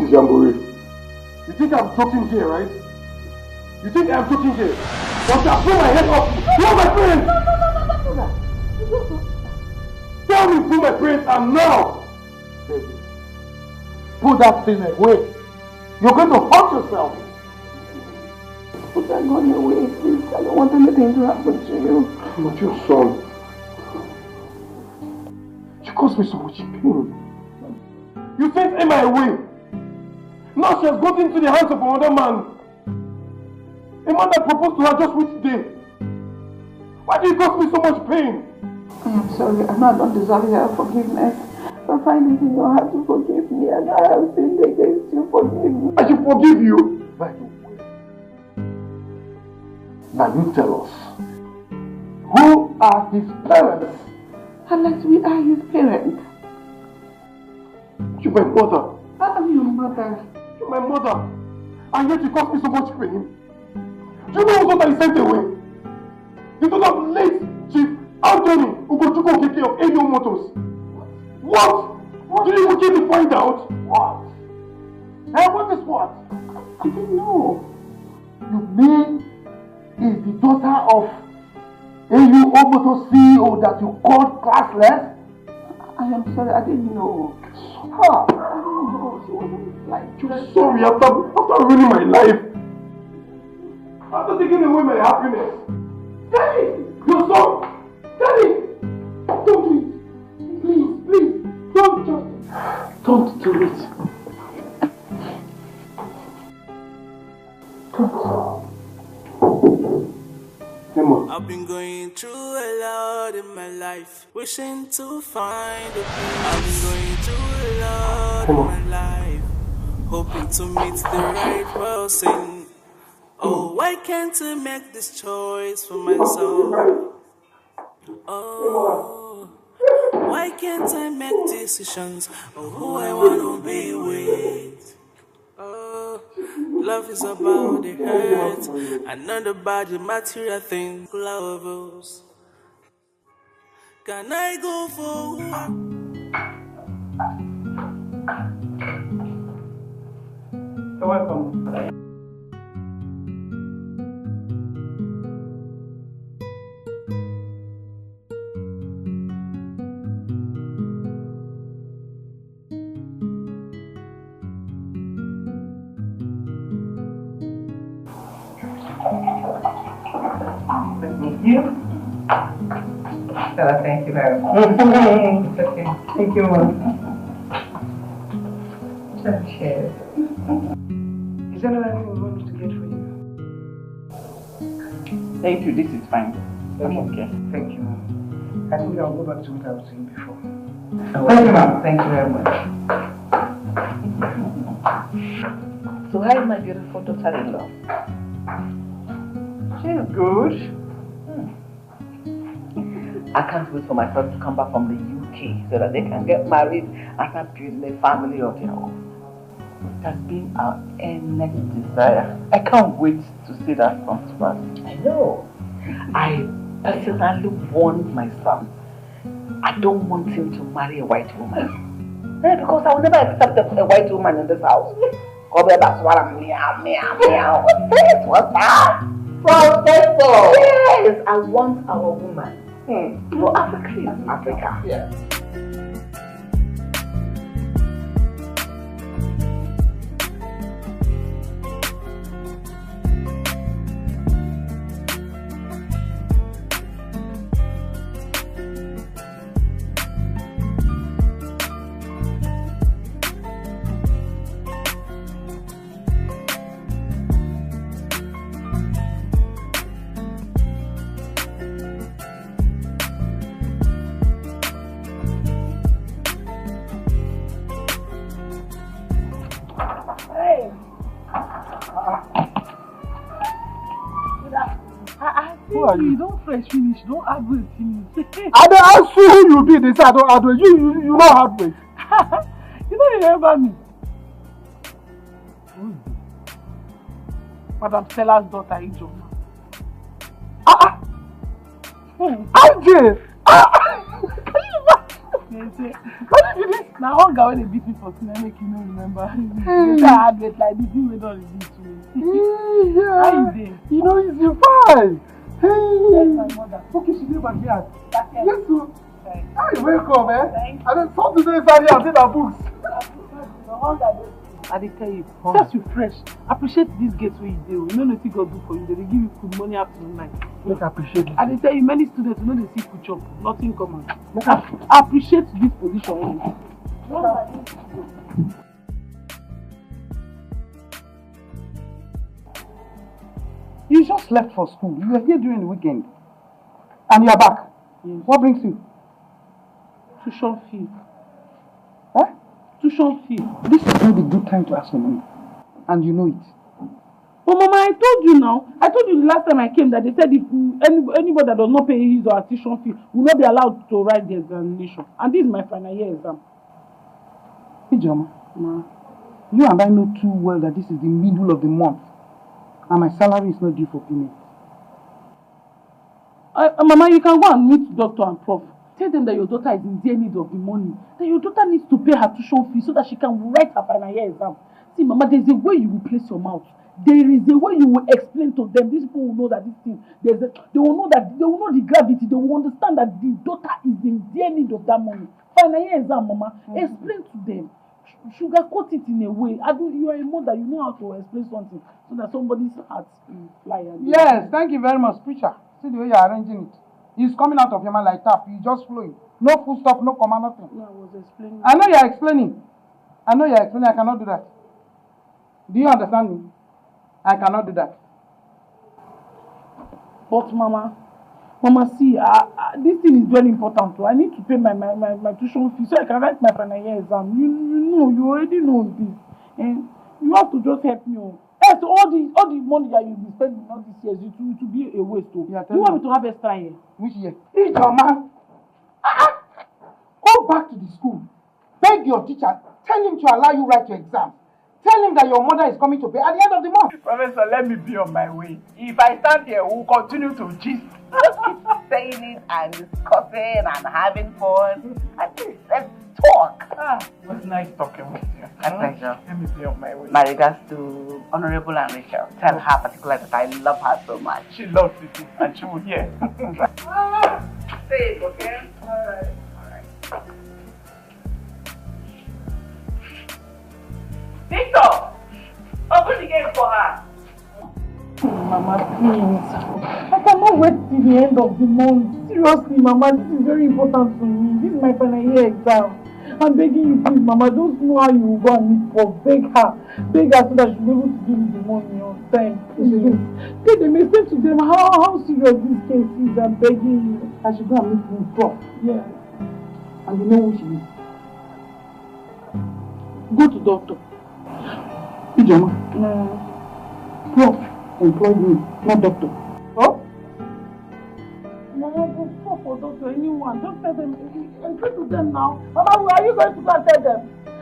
is Jamboree. You think I'm joking here, right? You think I'm joking here? But I blow my head off. You are my parents! No. Tell me who my parents are now! Baby, put that thing away. You're going to hurt yourself. Put that gun away, please. I don't want anything to happen to you. I'm not your son. You caused me so much pain. You sent Emma away. Now she has got into the hands of another man. A man that proposed to her just which day. Why do you cause me so much pain? I am sorry. I know I don't deserve your forgiveness. But find it in your heart to forgive me, and I have sinned against you. Forgive me. I should forgive you. By the way, now you tell us, who are his parents? Unless we are his parents. You're my mother. I am your mother. You're my mother. And yet you caused me so much pain. Do you know also that he sent away? You do not late Chief Anthony Ugochukwu Okeke of AO Motors. What? Did you get to find out? What? Hey, what is what? I didn't know. You mean is the daughter of AO Motors CEO that you called classless? I am sorry, I didn't know. Huh? I didn't know. She wasn't like... You're sorry after ruining my life. After taking away my happiness. Daddy! Your son! Daddy! Don't do it! Please, don't just... Don't do it. Emma. I've been going through a lot in my life, wishing to find a peace. I've been going through a lot in my life, hoping to meet the right person. Oh, why can't I make this choice for myself? Oh, why can't I make decisions of who I want to be with? Oh, love is about the hurt and not about the material things. Lovers, can I go for what? You're welcome. Thank you. Stella, thank you very much. It's okay. Thank you, Mom. Cheers. Is there anything you want me to get for you? Thank you, this is fine. I'm okay. Thank you, Mom. I think I'll go back to what I was saying before. Thank you, Mom. Thank you very much. So how is my beautiful daughter-in-law? She's good. I can't wait for my friends to come back from the UK so that they can get married and start building a family of their own. It has been our earnest desire. I can't wait to see that come to pass. I know. I personally warned my son. I don't want him to marry a white woman. Because I will never accept a white woman in this house. That's what I'm meow. What's this? What's that? Professor! Yes, I want our woman. For Africa. Yeah. You don't fresh finish, don't add weight finish. I don't ask you who you be, they say I don't add weight. You don't have weight. You don't remember me. Madam Stella's daughter, Ijoma. RJ! What did you do? Now, one guy when they beat me for cinema, make you no remember. They say I had it like the thing we don't reveal to me. How you doing? You know, it's fine. Yes, my mother. Okay, she did back here. Yes, sir. Hi, welcome, eh? Thank you. And then some today inside here and take our books. I did tell you, just you fresh. Appreciate this gate where you do. You know nothing God do for you. They give you food money afternoon night. Make I appreciate it. I did tell you, many students you know they see food chop, nothing common. Appreciate this position. You just left for school. You were here during the weekend. And you are back. Yes. What brings you? Tuition fee. Huh? Tuition fee. This is not a good time to ask for money. And you know it. But Mama, I told you now. I told you the last time I came that they said if anybody that does not pay his or her tuition fee will not be allowed to write the examination. And this is my final year exam. Ijoma, you and I know too well that this is the middle of the month. And my salary is not due for payment. Mama, you can go and meet doctor and prof. Tell them that your daughter is in dear need of the money. That your daughter needs to pay her tuition fee so that she can write her final year exam. See, Mama, there's a way you will place your mouth. There is a way you will explain to them. These people will know that this thing. They will know the gravity. They will understand that the daughter is in dear need of that money. Final year exam, Mama. Explain to them. Sugarcoat it in a way. You are a mother. You know how to explain something so that somebody's heart will fly. Yes, thank you very much, preacher. See the way you are arranging it. It's coming out of your mind like tap. You just flowing. No full stop, no comma, nothing. No, I was explaining. I know you are explaining. I cannot do that. Do you understand me? I cannot do that. But Mama, see, this thing is very important too. I need to pay my tuition fee so I can write my final year exam. You already know this. And you have to just help me. Yes, all the money that you'll be spending all these years, it will be a waste too. You want me to have extra year? Which year? Ijoma, go back to the school. Beg your teacher. Tell him to allow you write your exam. Tell him that your mother is coming to pay at the end of the month. Professor, let me be on my way. If I stand here, we'll continue to gist. Just keep saying it and discussing and having fun. At least let's talk. It was nice talking with you. A pleasure. Let me be on my way. My regards to Honorable and Rachel. Tell her particularly that I love her so much. She loves it too, and she will hear. Say it, okay? Alright. Victor! Open the gate for her. Mama, please. I cannot wait till the end of the month. Seriously, Mama, this is very important to me. This is my final year exam. I'm begging you, please, Mama. Don't know how you will go and meet for. Beg her so that she'll be able to give me the money on time. Please. Tell them, explain to them how serious this case is. I'm begging you. I should go and meet with Prof. Yeah. And you know who she is. Go to doctor. Ijoma. Prof employed me, not doctor. Oh? Mama, go stop for doctor, anyone. Just tell them. Explain to them now. Mama, are you going to go and tell them?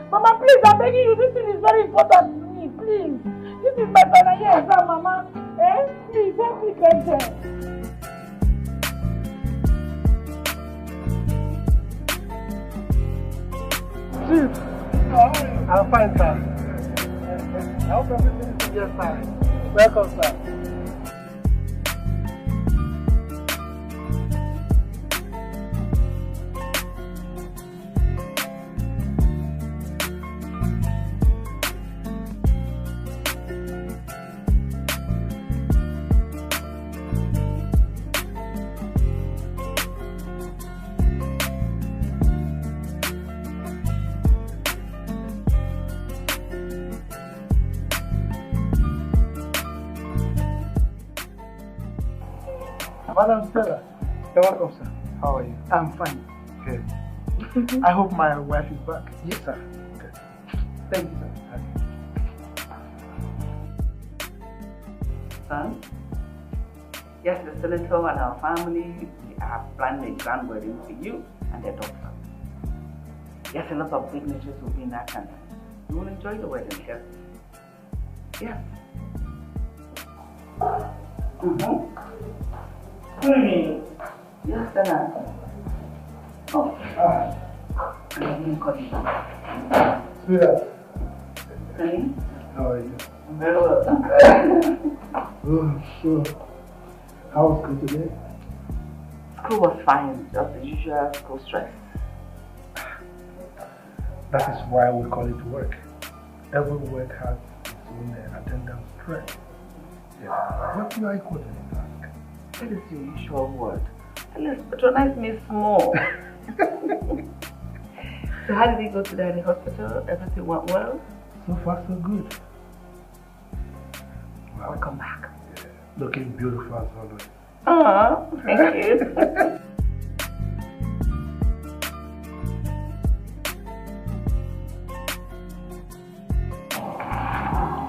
Mama, please, I'm begging you. This thing is very important to me. Please. This is my final year exam, Mama. Please, help me get there. Chief, I'm fine, sir. I hope everything is just fine. Welcome, sir. Madam Stella, you're welcome, sir. How are you? I'm fine. Good. I hope my wife is back. Yes, sir. Good. Thank you, sir. Son? Yes, the senator and our family are planning a grand wedding for you and their daughter. Yes, a lot of dignitaries will be in attendance. You will enjoy the wedding, yes? Yes. Yes, Senator. Oh. Let me call you back. Sweetheart. Honey? How are you? Very well. Oh, sure. How was school today? School was fine, just the usual school stress. That is why we call it work. Every work has its own attendance stress. Yeah. But you are equal to the task. That is your usual word. At least patronize me small. So how did you go today at the hospital? Everything went well? So far, so good. Wow. Welcome back. Yeah. Looking beautiful as always. Oh, thank you.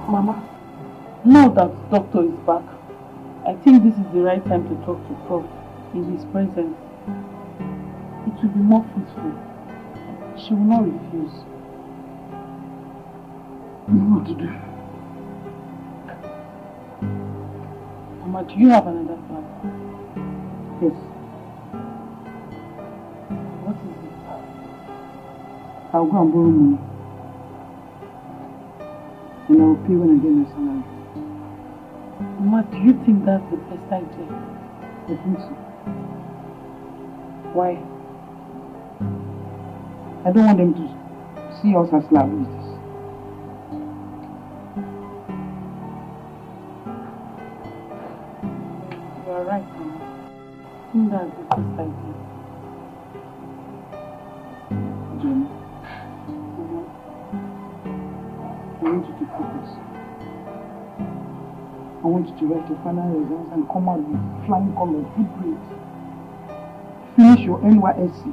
Mama, now that doctor is back, I think this is the right time to talk to Prof in his presence. It will be more fruitful. She will not refuse. I don't know what to do. Mama, do you have another plan? Yes. What is it? I'll go and borrow money. And I'll pay when I get my salary. Mama, do you think that's the best idea? I think so. Why? I don't want them to see us as liabilities. You are right, Mama. I think that's the best idea. Jenny, I want you to focus. I want you to write your final results and come out with flying colors, good grades. Finish your NYSC.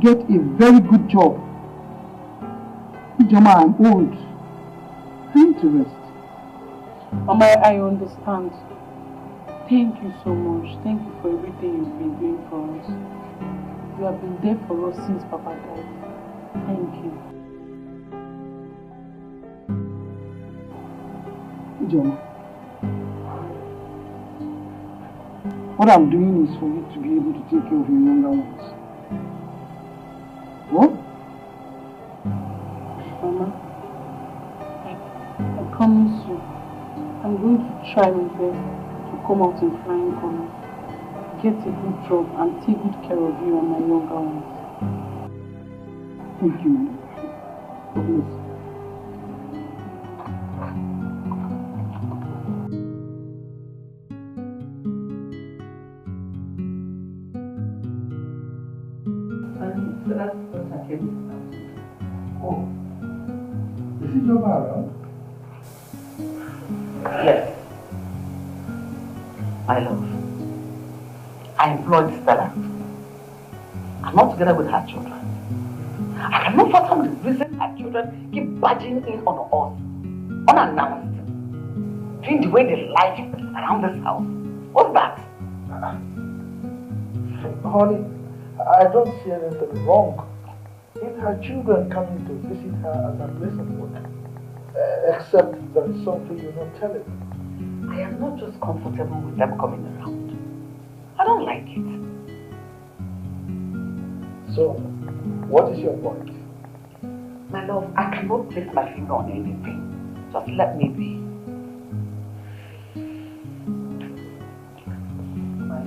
Get a very good job. Ijoma, I'm old. I need to rest. Mama, I understand. Thank you so much. Thank you for everything you've been doing for us. You have been there for us since Papa died. Thank you. Ijoma, what I'm doing is for you to be able to take care of your younger ones. What? Mama, I promise you, I'm going to try my best to come out in flying colors, get a good job, and take good care of you and my younger ones. Thank you, madam. God bless you. So that's what I came to. Oh. Is it Joma around? Yes. My love, I employed Stella. I'm not together with her children. I cannot fathom the reason her children keep barging in on us, unannounced, doing the way they like around this house. What's that? Honey, I don't see anything wrong in her children coming to visit her as a place of work. Except there is something you're not telling me. I am not just comfortable with them coming around. I don't like it. So, what is your point? My love, I cannot place my finger on anything. Just let me be. My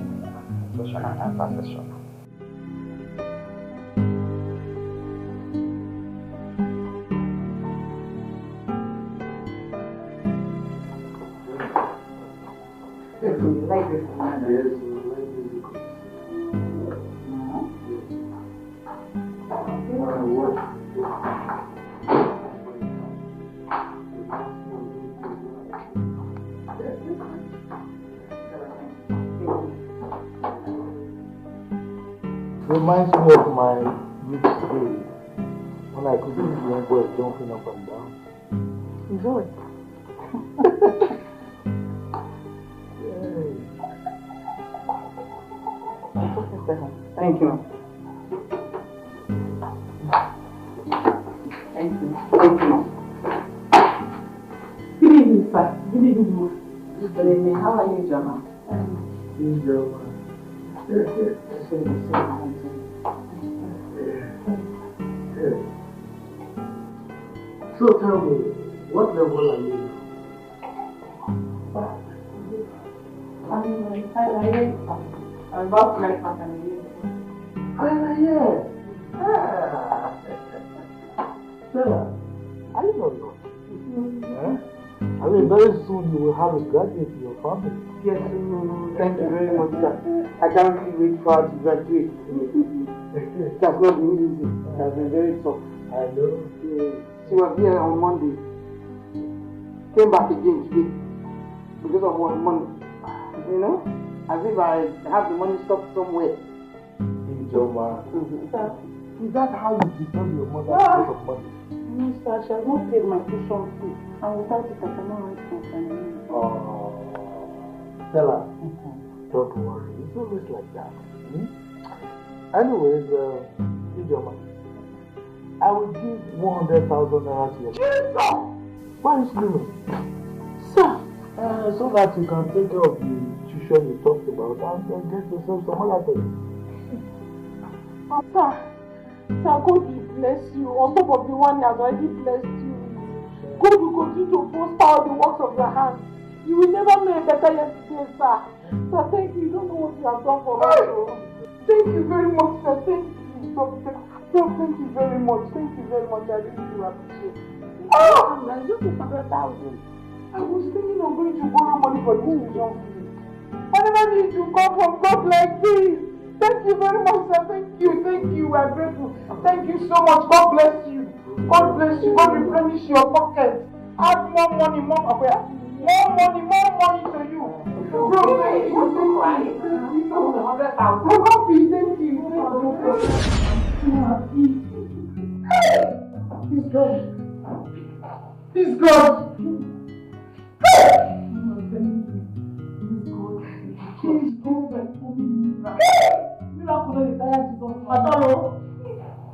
social and professional. You like this one? Yes, reminds me of my youth days when I could see young boys jumping up and down. Enjoy. Thank you. Thank you. Thank you. Good evening, sir. Good evening, ma. Good evening. How are you, Jama? So tell me, what level are you now? I'm about to like Final year. Stella, I don't know. I mean, very soon you will have a graduate in your family. Yes, thank you very much, sir. I can't really wait for her to graduate. It has not been easy. It has been very tough. I know. She was here on Monday. Came back again today because of what money. You know, as if I have the money stopped somewhere. Ijoma. Is that how you disturb your mother because of money? No, sir, she has not paid my tuition fee. And without it, I cannot write my family. Oh, Stella, don't worry. It's always like that. Anyways, Ijoma, I will give 100,000 naira to you. Jesus! Why are you screaming? Sir! So that you can take care of the tuition you talked about and get yourself some other things. Sir, God will bless you on top of the one He has already blessed you. God will continue to boost all the works of your hands. You will never know a better yesterday, sir. Sir, thank you. You don't know what you have done for us. Thank you very much, sir. Thank you. Thank you very much. Thank you very much. I really do appreciate it. It's just 100,000. I was thinking of going to borrow money for this tuition fee. I never need to come from God like this. Thank you very much, sir. Thank you. I'm grateful. Thank you so much. God bless you. God bless you. God replenish your pocket. Add more money to you. Bro, thank you. I'm happy. Thank you. He's God. Miracle is tired to talk.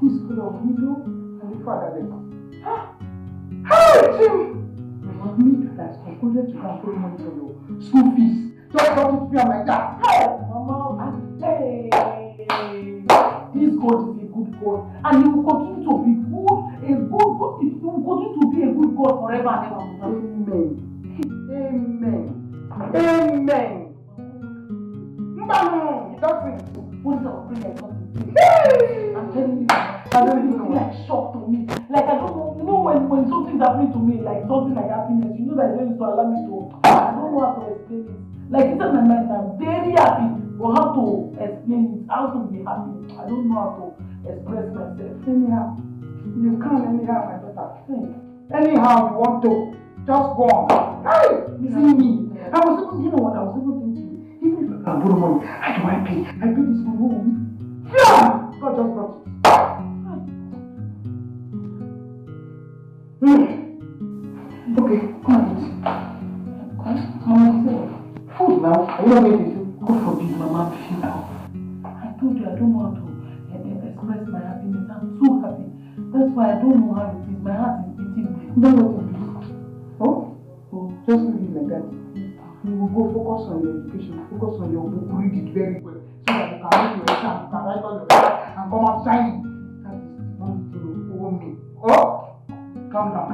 He's good of widow and the fatherless. Hey, Jim! Me that has concluded to come for money for your school fees. Just don't feel like that. Hey, Mama, hey, this God is a good God, and He will continue to be good, a good God. He will continue to be a good God forever and ever. Amen. No, it doesn't. What is our prayer? I'm telling you, I don't even feel like shock to me. Like I don't know, you know when something's happening to me, like something like happiness, you know that it's going to allow me to, I don't know how to explain it. Like inside my mind, I'm very happy, but how to explain it, how to be happy, I don't know how to express myself. Anyhow, you can't anyhow, my daughter. Anyhow you want to, just go on. Hey, see me. I was even, you know what, I was even thinking, even if I can borrow money, how do I pay? I pay this money, what will we? Yeah! God just brought it. Okay, come on, eat. Mama, food now. Are you not going to eat? God forbid, Mama, feel now. I told you I don't know how to express my happiness. I'm so happy. That's why I don't know how it is. My heart is beating. Don't let it be. Oh? Just leave it like that. You will go focus on your education, focus on your book, read it very well, so that you can make your exam, you can write all your exam, and come out shining. That is one thing you owe me. Oh? Calm down.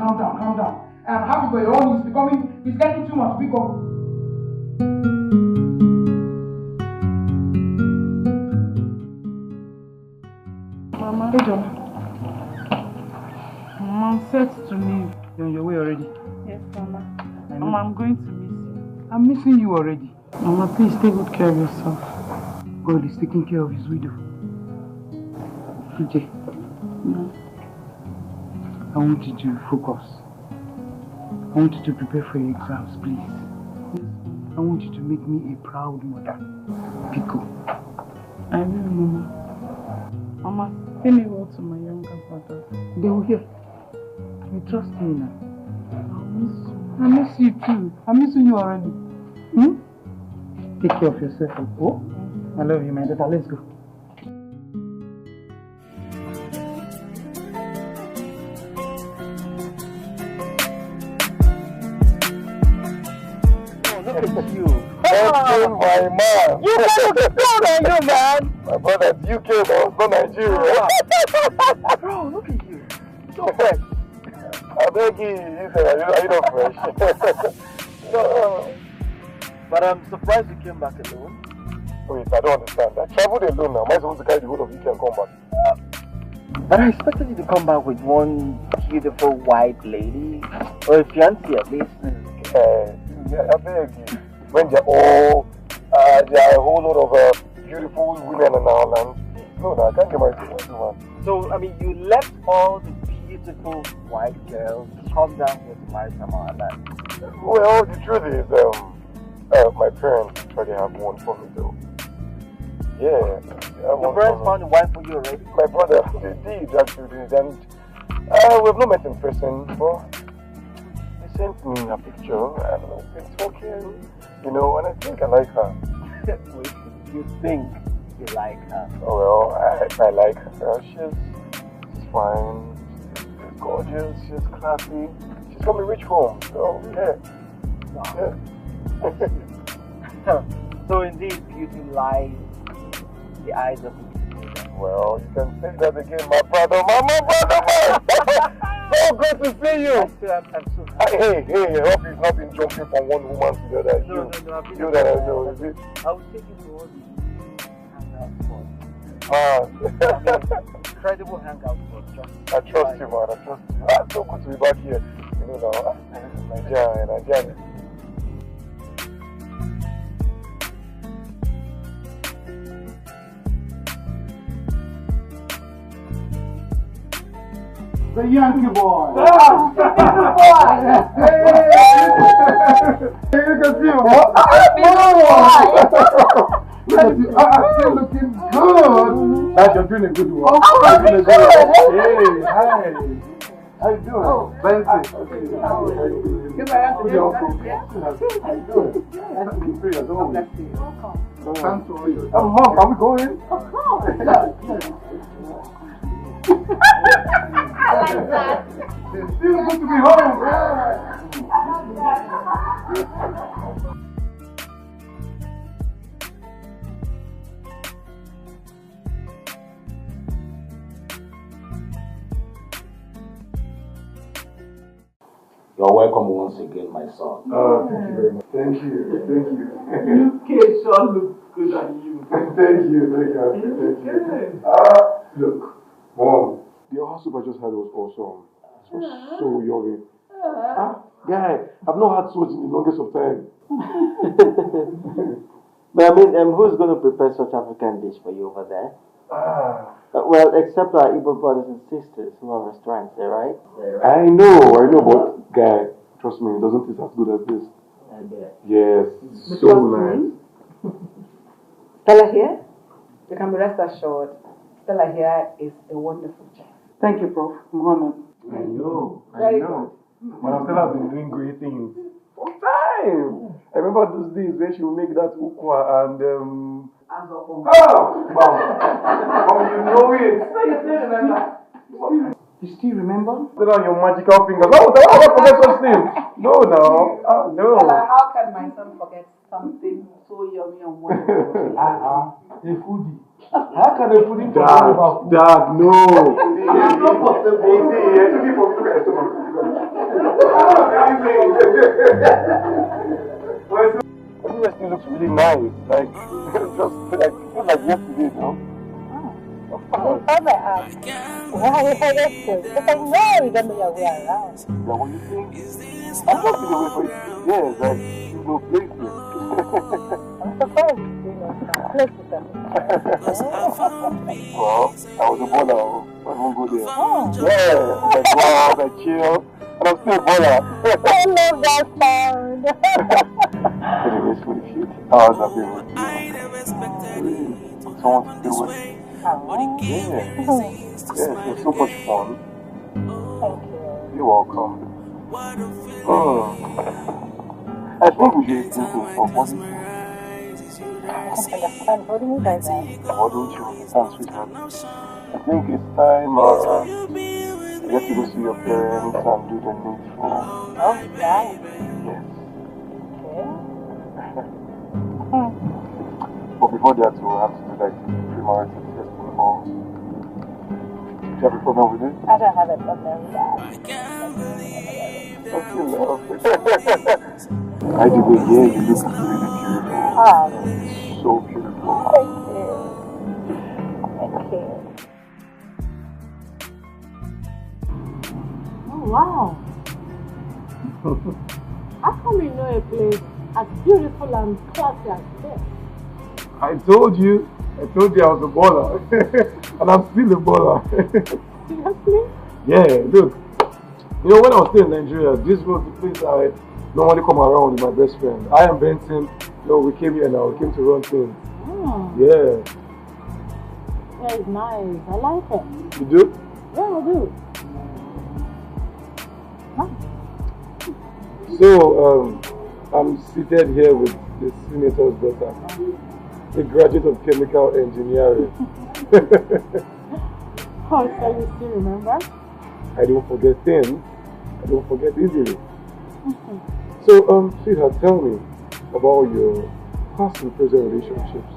I'm happy for your own. It's getting too much. Pick up. Mama. Hey, John. Mama, I'm set to leave. You're on your way already? Yes, Mama. Mama, I'm going to miss you. I'm missing you already. Mama, please take good care of yourself. God is taking care of his widow. PJ. I want you to focus. I want you to prepare for your exams, please. I want you to make me a proud mother. Pico. I will, Mama. Mama, say me well to my younger brother. They will hear. You trust me now. I'll miss you. I miss you too. I'm missing you already. Take care of yourself, oh? I love you, my daughter. Let's go. Look at you. That's my man. You look proud of you, man. My brother's UK, though, not Nigeria. Bro, look at you. So fresh. I beg you, you said, are you not fresh? No. But I'm surprised you came back alone. Wait, I don't understand. I traveled alone now. Am I supposed to carry the whole of UK and come back? But I expected you to come back with one beautiful white lady. Or a fiancé at least. Yeah, I beg you. When they're all, there are a whole lot of beautiful women in our land. No, I can't get married to one. So, I mean, you left all the beautiful white girls to come down here to marry from our land. Well, the truth is, my parents actually have one for me though. Yeah. Your parents found a wife for you already? My brother, they did actually, and we've not met in person, but they sent me a picture and we've been talking, you know, and I think I like her. You think you like her? Oh well, I like her. She's fine, she's gorgeous, she's classy, she's from a rich home, so yeah. Wow. Yeah. So indeed, beauty lies in the eyes of the people. Well, you can say that again, my brother, man. So good to see you. I'm so happy. Hey, I hope you've not been jumping from one woman to the other. No, I've been you that I know, is it? I will take you to all the hangout spots. Incredible hangout spots. I trust you, man. I trust you. It's so good to be back here. You know now, Nigeria. The Yankee boy. Oh, Hey, you can see him. Still looking good. You're doing a good one. Hey, hi. How you doing? Benson. How you doing? How you doing? Nice to meet you as always. Thanks for you. Mom, are we going? I like that. It's still good to be home. You're welcome once again, my son. Oh, thank you very much. Thank you. UK sure looks good on you. Thank you. Look, Mom, the other soup I just had was awesome. It was so yummy. Guy, I've not had so much in the longest of time. But I mean, who's going to prepare such African dish for you over there? Well, except our Igbo brothers and sisters who have restaurants there, right? I know, but guy, trust me, it doesn't taste as good as this. I bet. Yes, so nice. Stella here, you can be rest assured, Stella here is a wonderful chef. Thank you, Prof. I'm honored. I know. Very good. But Stella has been doing great things for time. I remember those days when she would make that ukwa and wow! You know it. So you still remember? You still remember? Put on your magical fingers. No, I don't forget such things. No. Stella, how can my son forget something so yummy and wonderful? A foodie. How can a foodie forget about food? Dad, no. It's not possible. I took it from look at your stomach. Everywhere still looks really nice. Like, just like yesterday, no? Why Heiress? Because I know you're going to be away around. Yeah, what you think? I'm not going away for years. Like, there's no place here. I'm surprised you know place with them. Well, I was a baller. I won't go there. Oh. Yeah, I go out, I chill, and I'm still a baller. I love that sound. Anyways, for the few hours I've been with you, someone to deal with. Yeah, it was so much fun. Thank you. You're welcome. I think we should do this for what do you think? Understand? What do you mean by that? What don't you understand, sweetheart? I think it's time I get to go see your parents and do the needful. Oh, yeah. Yes. Okay. But before that, we'll have to do like the premarital test and all. you have a problem with it? I don't have a problem with that. I can't believe that That's your love. By the way, yeah, you look really beautiful. Oh, So beautiful. thank you. Thank you. Oh, wow. How come you know a place as beautiful and classy as this? I told you I was a baller. And I'm still a baller. Seriously? Yeah, look. You know, when I was still in Nigeria, this was the place I normally come around with my best friend. I am Benson. You know, we came here now. We came to run things. Oh. Yeah. Yeah, it's nice. I like it. You do? Yeah, I do. Nice. So, I'm seated here with the senator's daughter, a graduate of chemical engineering. Oh, so you still remember? I don't forget things. I don't forget easily. So, sweetheart, tell me about your past and present relationships.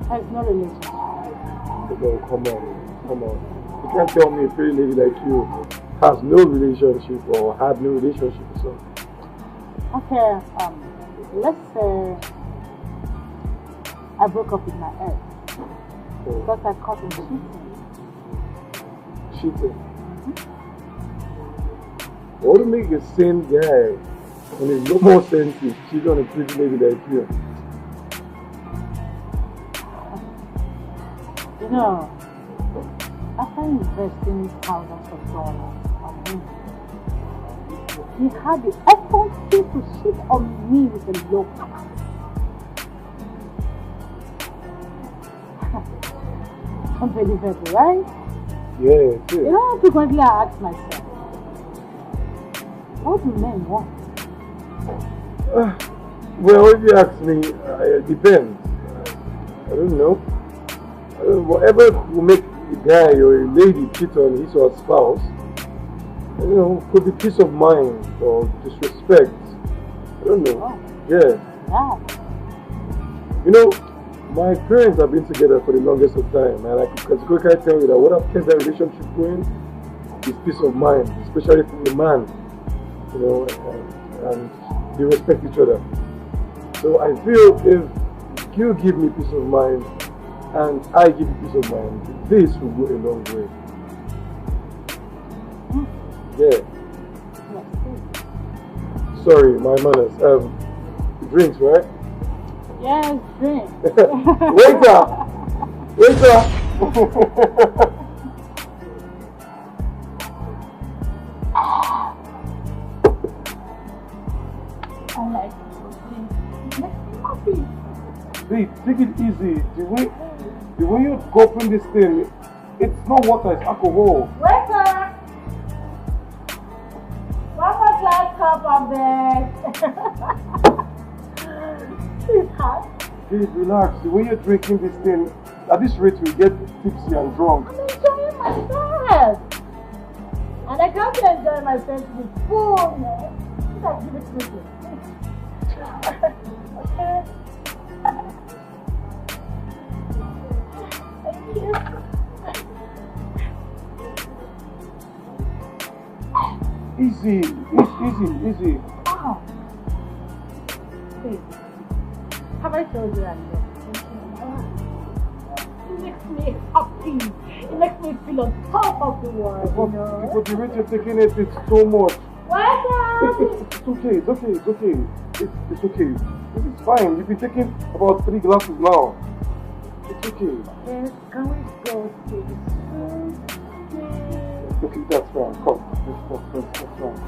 There's no relationship. Oh, come on. You can't tell me a pretty lady like you has no relationship or had no relationship or something. Okay, let's say I broke up with my ex because I caught him cheating. Cheating? What would make a sane guy when there's no more sense is cheat on a pretty lady like you? You know, after investing thousands of dollars on him, he had the effrontery to cheat on me with a low class. Unbelievable, right? Yeah, it is. You know, frequently I ask myself, what do men want? Well, if you ask me, it depends. I don't know. Whatever will make a guy or a lady cheat on his or her spouse, you know, could be peace of mind or disrespect. I don't know. Oh. Yeah. Yeah. You know, my parents have been together for the longest of time, and I can categorically tell you that what kept that relationship going is peace of mind, especially from the man. You know, and they respect each other. So I feel if you give me peace of mind and I give you peace of mind, this will go a long way. Yeah. Sorry, my manners. Drinks, right? Yes, drink. Waiter! Waiter! I like it. Makes me happy. Babe, take it easy. The way you open this thing, it's not water, it's alcohol. Waiter! One more glass cup of this. Sweetheart. Babe, relax. The way you're drinking this thing, at this rate we get tipsy and drunk. I'm enjoying myself. And I can't enjoy myself to the fullness. Just give it to me. Okay. Thank you. Easy. Oh. Hey. Have I told you that? It makes me happy. It makes me feel on top of the world, you know? But the way you're taking it, it's so much. Welcome! It's okay. It's okay. This is fine. You've been taking about 3 glasses now. It's okay. Yes, can we go to the food? Okay, that's fine. Come. That's fine.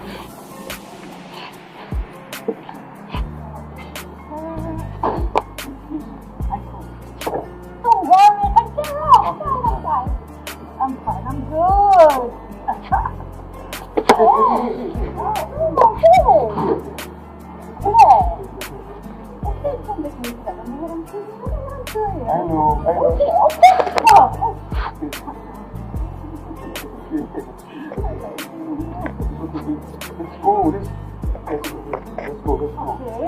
Don't worry, I get off. I'm fine. I'm good. Don't make me sad. I'm doing. I know. Okay. Let's go. Let's go. Okay.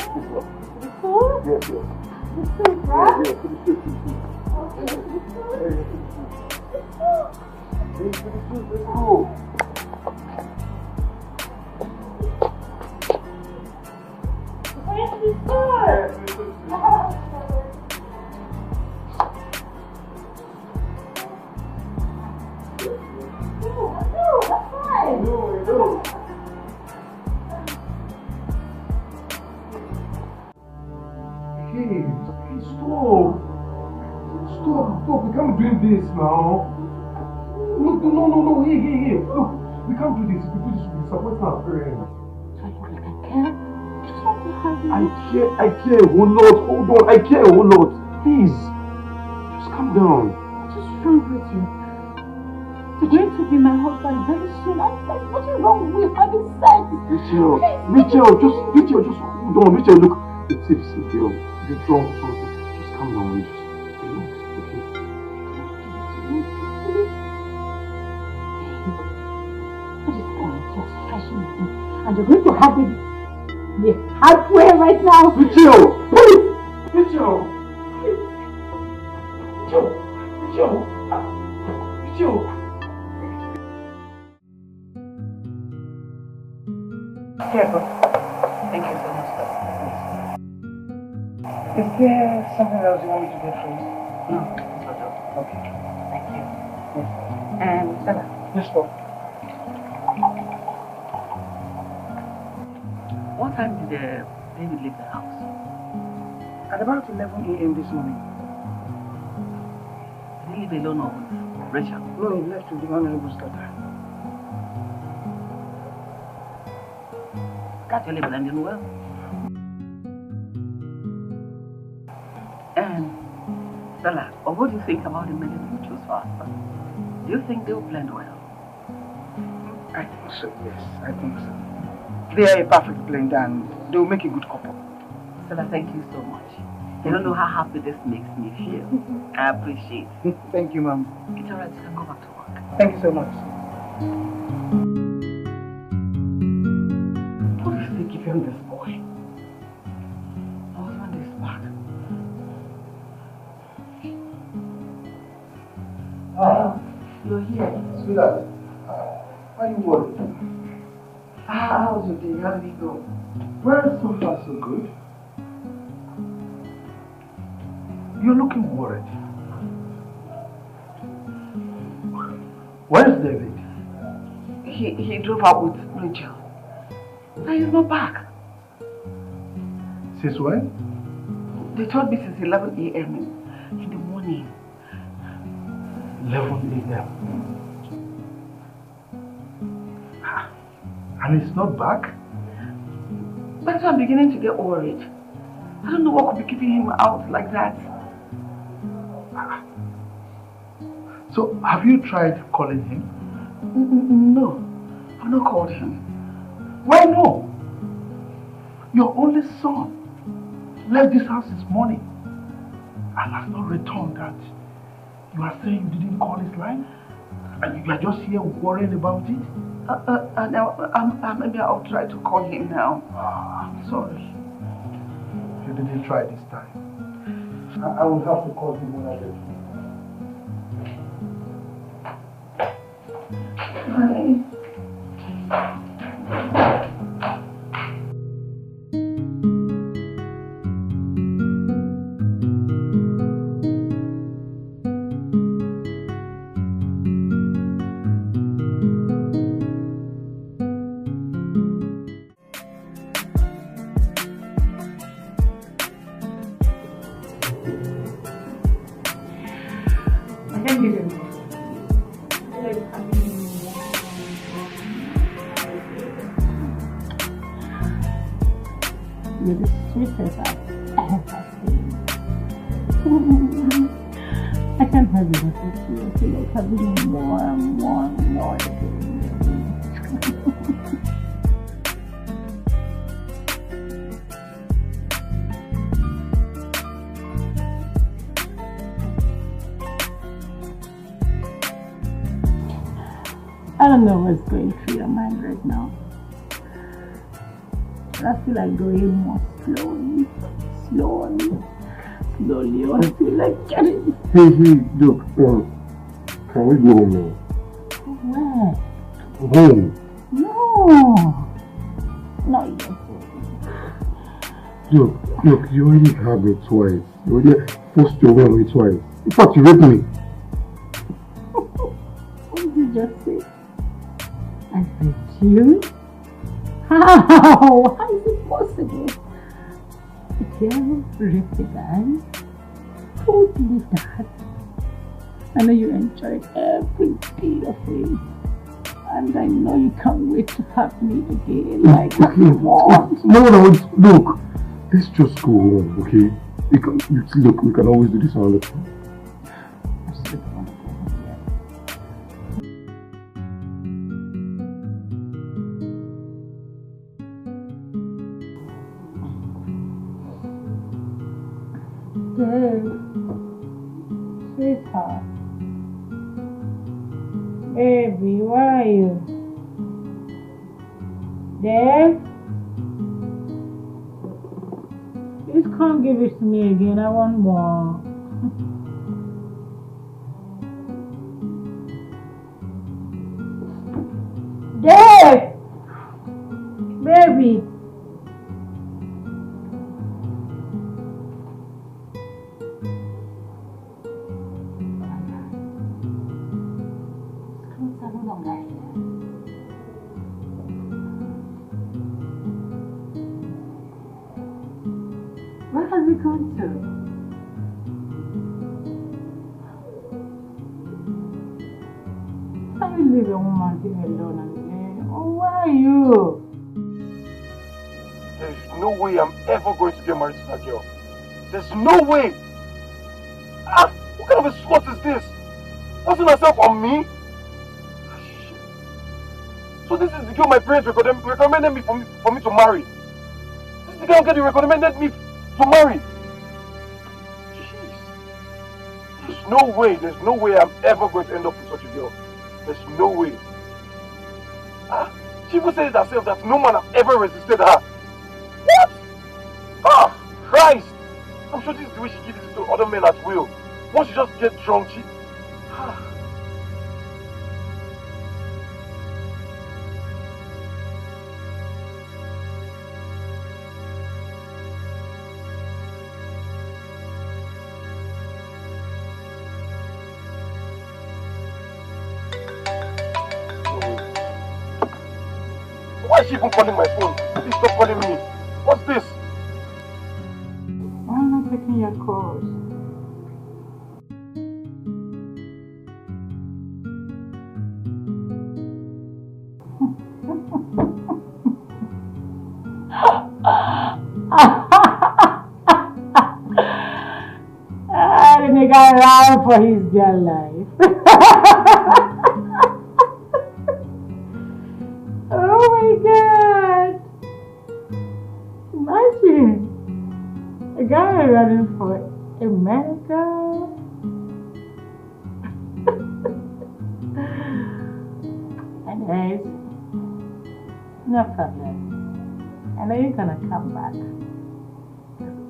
The food? Yes. The food, right? Yes. Let's go. Stop, we can't be doing this now. No, hey, look, we can't do this. If we do this, we'll be supporting our parents. I care a whole lot. Hold on, I care a whole lot. Please, just calm down. What's wrong with you? You're going to be my husband very soon. What is wrong with having sex? Rachel, just hold on. Rachel, look, it's Cynthia. You're drunk or something. Just calm down. Just relax, okay? What is going to stretching me? And you're going to have the hard way right now. Rachel! Please! Rachel! Careful. Thank you so much, sir. Is there something else you want me to get for you? No, it's not all. Okay. Thank you. Yes. And Stella. Yes, sir. What time did David leave the house? At about 11 a.m. this morning. Did he leave alone or with Rachel? No, he left with the Honorable's daughter. Can't you live ending well? And Stella, what do you think about the men you choose for husband? Do you think they'll blend well? I think so, yes, I think so. They are a perfect blend and they'll make a good couple. Stella, thank you so much. You don't know how happy this makes me feel. I appreciate it. Thank you, Mom. It's alright, you can go back to work. Thank you so much. What do you think if you're this boy? My husband is bad. You're here. Sweetheart, why are you worried? How was your day? How did it go? Well, so far so good. You're looking worried. Where's David? He drove out with Rachel. Now he's not back. Since when? They told me since 11 a.m. in the morning. 11 a.m. And he's not back? That's why I'm beginning to get worried. I don't know what could be keeping him out like that. So, have you tried calling him? No, I've not called him. Why no? Your only son left this house this morning and has not returned. That you are saying you didn't call his line? And you are just here worrying about it? Maybe I'll try to call him now. I'm sorry. You didn't try this time. I will have to call him when I get home. Hi. You're the sweetest I've ever seen. I can't have enough of you. I feel like having more and more and more. I don't know what's going through your mind right now. But I feel like going more slowly. slowly until I get it. Hey, look, can we go home now? Where? Home. No. Not yet. Look, you already had me twice. You already forced your way on me twice. In fact, you raped me. What did you just say? I raped you? How? How is it possible? A girl raped a guy? Who would believe that? I know you enjoyed every bit of it. And I know you can't wait to have me again like you want. No, look. Let's just go home, okay? We can always do this another time. I still don't want to go home yet. Dave, sweetheart. Baby, where are you? Dave? Please come give it to me again. I want more. Dave! Baby! Where have we gone to? How you leave a woman here alone again? Oh, why are you? There's no way I'm ever going to get married to that girl. There's no way! What kind of a slut is this? Forcing herself on me? Shit. So this is the girl my parents recommended me for me to marry. This is the girl they recommended me to marry. Jeez. There's no way I'm ever going to end up with such a girl. There's no way. She even said it herself that no man has ever resisted her. What? Christ! I'm sure this is the way she gives it to other men at will. Once you just get drunk, she... Why is she even calling my phone? Please stop calling me. What's this? Why am I not taking your calls? The nigga ran for his dear life. Oh my God! Imagine a guy running for America. Anyways, no problem. I know you're gonna come back.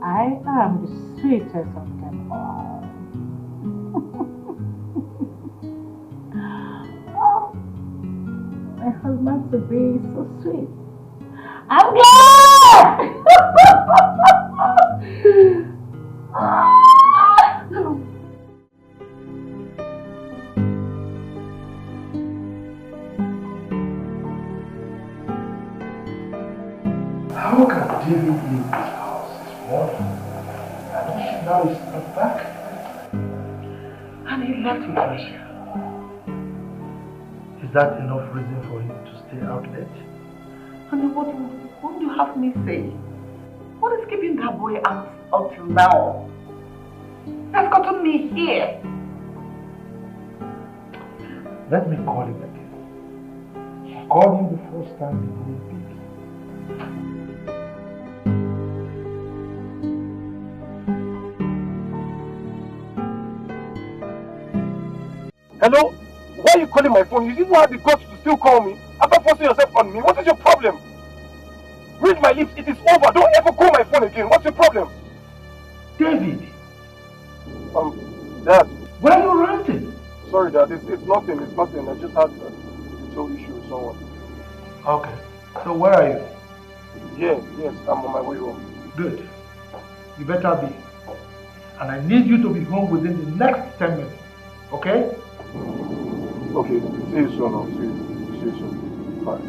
I am the sweetest of them all. Oh, my husband to be so sweet. I'm glad! How can David leave this house this morning? And now he's not back. And he left me for you. Is that enough reason for him to stay out late? And then what do you have me say? What is keeping that boy out until now? That's gotten me here. Let me call him again. I called him the first time he didn't pick. Hello? Why are you calling my phone? You didn't have the guts to still call me after forcing yourself on me. What is your problem? Read my lips. It is over. Don't ever call my phone again. What's your problem? David, Dad. Where are you renting? Sorry, Dad. It's nothing. It's nothing. I just had a little issue with someone. Okay. So where are you? Yes. I'm on my way home. Good. You better be. And I need you to be home within the next 10 minutes. Okay? Okay. See you soon. I'll see you soon. Bye.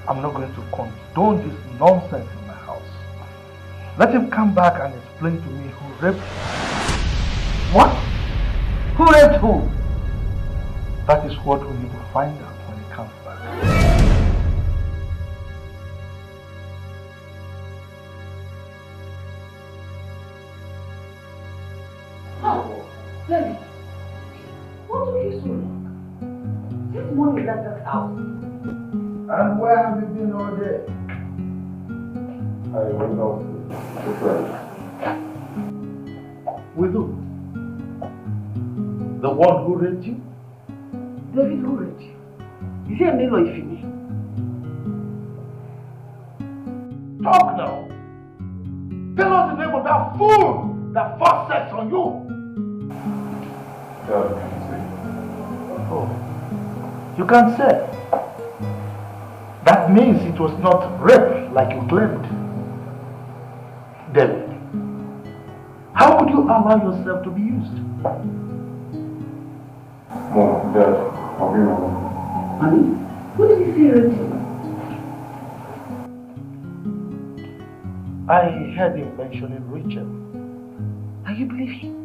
I'm not going to condone this nonsense in my house. Let him come back and explain to me who raped him. What? Who raped who? That is what we need to find out when he comes back. Oh, Lenny, what took you so long? This morning left us out. And where have you been all day? I went out to friends. With who? The one who raped you? David, who raped you? Is he a male or a female? Talk now! Tell us the name of that fool that forced sex on you! Dad, I can't say. Oh, you can't say? That means it was not rape like you claimed. David, how would you allow yourself to be used? Mom, Dad, I'll be home. Honey, what did you say raped you? I heard him mentioning Rachel. And you believe him?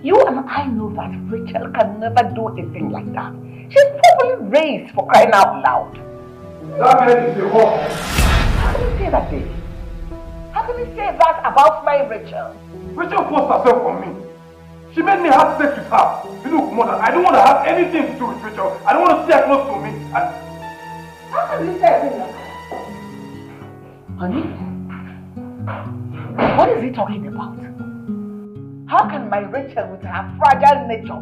You and I know that Rachel can never do a thing like that. She's properly raised, for crying out loud. That man is a whore. How can you say that, Dave? How can you say that about my Rachel? Rachel forced herself on me. She made me have sex with her. Look, Mother, I don't want to have anything to do with Rachel. I don't want to see her close to me. How can you say a thing like that? Honey? What is he talking about? How can my Rachel, with her fragile nature,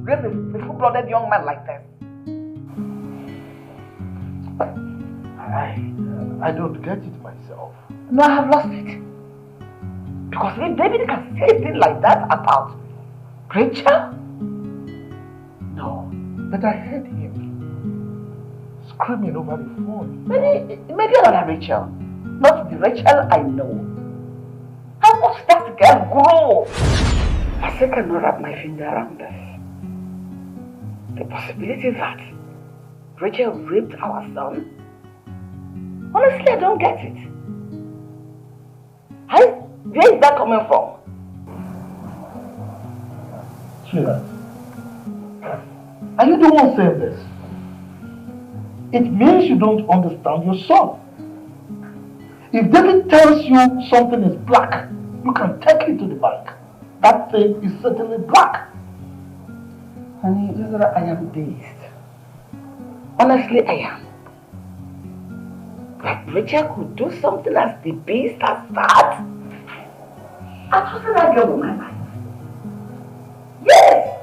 rape a full-blooded young man like this? I don't get it myself. No, I have lost it. Because if David can say a thing like that about Rachel? No, but I heard him screaming over the phone. Maybe another Rachel. Not the Rachel I know. How much that girl grow? I still cannot wrap my finger around this. The possibility that Rachel raped our son? Honestly, I don't get it. Where is that coming from? Sweetheart, are you the one saying this? It means you don't understand your son. If David tells you something is black, you can take it to the bank. That thing is certainly black. Honey, I am dazed. Honestly, I am. That Rachel could do something as the beast as that? I trusted that girl with my life. Yes!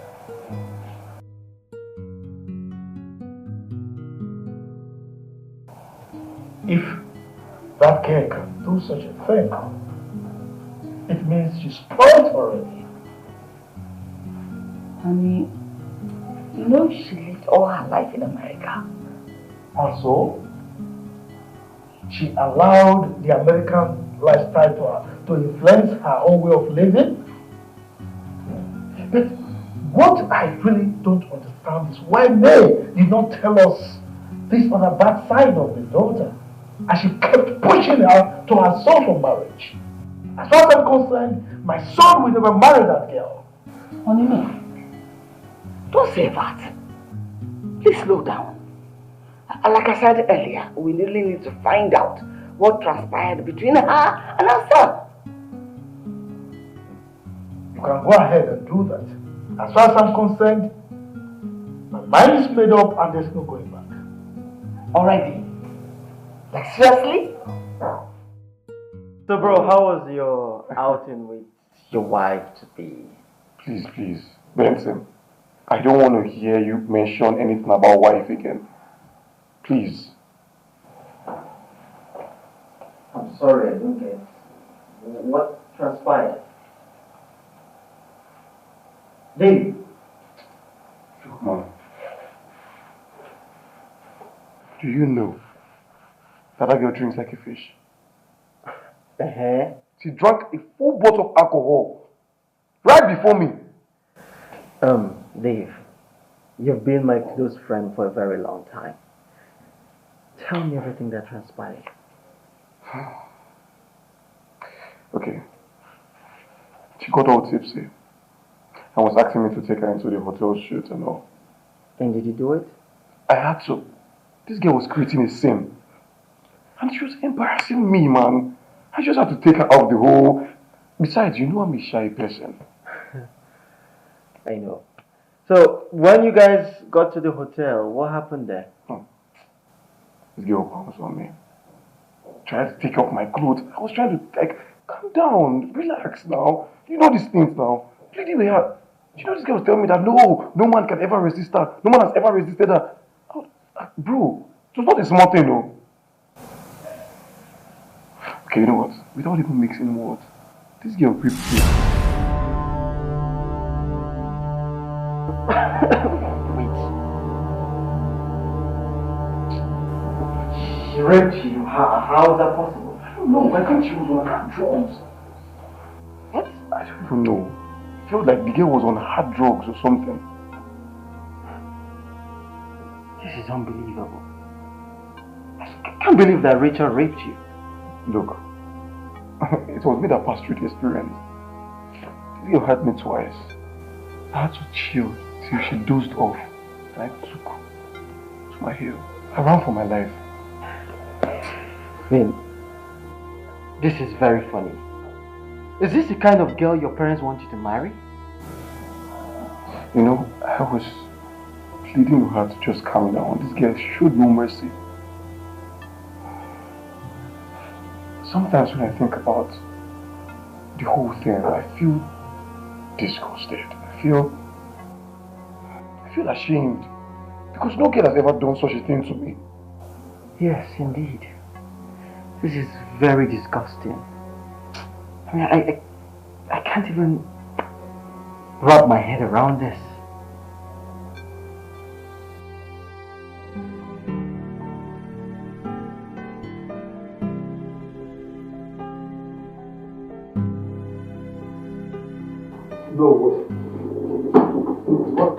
If that girl can do such a thing, it means she's spoiled already. Honey, you know she lived all her life in America. And so, she allowed the American lifestyle to influence her own way of living. But what I really don't understand is why May did not tell us this other bad side of the daughter, and she kept pushing her to her son for marriage. As far as I'm concerned, my son will never marry that girl. Honey, don't say that. Please slow down. Like I said earlier, we really need to find out what transpired between her and her son. You can go ahead and do that. As far as I'm concerned, my mind is made up and there's no going back. Already? Like seriously? So bro, how was your outing with your wife to be? Please, Benson. I don't want to hear you mention anything about wife again. Please. sorry, I don't get. What transpired? Dave. Look, Mom. Do you know that girl drinks like a fish? She drank a full bottle of alcohol right before me. Dave, you've been my close friend for a very long time. Tell me everything that transpired. Okay. She got all tipsy and was asking me to take her into the hotel shoot and all. And did you do it? I had to. This girl was creating a scene. And she was embarrassing me, man. I just had to take her out the whole... Besides, you know I'm a shy person. I know. So, when you guys got to the hotel, what happened there? This girl bounced on me. Tried to take off my clothes. I was trying to, like, calm down, relax now. You know these things now. Bleeding my heart. You know this girl was telling me that no man can ever resist her. No man has ever resisted her. Bro, it was not a small thing, though. Okay, you know what? Without even mixing words, this girl raped me. She raped you? How is that possible? I don't know. I think she was on hard drugs. What? I don't even know. I felt like the girl was on hard drugs or something. This is unbelievable. I can't believe that Rachel raped you. Look, it was me that passed through the experience. This girl hurt me twice. I had to chill till she dozed off. And I took to my heel. I ran for my life. Vin, this is very funny. Is this the kind of girl your parents want you to marry? You know, I was pleading with her to just calm down. This girl showed no mercy. Sometimes when I think about the whole thing, I feel disgusted. I feel ashamed. Because no girl has ever done such a thing to me. Yes, indeed. This is very disgusting. I mean, I can't even wrap my head around this. No way. What?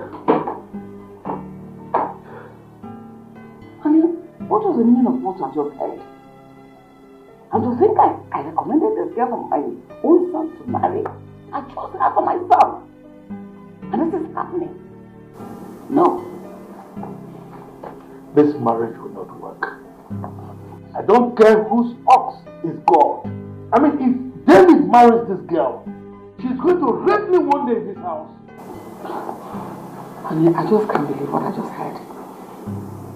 Honey, what was the meaning of what I just heard? And to think I recommended this girl for my own son to marry. I chose her for myself. And this is happening. No. This marriage will not work. I don't care whose ox is God. I mean, if David marries this girl, she's going to rape me one day in this house. Honey, I just can't believe what I just heard.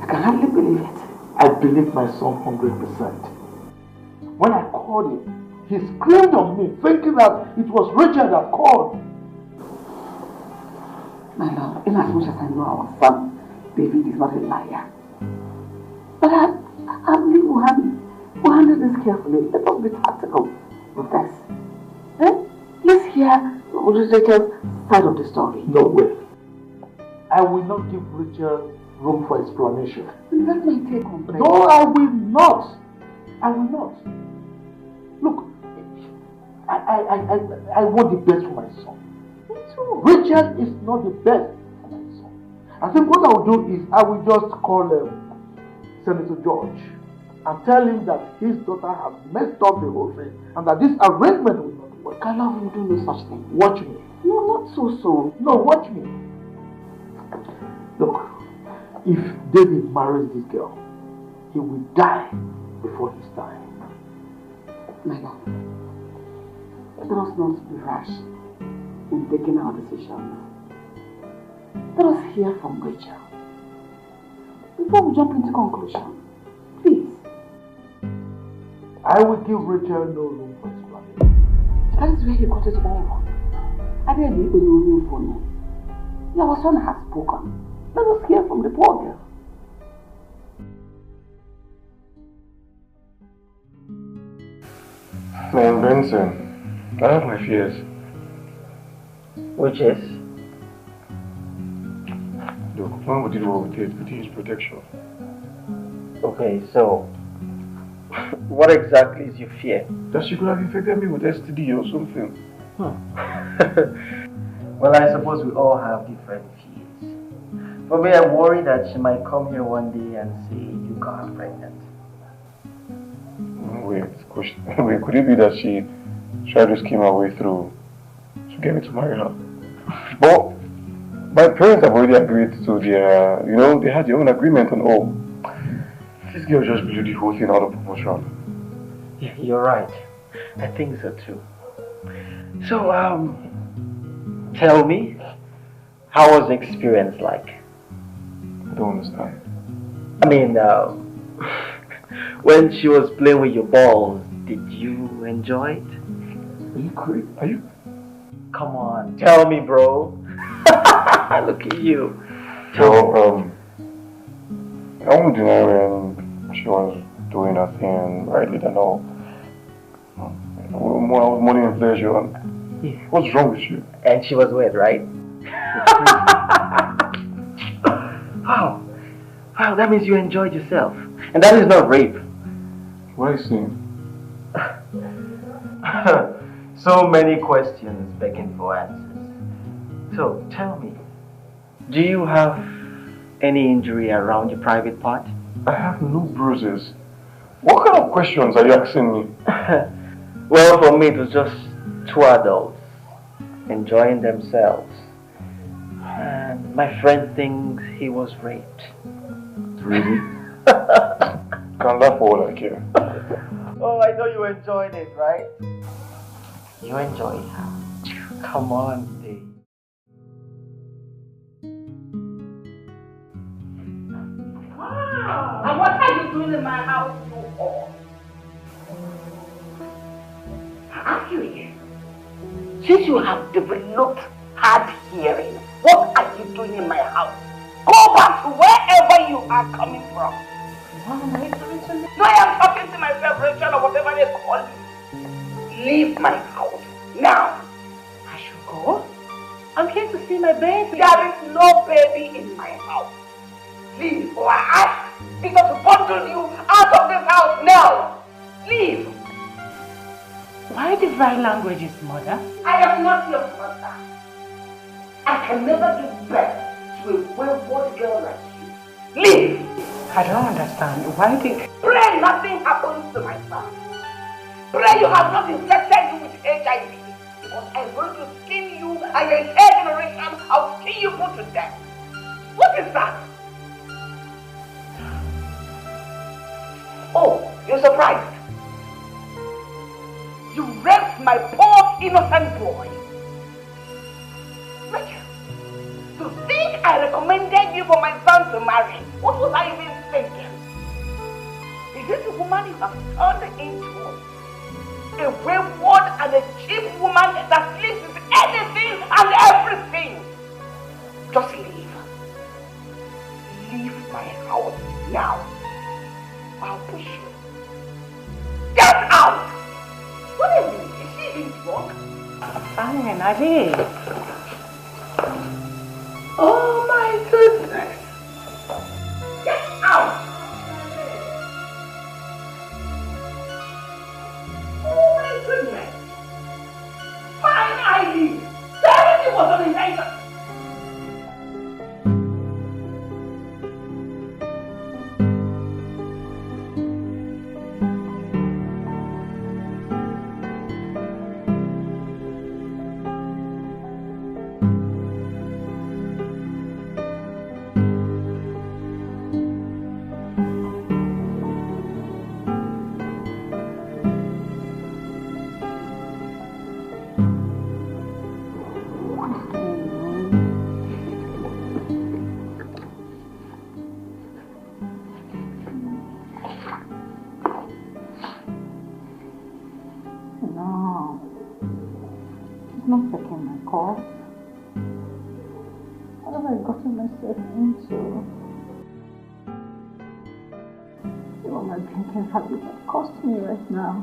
I can hardly believe it. I believe my son 100%. When I called him, he screamed on me, thinking that it was Richard that called. My love, in as much as I know our son, David is not a liar. But I believe we'll handle this carefully. Let us be tactical with this. Let's hear Richard's side of the story. No way. I will not give Richard room for explanation. And that's my take on it. No, I will not. I will not. Look, I want the best for my son. Me too. Richard is not the best for my son. I think what I will do is I will just call Senator George and tell him that his daughter has messed up the whole thing and that this arrangement will not work. I love him do no such thing. Watch me. No, not so soon. No, watch me. Look, if David marries this girl, he will die before his time. My love, let us not be rash in taking our decisions. Let us hear from Rachel before we jump into conclusion. Please. I will give Rachel no room for explanation. That is where you got it all wrong. I didn't even know you for me. Your son has spoken. Let us hear from the poor girl. Man, Benson, I have my fears. Which is? Look, when we did what we did, we used protection. Okay, so what exactly is your fear? That she could have infected me with STD or something. Well, I suppose we all have different fears. For me, I worry that she might come here one day and say you got her pregnant. Wait, could it be that she tried to scheme her way through to get me to marry her? But my parents have already agreed to their, they had their own agreement on all. This girl just blew the whole thing out of proportion. Yeah, you're right. I think so too. So, tell me, how was the experience like? I don't understand. I mean, when she was playing with your balls, did you enjoy it? Are you crazy? Are you? Come on, tell me, bro. Look at you. So, I won't deny when she was doing her thing rightly and all. I was money and pleasure. And what's wrong with you? And she was wet, right? Wow. Wow, that means you enjoyed yourself. And that is not rape. What are you saying? So many questions begging for answers. So, tell me, do you have any injury around your private part? I have no bruises. What kind of questions are you asking me? Well, for me, it was just two adults enjoying themselves. And my friend thinks he was raped. Really? Can't laugh for all I care. Oh, I know you enjoyed it, right? You enjoyed it. Come on, Dave. Wow! And what are you doing in my house, you all? I'm curious. Since you have developed hard hearing, what are you doing in my house? Go back to wherever you are coming from. Mom, are you coming to me? No, I am talking to myself, Rachel, or whatever they call you. Leave my house now. I should go? I'm here to see my baby. There is no baby in my house. Leave, or I ask because to bundle you out of this house now. Leave. Why the vile languages, mother? I am not your mother. I can never give birth to a wayward girl like you. Leave. I don't understand. Why did... Pray nothing happens to my son. Pray you have not infected you with HIV. Because I'm going to skin you and your entire generation. I'll skin you put to death. What is that? Oh, you're surprised. You raped my poor innocent boy. Rachel, to think I recommended you for my son to marry. What was I even thinking? Is this a woman you have turned into? A wayward and a cheap woman that sleeps with anything and everything. Just leave. Leave my house now. I'll push you. Get out! What is it? Is she even drunk? Fine, I did. Oh my goodness. Get out! Oh my goodness. Fine, I leave. Everything was on the night. Not taking my call. What have I gotten myself into? See what my drinking habit has cost me right now.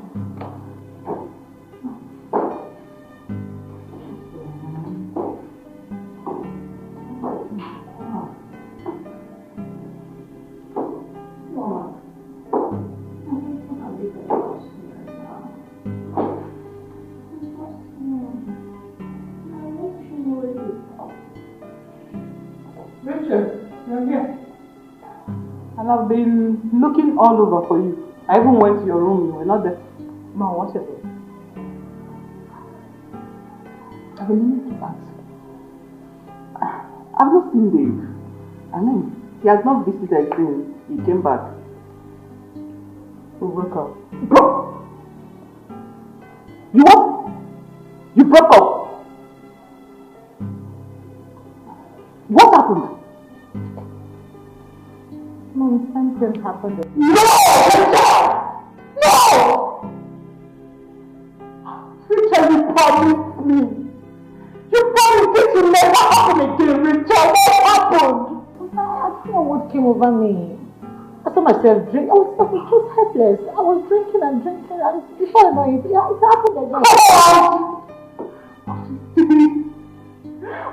And I've been looking all over for you. I even went to your room, you were not there. Ma, what's it? I've been meaning to ask. I've not seen Dave. I mean, he has not visited since he came back. We broke up. Bro! You what? You broke up? What happened? Mom, something happened. No! No! Richard, you promised me. You promised it will never happen again, Richard. What happened? I don't know what came over me. I saw myself drink. I was just helpless. I was drinking and before I know it, it happened again.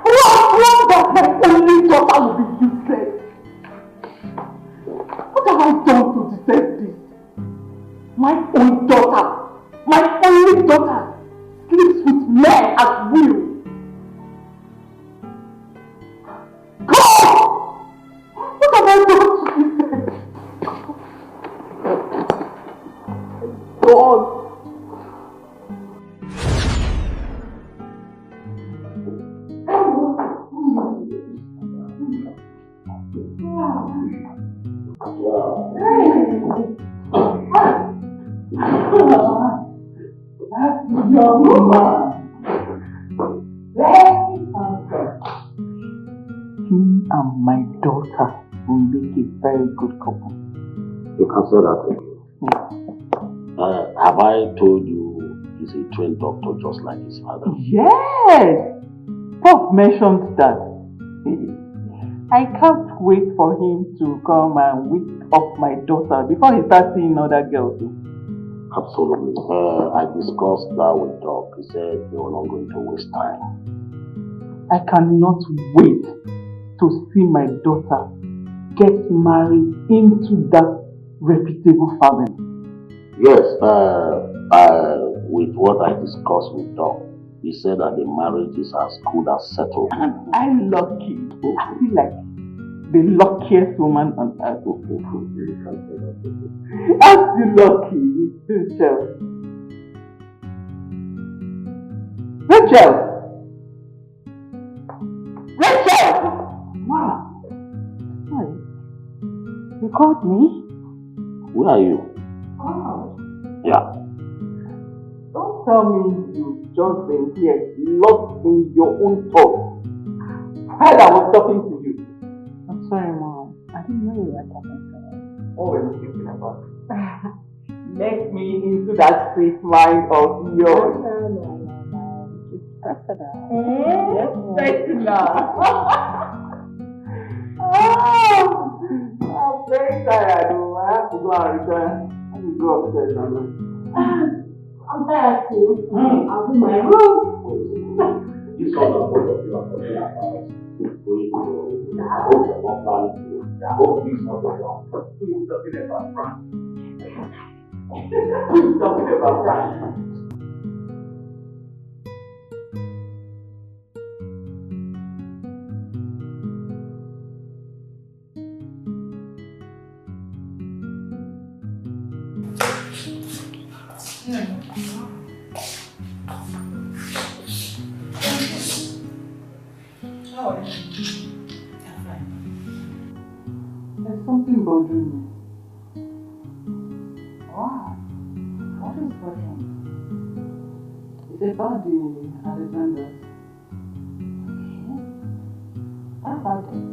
What that my only daughter will be useless? What have I done to deserve this? My own daughter, my only daughter, sleeps with men at will. God! What have I done to deserve this? God! Young man. He and my daughter will make a very good couple. You can say that again. Yeah. Have I told you he's a trained doctor just like his father? Yes! Pop mentioned that. I can't wait for him to come and wake up my daughter before he starts seeing other girls. Absolutely. I discussed that with Doc. He said they were not going to waste time. I cannot wait to see my daughter get married into that reputable family. Yes, with what I discussed with Doc, he said that the marriage is as good as settled. And I'm lucky. I feel like the luckiest woman on earth. I'm still lucky, Rachel. Wow. Sorry. You called me? Where are you? Oh. Yeah. Don't tell me you've just been here, lost in your own thoughts, while I was talking to you. I'm sorry, Mom. I didn't know you were talking to me. What were you thinking about? Let me into that sweet mind of yours. No. It's personal. Yes, personal. I'm very tired. I have to go and return. Let me go upstairs and I'm tired too. I'll be in my room. You saw the both of you are talking about going to I hope you're not planning to. I hope he's not wrong. Who is talking about France? Who is talking about France? There's something bothering me. Wow. What is bothering me? It's about the Alexanders. Okay. What about them?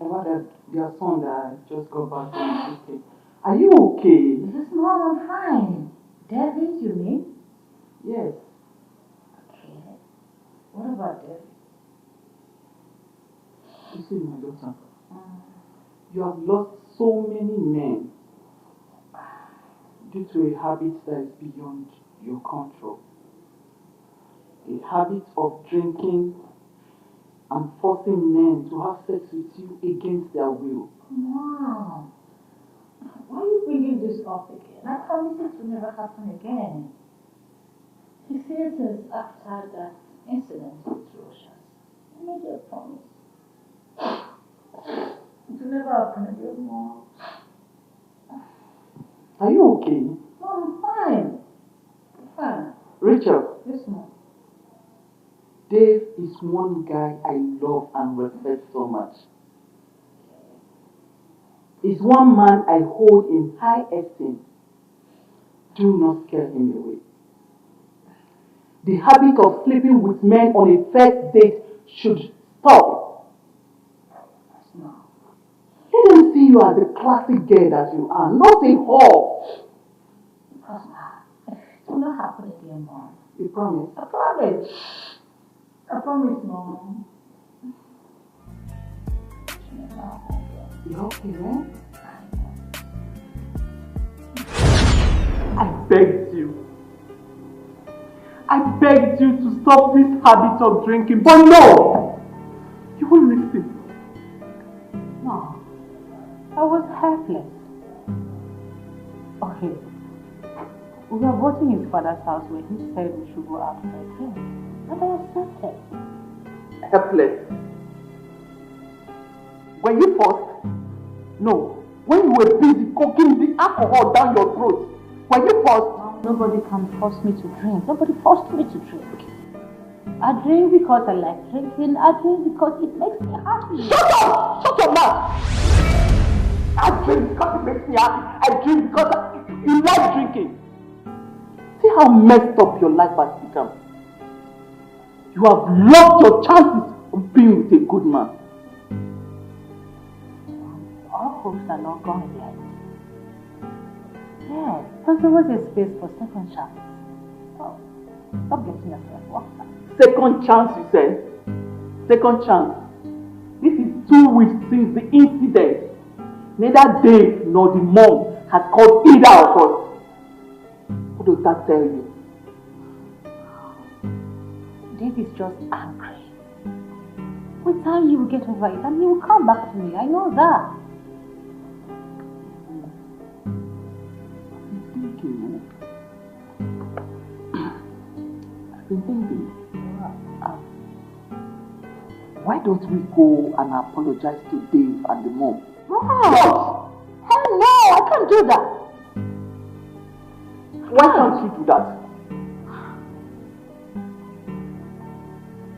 About their son that just got back from the UK. Are you okay? This Mom, I'm fine. David, you mean? Yes. Okay. What about David? You see, my daughter, you have lost so many men due to a habit that is beyond your control. A habit of drinking and forcing men to have sex with you against their will. Mom, why are you bringing this up again? I promise it will never happen again. He says this after that incident with Roshas. I made you a promise. It will will never happen again, Mom. Are you okay? No, I'm fine. I'm fine. Rachel? Yes, Mom. Dave is one guy I love and respect so much. He's one man I hold in high esteem. Do not scare him away. The habit of sleeping with men on a first date should stop. No. Let them see you as the classic girl that you are, not a whore. It will not happen again, Mom. You promise? I promise. I promise, Mom. You okay, man? I begged you. I begged you to stop this habit of drinking, but no! You won't listen. No. I was helpless. Okay. We were both in his father's house where he said we should go out for a drink. And I accepted. Helpless. Were you forced? No. When you were busy cooking the alcohol down your throat, were you forced? Nobody can force me to drink. Nobody forced me to drink. I drink because I like drinking. I drink because it makes me happy. Shut up! Shut your mouth! I drink because it makes me happy. I drink because you like drinking. See how messed up your life has become. You have lost your chances of being with a good man. All hopes are not gone yet. Yeah, there's always a space for second chance. Oh, stop getting yourself worked up. Second chance, you said? Second chance. This is 2 weeks since the incident. Neither Dave nor the mom has called either of us. What does that tell you? Dave is just angry. With time, you will get over it and he will come back to me. I know that. I've been thinking. Why don't we go and apologize to Dave and the mom? No! Hell no! I can't do that. Why can't you do that?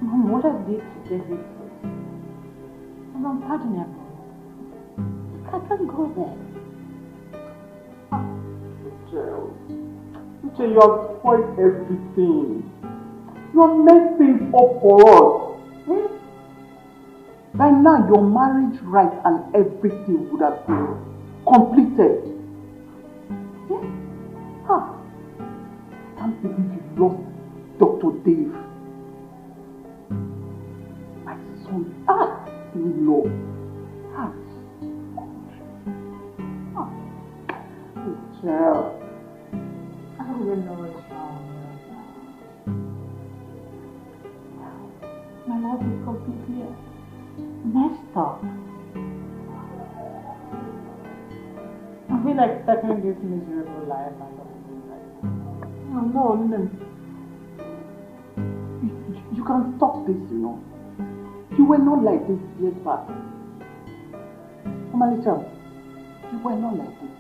Mom, what I did to David was unpardonable. I can't go there. Uche, you have spoiled everything. You have made things up for us. By now, your marriage right and everything would have been completed. Yes? Huh. I can't believe you lost Dr. Dave. My son, in law. Child. I don't even know what's wrong. My life is completely messed up. I feel like stuck in this miserable life and something like that. No. You can stop this, you know. You were not like this years back. Omalicha, you were not like this.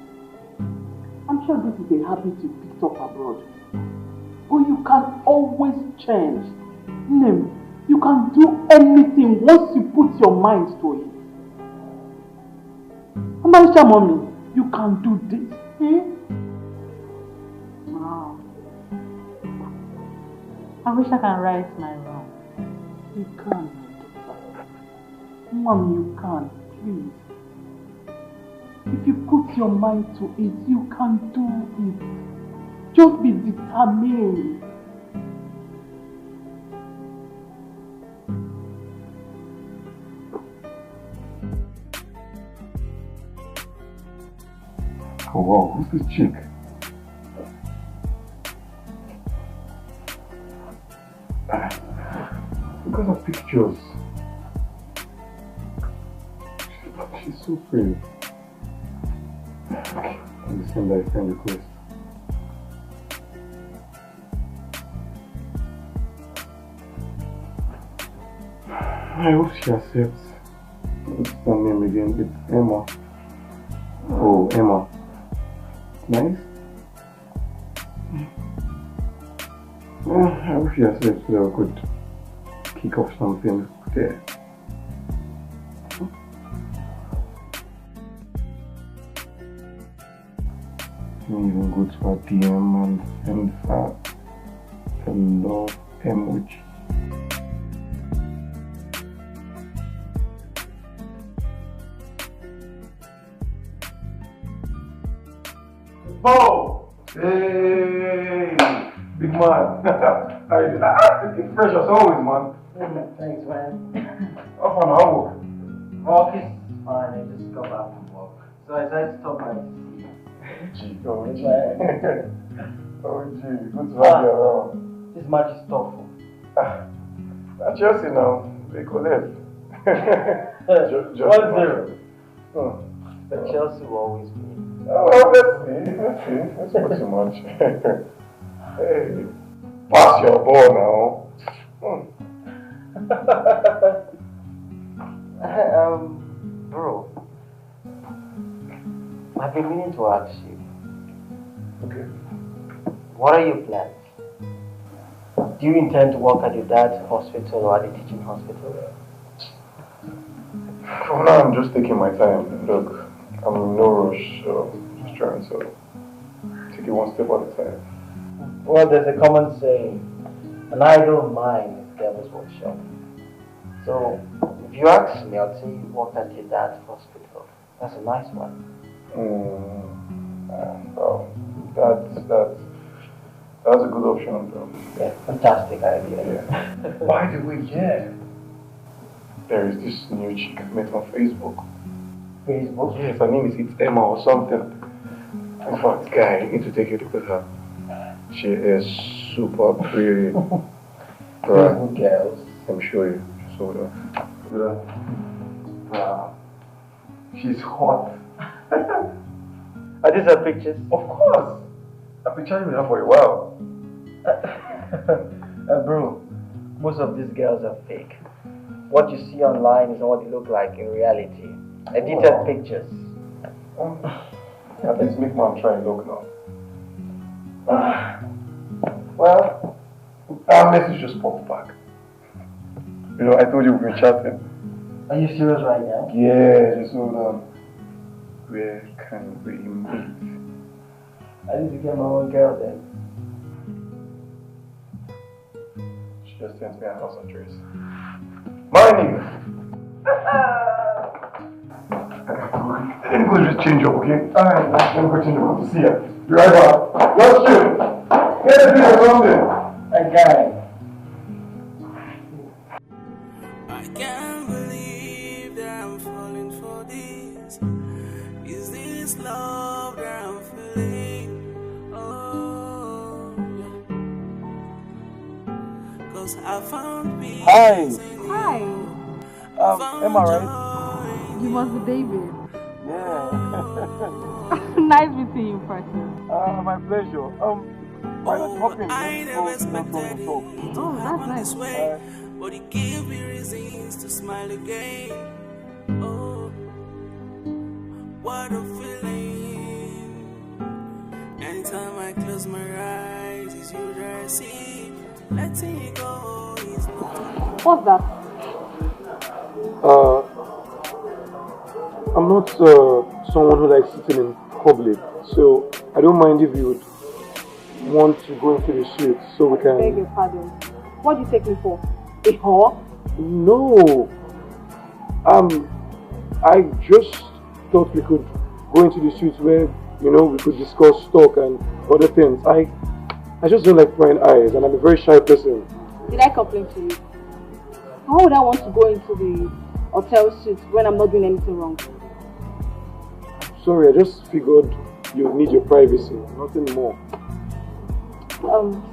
I'm sure this is a habit you picked up abroad. But you can always change. Name, you can do anything once you put your mind to it. Omalicha, mommy, you can do this. Wow. I wish I can right my wrong. You can, Mom, you can, please. If you put your mind to it, you can do it. Just be determined. Oh wow, who's this chick? Look at her pictures. She's so pretty. And the same that friend request. I hope she accepts. What's her name again? It's Emma. Oh, Emma. Nice. I wish yourself could kick off something there. You even go to her DM and send her the love emoji. Oh! Hey! Big man! It's fresh as always, man. Thanks, man. Off on our work. Work is fine, I just got back from work. So I decided to stop by to see you. Gee, oh gee. Oh gee, good to have you around. This match is tough. At Chelsea now, they collect. 1-0. Oh. But Chelsea will always win. Oh, well, let's see. That's not too much. Hey, pass your ball now. Bro, I've been meaning to ask you. Okay. What are your plans? Do you intend to work at your dad's hospital or at the teaching hospital? For now, I'm just taking my time. Look, I'm in no rush, so just trying to take it one step at a time. Well, there's a common saying, an idle mind is devil's workshop. So, if you ask me, I'll say you work at your dad's hospital. That's a nice one. Well, that's a good option, though. Yeah, fantastic idea. Yeah. By the way, there is this new chick I met on Facebook. Facebook? Yes, her name is Emma or something. In fact, guy, you need to take a look at her. She is super pretty. Facebook girls. Let me show you. So, she's hot. Are these her pictures? Of course. I've been chatting with her for a while. Bro, most of these girls are fake. What you see online is not what they look like in reality. Edited pictures. At least make man try and look now. Well, our message just popped back. You know, I told you we've been chatting. are you serious right now? Yeah, just hold on. Where can we meet? I need to get my own girl then. She just sent me a house address. My nigga! Let me go just change up, okay? Alright, let me go change up to see her. Be right back. Just chill. Get a bit or something. I got it. I can't believe that I'm falling for this. Is this love that I'm feeling? Oh, 'cause I found peace. Hi. Hi. Am I right? You must be David. Yeah. Nice meeting you in person. My pleasure. Why not hop in? I never expected it. Oh, that's nice. But it gave me reasons to smile again. Oh, what a feeling. Anytime I close my eyes, it's you that I see. Letting it go is not. What's that? I'm not someone who likes sitting in public, so I don't mind if you would want to go into the suite so we can... Beg your pardon. What do you take me for? A whore? No. I just thought we could go into the suite where, you know, we could discuss stock and other things. I just don't like prying eyes, and I'm a very shy person. Did I complain to you? How would I want to go into the hotel suite when I'm not doing anything wrong? Sorry, I just figured you need your privacy, nothing more.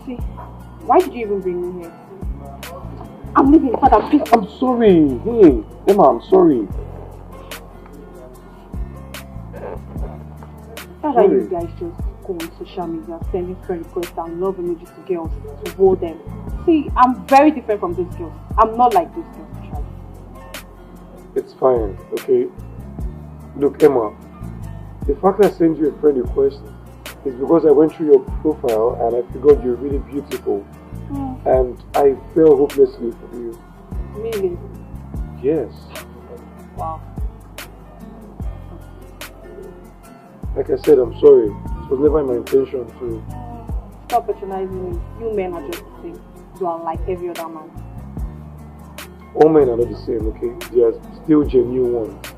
See, why did you even bring me here? I'm leaving, Father, please. I'm sorry. Hey, Emma, I'm sorry. That's why you guys just go on social media, sending friend requests and love emojis to girls to hold them. See, I'm very different from those girls. I'm not like those girls, actually. It's fine, okay? Look, Emma, the fact I sent you a friend request is because I went through your profile and I figured you're really beautiful. And I fell hopelessly for you. Really? Yes. Wow. Like I said, I'm sorry. It was never my intention to... Stop patronizing me. You men are just the same. You are like every other man. All men are not the same, okay? They are still genuine ones.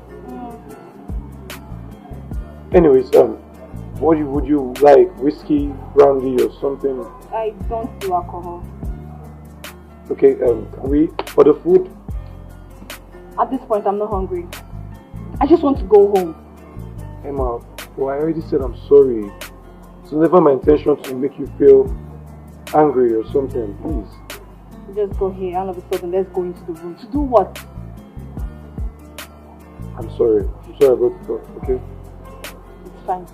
Anyways, what would you like? Whiskey, brandy, or something? I don't do alcohol. Okay, can we order food? At this point, I'm not hungry. I just want to go home. Emma, well, I already said I'm sorry. It's never my intention to make you feel angry or something. Please. Just go here. All of a sudden, let's go into the room. To do what? I'm sorry. I'm sorry about it, okay? It's fine.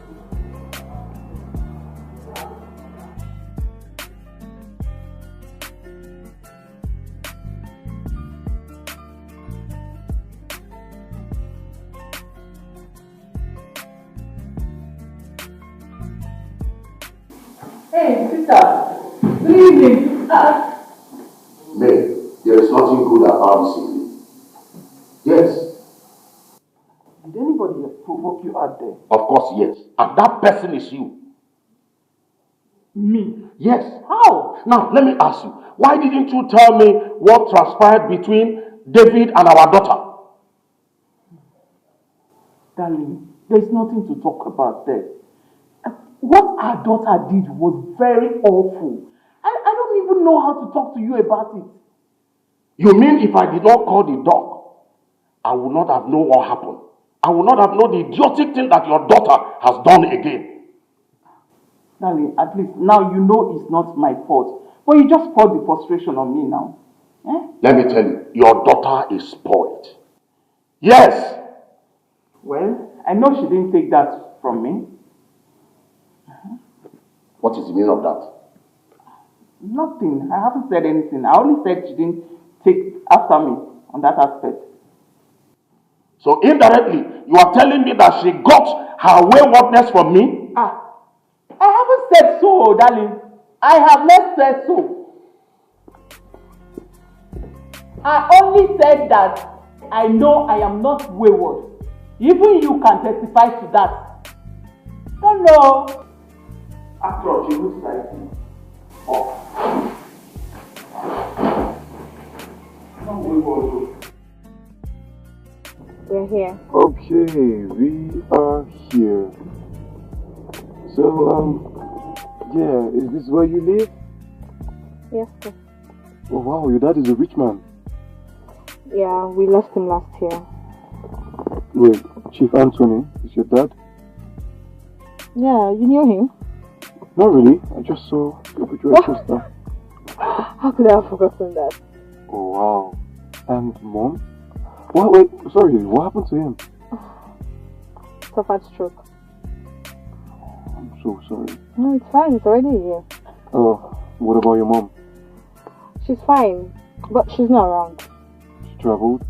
Hey, sister. Good evening. May, there is nothing good about this evening. Yes. Did anybody provoke you out there? Of course, yes. And that person is you. Me? Yes. How? Now, let me ask you, why didn't you tell me what transpired between David and our daughter? Darling, there's nothing to talk about there. What our daughter did was very awful. I don't even know how to talk to you about it. You mean if I did not call the dog, I would not have known what happened? I would not have known the idiotic thing that your daughter has done again. Darling, at least now you know it's not my fault. But you just poured the frustration on me now. Eh? Let me tell you, your daughter is spoiled. Yes. Well, I know she didn't take that from me. What is the meaning of that? Nothing. I haven't said anything. I only said she didn't take after me on that aspect. So indirectly, you are telling me that she got her waywardness from me? I haven't said so, darling. I have not said so. I only said that I know I am not wayward. Even you can testify to that. Don't know. After all, she looks like me. Oh. Not wayward. We're here. Okay, we are here. So, yeah, is this where you live? Yes, sir. Oh wow, your dad is a rich man. Yeah, we lost him last year. Wait, Chief Anthony is your dad? Yeah, you knew him? Not really, I just saw your picture with sister. How could I have forgotten that? Oh wow. And mom? What? Wait, sorry, what happened to him? Suffered stroke. I'm so sorry. No, it's fine, it's already here. Oh, what about your mom? She's fine, but she's not around. She traveled?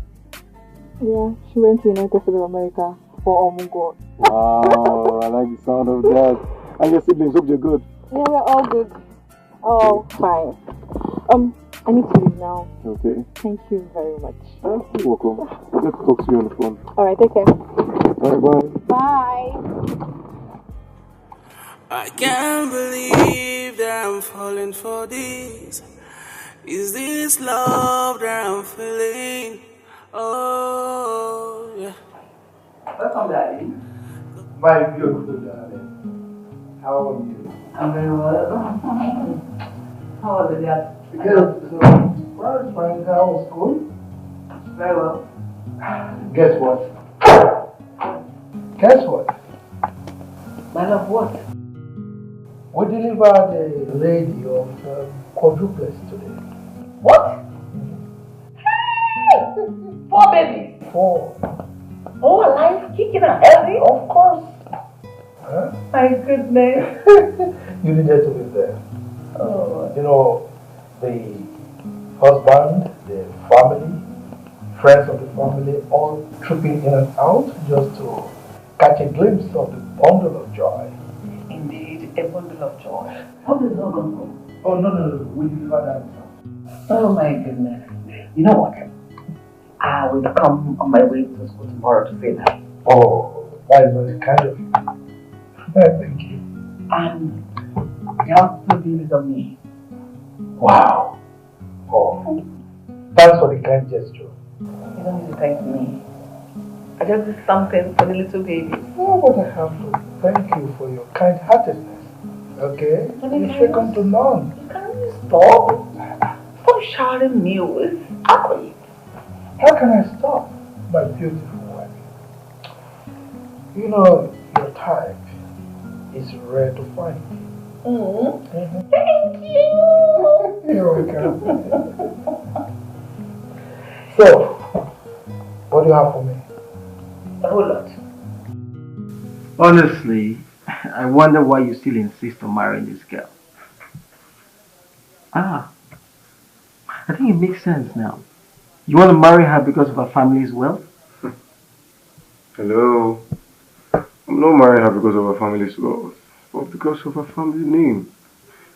Yeah, she went to United States of America for Omugo. Wow, I like the sound of that. And your siblings, hope they're good. Yeah, we're all good. All fine. I need to leave now. Okay. Thank you very much. You're welcome. I'll get to talk to you on the phone. Alright, take care. Alright, bye. Bye. I can't believe that I'm falling for this. Is this love that I'm feeling? Oh, yeah. Welcome, Daddy. My beautiful darling. How are you? I'm very well. How was it, Dad? Good. Well, it's fine. How was school? Very well. Guess what? Guess what? My love, what? We delivered a lady of quadruplets today. What? Hey! 4 babies. 4. All alive, kicking and healthy? Of course. Huh? My goodness. You needed to be there. Oh. You know, the husband, the family, friends of the family all trooping in and out just to catch a glimpse of the bundle of joy. Indeed, a bundle of joy. How did it all go? Oh, no. We deliver that. Oh my goodness. You know what? I will come on my way to school tomorrow to say that. Oh, that is very kind of you. Thank you. And you have to do this on me. Wow. Oh. Thanks for the kind gesture. You don't need to thank me. I just did something for the little baby. Oh, but I have to thank you for your kind-heartedness. Okay? You're second to none. Can you stop? Stop shouting me with accolades. How can I stop, my beautiful wife? You know, your type is rare to find. Thank you. You're welcome. So, what do you have for me? A whole lot. Honestly, I wonder why you still insist on marrying this girl. I think it makes sense now. You want to marry her because of her family's wealth? Hello. I'm not marrying her because of her family's wealth, but because of her family name.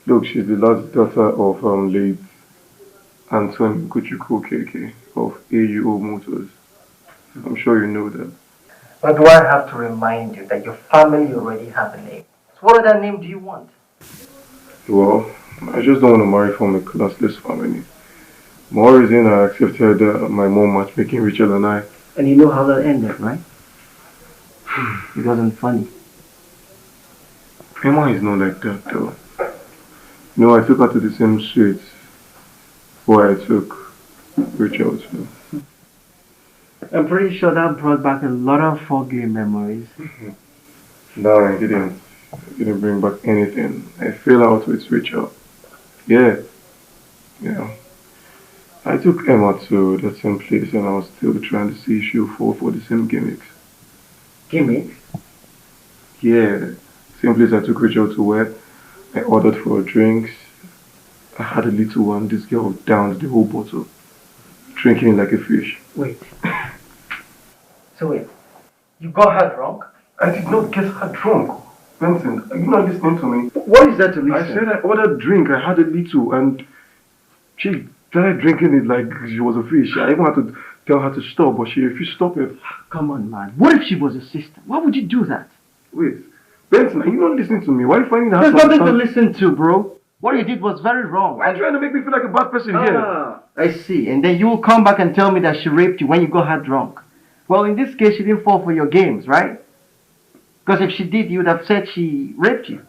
Look, she's the last daughter of late Antoine Kuchuku KK of AUO Motors. I'm sure you know that. But do I have to remind you that your family already have a name? So what other name do you want? Well, I just don't want to marry from a classless family. More reason I accepted my mom matchmaking Rachel than I. And you know how that ended, right? It wasn't funny. Emma is not like that though. You know, I took her to the same street where I took Rachel to. I'm pretty sure that brought back a lot of foggy memories. No, I didn't. It didn't bring back anything. I fell out with Rachel. Yeah. I took Emma to that same place and I was still trying to see if she'll fall for the same gimmicks. Gimmicks? Yeah. Same place I took Rachel to where I ordered for her drinks. I had a little one. This girl downed the whole bottle, drinking it like a fish. Wait. So wait, you got her drunk? I did not get her drunk. Vincent, are you not listening to me? What is that to listen? I said I ordered drink. I had a little and she started drinking it like she was a fish. I even had to tell her to stop, but she refused to stop it. Come on, man. What if she was a sister? Why would you do that? Wait, Benson, are you not listening to me? Why are you finding that? There's nothing to listen to, bro. What you did was very wrong. Why are you trying to make me feel like a bad person here? I see. And then you will come back and tell me that she raped you when you got her drunk. Well, in this case, she didn't fall for your games, right? Because if she did, you would have said she raped you.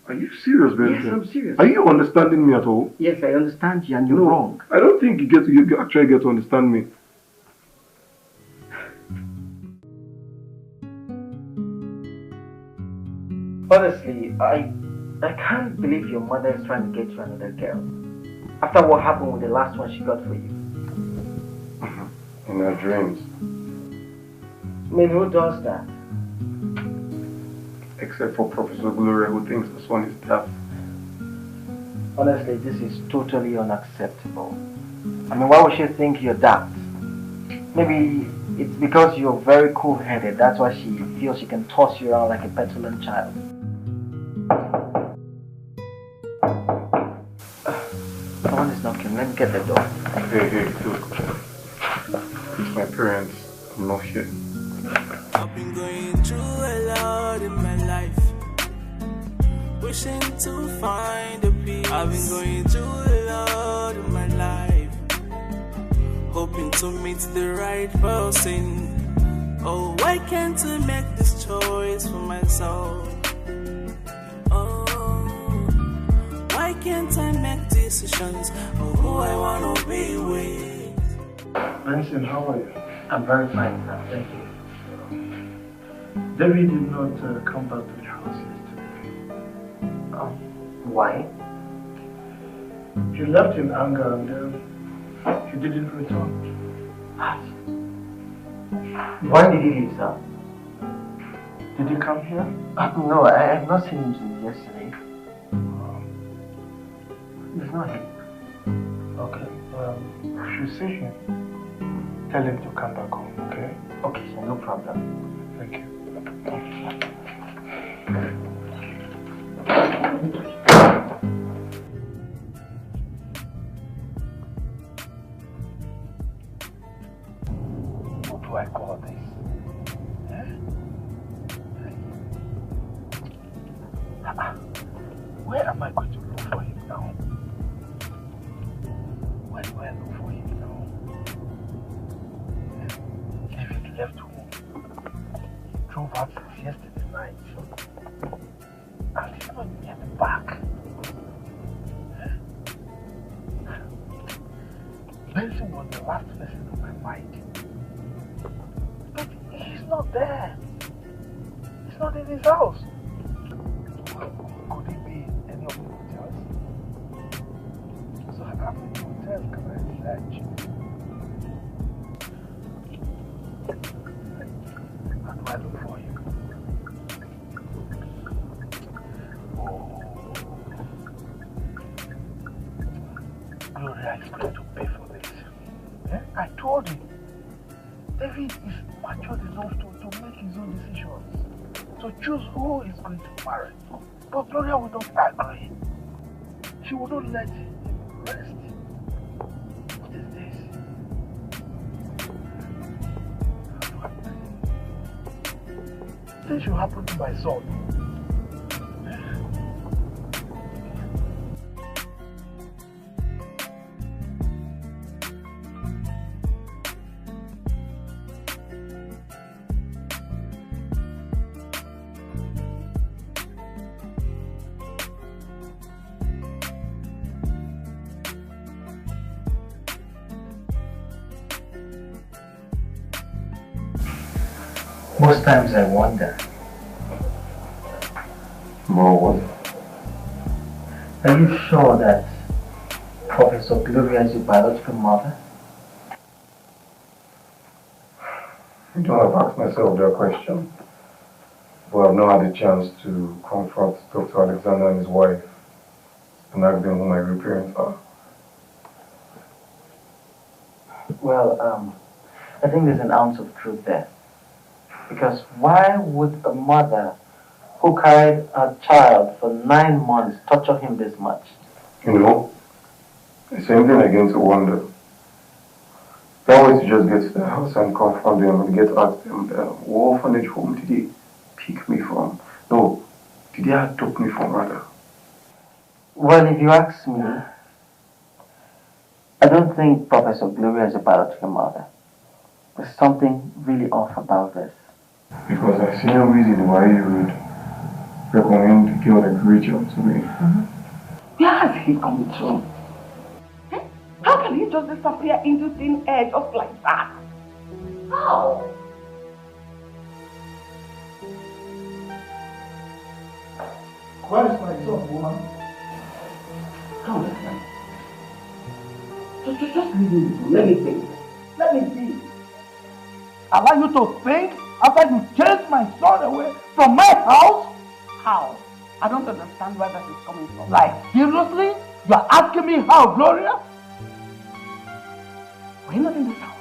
Are you serious, Benson? Yes, I'm serious. Are you understanding me at all? Yes, I understand you and you're wrong. I don't think you actually get to understand me. Honestly, I can't believe your mother is trying to get you another girl. After what happened with the last one she got for you. In her dreams. I mean, who does that? Except for Professor Gloria, who thinks this one is daft. Honestly, this is totally unacceptable. I mean, why would she think you're daft? Maybe it's because you're very cool-headed. That's why she feels she can toss you around like a petulant child. Someone is knocking. Let me get the door. Hey, look. It's my parents. I'm not here. I've been going through a lot in my life, wishing to find a peace. I've been going through a lot in my life, hoping to meet the right person. Oh, why can't I make this choice for myself? Oh, why can't I make decisions of who I wanna be with? Benson, how are you? I'm very fine, sir. Thank you. David did not come back to the house yesterday. Why? He left in anger and he didn't return. Why did he leave, sir? Did he come here? No, I have not seen him since yesterday. He's not here. Okay, you should see him. Tell him to come back home, okay? Okay, sir, no problem. Thank you. What do I call this? Where am I going to look for him now? Where do I look for him now? David left home. He drove out since yesterday night. And he's not yet back. Benson was the last person on my mind. But he's not there. He's not in his house. Could he be in any of the hotels? So how many hotels can I search? How do I look for him? Oh. Gloria is going to pay for this. I told him. David is matured enough to make his own decisions. To choose who he's going to marry. But Gloria will not agree. She will not let him rest. What is this? This should happen to my son. Most times I wonder, More are you sure that Professor Gloria is your biological mother? I don't have asked myself that question, but I've not had a chance to confront Dr. Alexander and his wife and ask them who my real parents are. Well, I think there's an ounce of truth there. Because why would a mother who carried a child for 9 months torture him this much? You know, the same thing again to wonder. That way to just get to the house and confront them and get at them, what orphanage home did they pick me from? No, did they adopt me from rather? Well, if you ask me, I don't think Professor Gloria is a biological mother. There's something really off about this. Because I see no reason why you would recommend a girl like Rachel to me. Where has he come to? How can he just disappear into thin air just like that? How? Where is my son, woman? Come on, just leave me. Let me think. Let me see. Allow you to think after you chased my son away from my house? How? I don't understand where that is coming from. Like, seriously? You are asking me how, Gloria? Were you not in this house?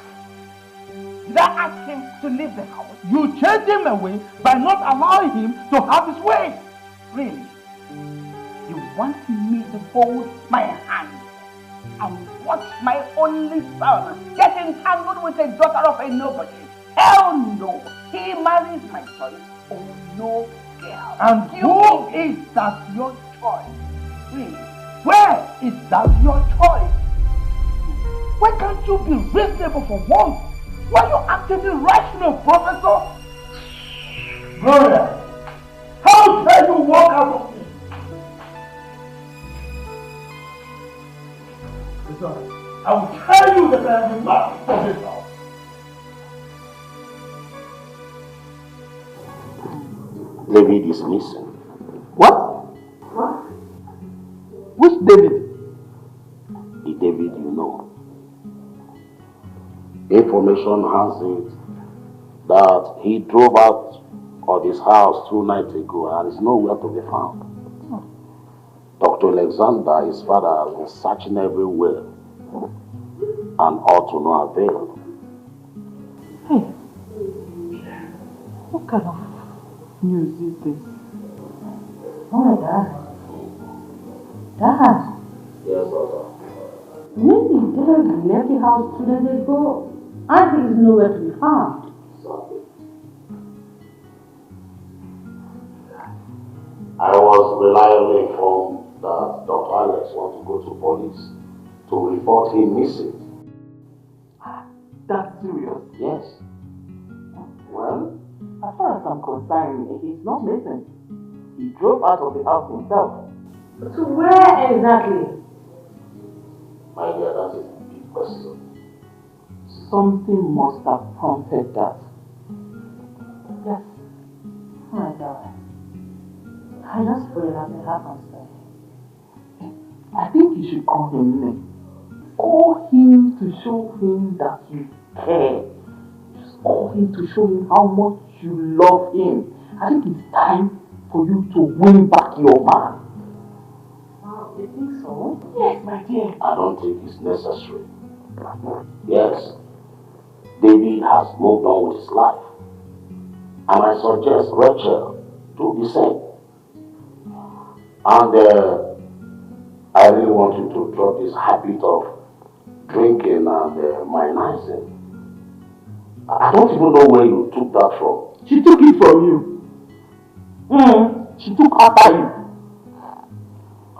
Did I ask him to leave the house? You chased him away by not allowing him to have his way. Really? You want me to fold my hands and watch my only son get entangled with a daughter of a nobody? Hell no! He marries my choice. Oh no, girl. And who is that your choice? Really? Where is that your choice? Why can't you be reasonable for once? Why are you acting irrational, Professor? Gloria, how dare you walk out of me? Listen, I will tell you that I am the master of this house. David is missing. What? Which David? The David you know. Information has it that he drove out of his house 2 nights ago and is nowhere to be found. Dr. Alexander, his father, has been searching everywhere and all to no avail. Hey, what kind of news is this? Oh my God. Dad. Yes, daughter. When the dad left the house 2 days ago, Auntie is nowhere to be found. Sorry. I was reliably informed that Dr. Alex wants to go to police to report him missing. That's serious. Yes. Well, as far as I'm concerned, he's not missing. He drove out of the house himself. So where exactly? My dear, that is a big question. Something must have prompted that. Yes. Oh my God. I just pray that it happens. I think you should call him Nick. Call him to show him that you care. Just call him to show him how much you love him. I think it's time for you to win back your man. Wow, you think so? Yes, my dear. I don't think it's necessary. Yes, David has moved on with his life. And I suggest Rachel do the same. And I really want you to drop this habit of drinking and minizing. I don't even know where you took that from. She took it from you. She took after you.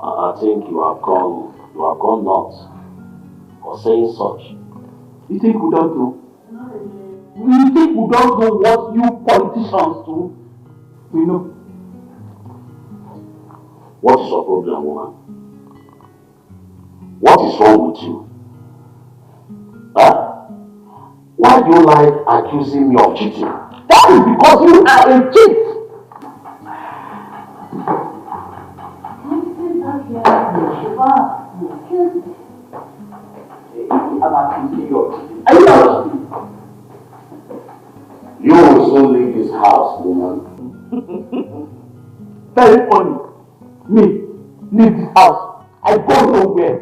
I think you have gone nuts for saying such. You think we don't know? You think we don't know what you politicians do? We know. What is your problem, woman? What is wrong with you? Huh? Why do you like accusing me of cheating? That is because you are a cheat. I'm accusing you of cheating. Are you not cheating? You will soon leave this house, woman. Very funny. Me, leave this house. I go nowhere.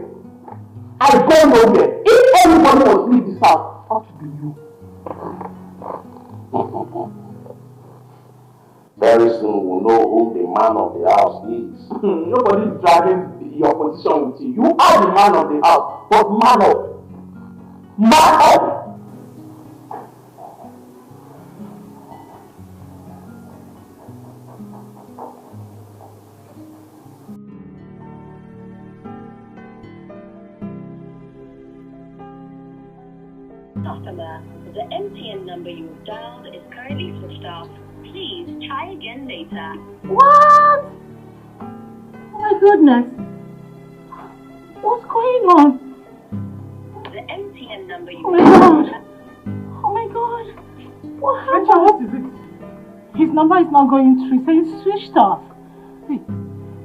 I go nowhere. If anybody must leave this house, it has to be you. Very soon we'll know who the man of the house is. Nobody is driving your position with you. You are the man of the house, but man up. Man up! Customer, the MTN number you have dialed is currently switched off. Please try again later. What? Oh my goodness. What's going on? The MTN number you Oh my God. Oh my God. What happened? Rachel, what is it? His number is not going through. He said it's switched off. Hey,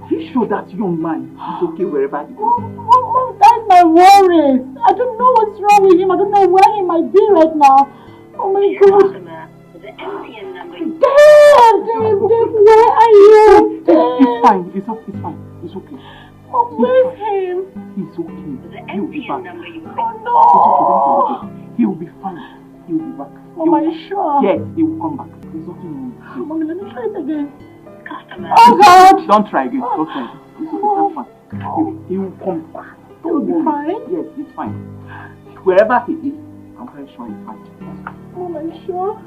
are you sure that young man is okay wherever he goes? Oh, that's my worries. I don't know what's wrong with him. I don't know where he might be right now. Oh my God. customer, the MTN number you Dad, where are you? It's fine. It's fine. It's okay. Oh, where's him? He's okay. The He'll be back. MTN number you Oh no. He'll be fine. He'll be back. Mom, are you sure? Yes, he will come back. There's nothing wrong. Mommy, let me try it again. Customer. Oh God. Don't try again. Don't try again. It's okay. That's fine. He will come back. He'll be fine? Yes, it's fine. Wherever he is, I'm very sure he's fine. Mom, are you sure?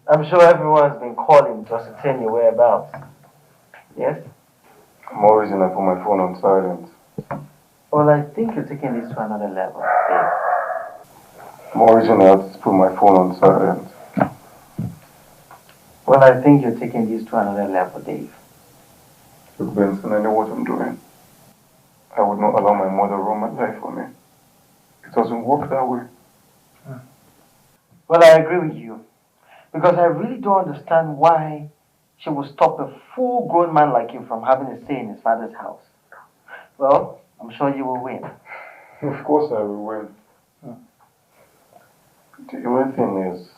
I'm sure everyone's been calling to ascertain your whereabouts. Yes? I'm always in I put my phone on silent. Well, I think you're taking this to another level, Dave. I'm always in I put my phone on silent. Well, I think you're taking this to another level, Dave. Look, Benson, I know what I'm doing. I would not allow my mother run my life for me. It doesn't work that way. Well, I agree with you. Because I really don't understand why she would stop a full-grown man like you from having a say in his father's house. Well, I'm sure you will win. Of course I will win. The only thing is,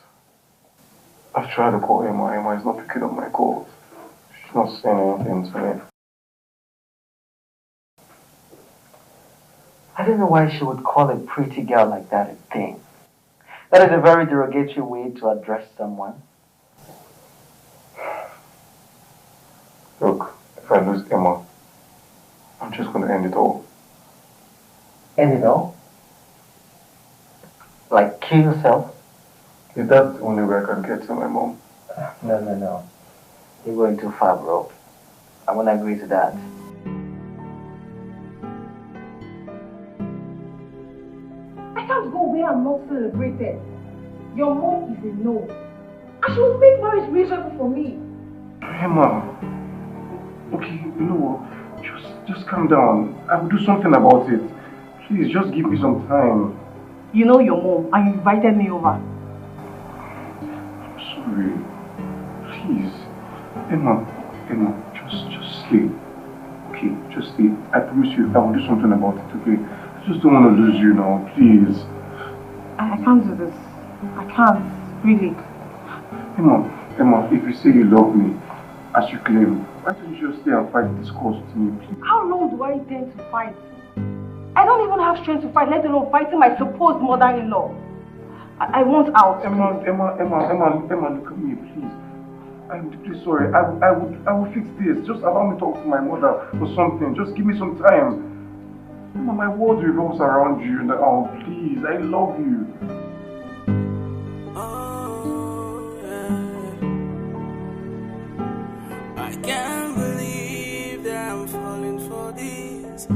I've tried to call Emma. Emma is not picking up my calls. She's not saying anything to me. I don't know why she would call a pretty girl like that a thing. That is a very derogatory way to address someone. Look, if I lose Emma, I'm just going to end it all. End it all? Like kill yourself? If that's the only way I can get to my mom. No. You're going too far, bro. I won't agree to that. I can't go where I'm not celebrated. Your mom is a no. And she will make marriage miserable for me. Emma, okay, you know what? Just calm down. I will do something about it. Please, just give me some time. You know your mom and you invited me over. I'm sorry. Please. Emma, just sleep. Okay, just sleep. I promise you, I will do something about it, okay? I just don't want to lose you now, please. I can't do this. I can't, really. Emma, if you say you love me, as you claim, why don't you just stay and fight this cause with me, please? How long do I intend to fight? I don't even have strength to fight, let alone fighting my supposed mother-in-law. I want out. Emma, look at me, please. I'm deeply sorry. I will fix this. Just allow me to talk to my mother or something. Just give me some time. Emma, my world revolves around you. Oh, please, I love you. Oh, yeah. I can't believe that I'm falling for this.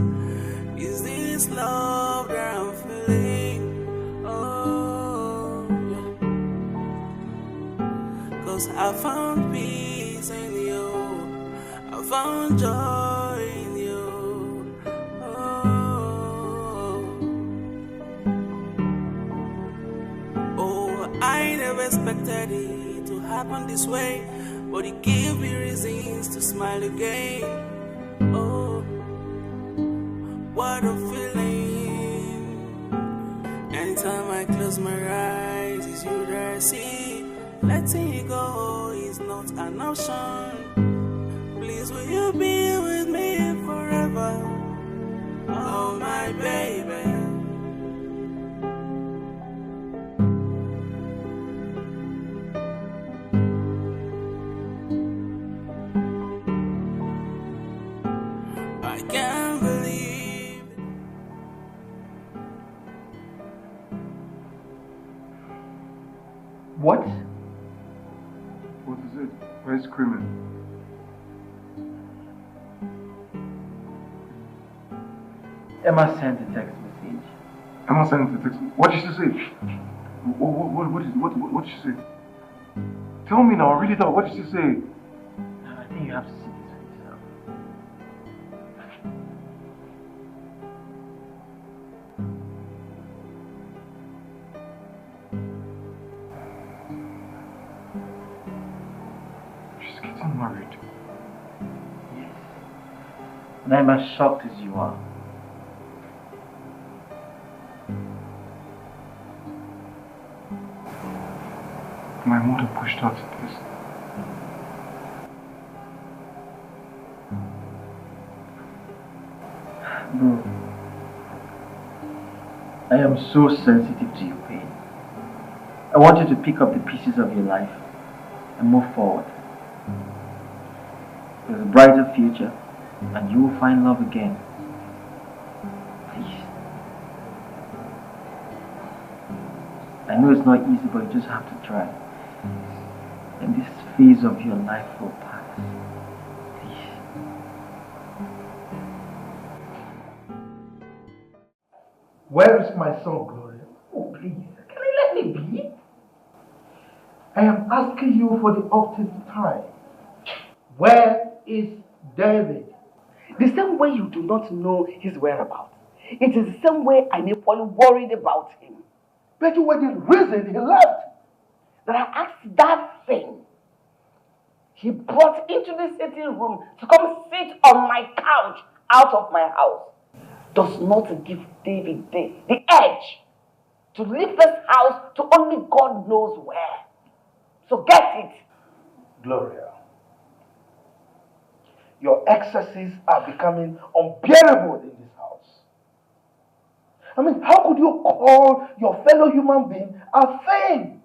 Is this love that I'm feeling? Oh, yeah. 'Cause I found peace in you. I found joy in you. Oh, I never expected it to happen this way, but it gave me reasons to smile again. Oh, what a feeling. Anytime I close my eyes, it's you that I see. Letting you go is not an option. Please, will you be with me forever? Oh, my baby. I can't believe it. What? What is it? Why are you screaming? Emma sent a text message. Emma sent a text. What did she say? What did she say? Tell me now, read it out. What did she say? I think you have to see this for yourself. She's getting married. Yes. And I'm as shocked as you are. My mother pushed her to this. Bro, I am so sensitive to your pain. I want you to pick up the pieces of your life and move forward. There's a brighter future and you will find love again. Please. I know it's not easy, but you just have to try. And this phase of your life will pass. Please. Where is my son, Gloria? Oh, please, can you let me be? I am asking you for the 10th time. Where is David? The same way you do not know his whereabouts, it is the same way I'm equally worried about him. But you were the reason he left. That I asked that thing he brought into the sitting room to come sit on my couch out of my house does not give David the edge to leave this house to only God knows where. So get it. Gloria, your excesses are becoming unbearable in this house. I mean, how could you call your fellow human being a thing?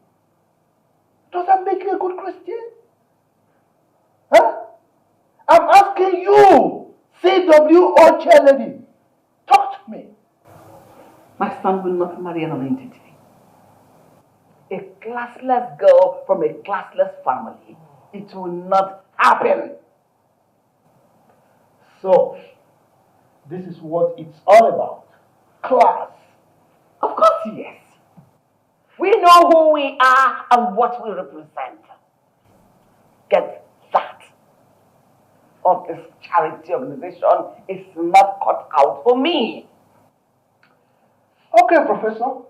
Does that make you a good Christian? Huh? I'm asking you, CW or chairlady, talk to me. My son will not marry an entity. A classless girl from a classless family. It will not happen. So, this is what it's all about. Class. Of course, yes. We know who we are and what we represent. Get that. Or this charity organization is not cut out for me. Okay, Professor.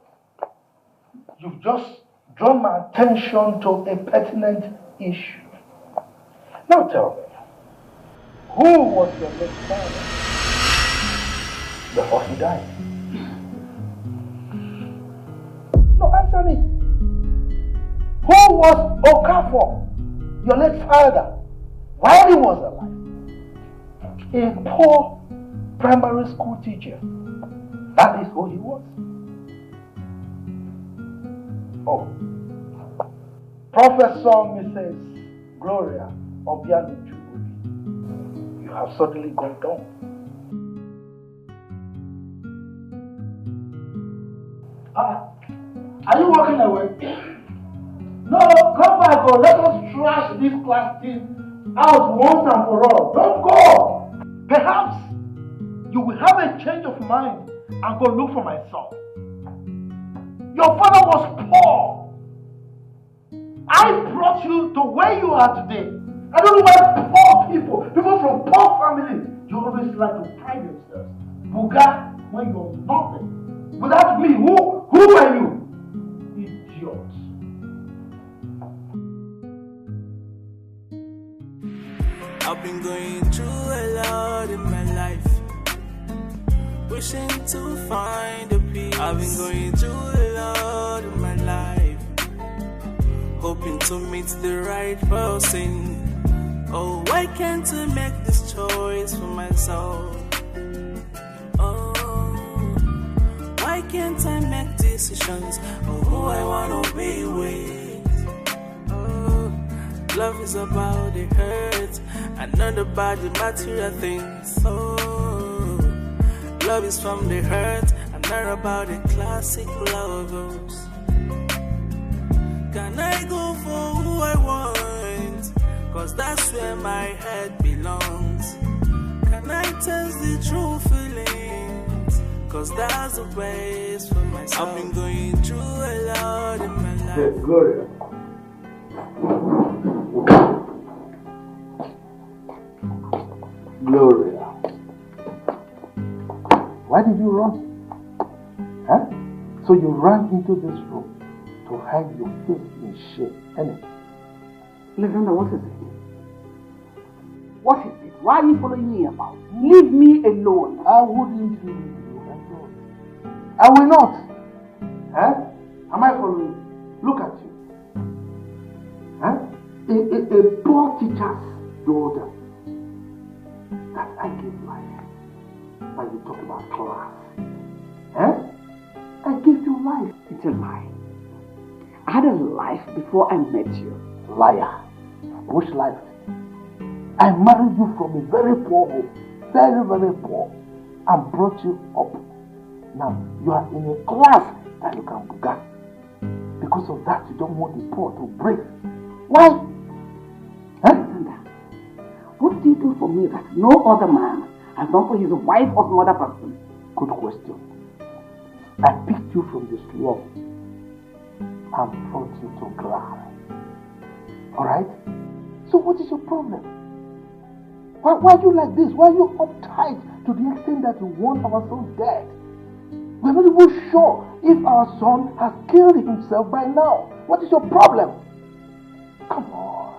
You've just drawn my attention to a pertinent issue. Now tell me, who was your late father before he died? No, answer me. Who was Okafor, your late father, while he was alive? A poor primary school teacher. That is who he was. Oh, Professor Mrs. Gloria Obianuju, you have suddenly gone down. Are you walking away? No, come back or let us trash this class thing out once and for all. Don't go! Perhaps you will have a change of mind and go look for my son. Your father was poor. I brought you to where you are today. I don't know why poor people from poor families, you always like to pride yourselves. Buga, when you're nothing. Without me, who are you? Idiot. I've been going through a lot in my life, wishing to find a peace. I've been going through a lot in my life, hoping to meet the right person. Oh, why can't I make this choice for myself? Oh, why can't I make decisions of who I wanna be with? Oh, love is about the hurt and not about the material things. Oh, love is from the hurt and not about the classic lovers. Can I go for who I want? Cause that's where my head belongs. Can I taste the true feelings? Cause that's the best for myself. I've been going through a lot in my life. Yes, Gloria. Gloria. Why did you run? Huh? So you ran into this room to hide your face in shame, innit? Alexander, what is it? What is it? Why are you following me about? Leave me alone. I wouldn't leave you alone. I will not. Huh? Am I following you? Look at you. Huh? A poor teacher's daughter that I gave life. But you talk about class. Huh? I gave you life. It's a lie. I had a life before I met you. Liar. Which life? I married you from a very poor home. Very, very poor. And brought you up. Now, you are in a class that you can buga. Because of that, you don't want the poor to break. Why? Huh? What do you do for me that no other man has done for his wife or some other person? Good question. I picked you from the slum and brought you to class. Alright? So what is your problem? Why are you like this? Why are you uptight to the extent that you want our son dead? We're not even sure if our son has killed himself by now. What is your problem? Come on.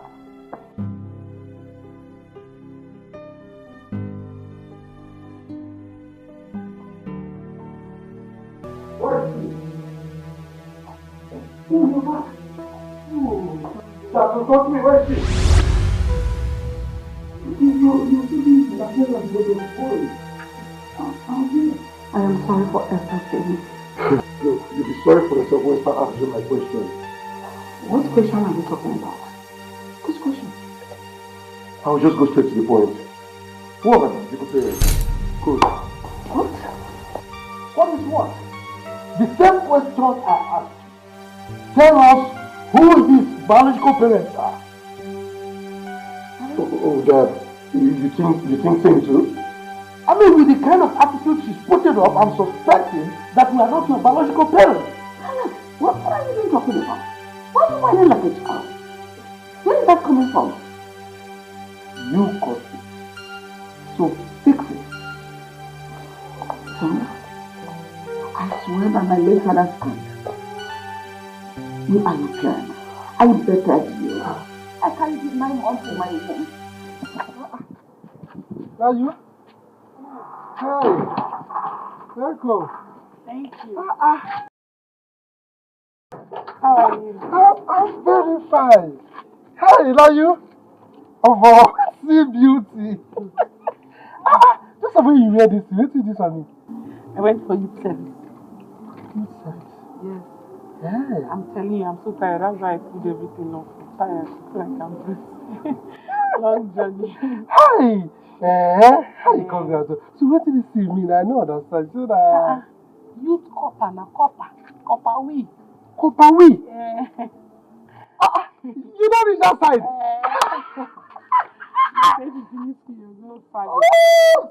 What is it? Doctor, talk to me. Where is she? You didn't appear like you were going. Oh, yes. I am sorry for everything. Look, you'll be sorry for yourself when you start answering my question. What question are you talking about? Which question? I'll just go straight to the point. Who are my biological parents? Good. What? What is what? The same question I asked. Tell us who these biological parents are. Oh, Dad, you think same too? I mean, with the kind of attitude she's putting up, I'm suspecting that we are not your biological parents. What are you even talking about? Why are you whining like a child? Where is that coming from? You caused it. So fix it. Son, I swear by my late father's hand, you are your parents. I bettered you. I can't give 9 months to my home. Are you? Hi. Welcome. Thank you. How are you? I'm very fine. Hi, are you? Oh, see beauty. Just the way you wear this, what did you do for me? I went for youth service. Youth service? Yes. Yeah. I'm telling you, I'm so tired. That's why I put everything off. I'm tired. I feel like I'm breathing. Long journey. Hi. How you come here? So what did you see me? I know understand. So that youth copper na copper. Copper we. Copper we? Yeah. You don't reach that side. Oh,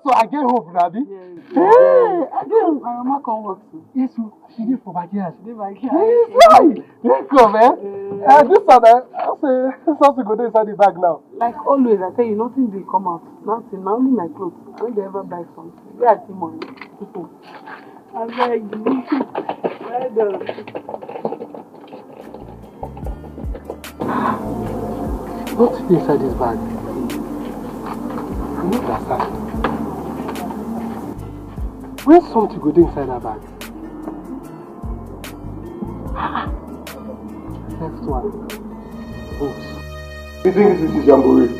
so I get hope, Rabi. Yes. Hey, I get hope. My mama come work too. Yes, she did for backyard. She did backyard. Yes, right. Welcome, man. This one, I'll say something go inside the bag now. Like always, I tell you, nothing will come out. Nothing. Not only my clothes. I don't ever buy something. Where I see money. I beg you. Well done. What's inside this bag? I don't understand. Where's something good inside that bag? Next one. Books. You think this is jamboree?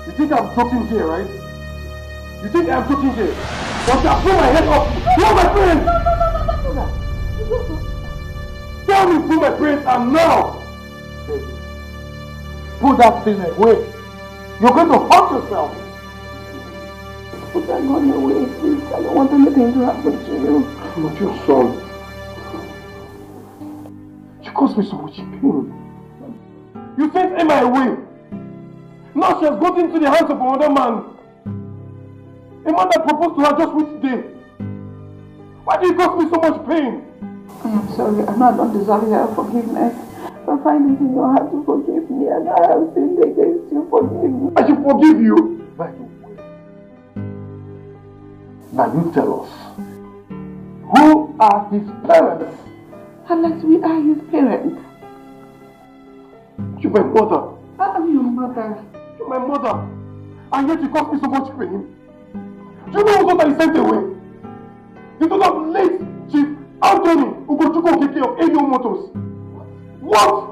You think I'm joking here, right? You think I'm joking here? But I blew my head off. Who are my parents? Tell me who my parents are now. Put that thing away. You're going to hurt yourself. Put that gun away, please. I don't want anything to happen to you. I'm not your son. You caused me so much pain. You sent Emma away. Now she has got into the hands of another man. A man that proposed to her just which day. Why do you cause me so much pain? I am sorry. I know I don't deserve your forgiveness. But find it in your heart to forgive me, and I have sinned against you. Forgive me. I should forgive you. By the way. Now you tell us. Who are his parents? Alex, we are his parents. You're my mother. I am your mother. You're my mother. And yet you caused me so much pain. Do you know what I sent away? The daughter of late Chief Anthony Ugochukwu Okeke of Heiress Motors. What?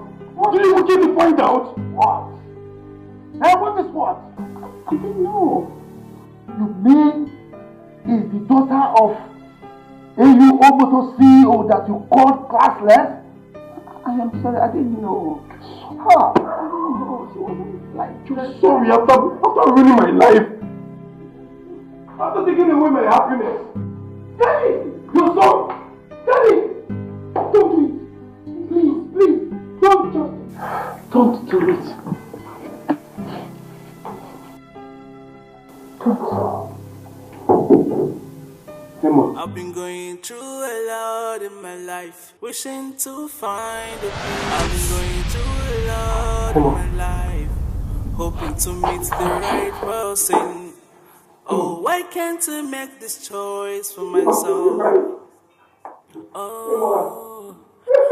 Did you even get to find out? What? Hey, what is what? I didn't know. You mean is the daughter of Heiress Motors CEO that you called classless? I am sorry, I didn't know. I didn't know. She wasn't like... You're sorry after ruining my life. After taking away my happiness. Daddy! Your son! Daddy! Don't do it! Please, don't just... Don't do it. Emma. I've been going through a lot in my life, wishing to find a peace. I've been going through a lot in my life, hoping to meet the right person. Oh, why can't I make this choice for myself? Oh,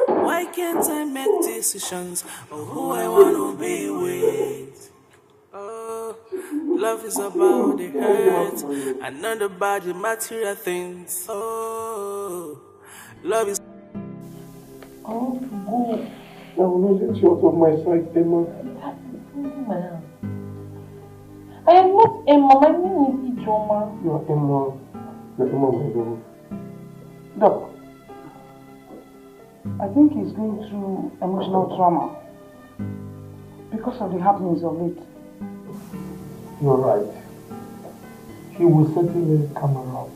why can't I make decisions of who I want to be with? Oh, love is about the hurt and not about the material things. Oh, love is... I want to go. I will not let you out of my sight, Emma. I am not Emma. My name is Ijoma. You are Emma. You are Emma, my love. Doc, I think he's going through emotional trauma because of the happenings of late. You're right. He will certainly come around.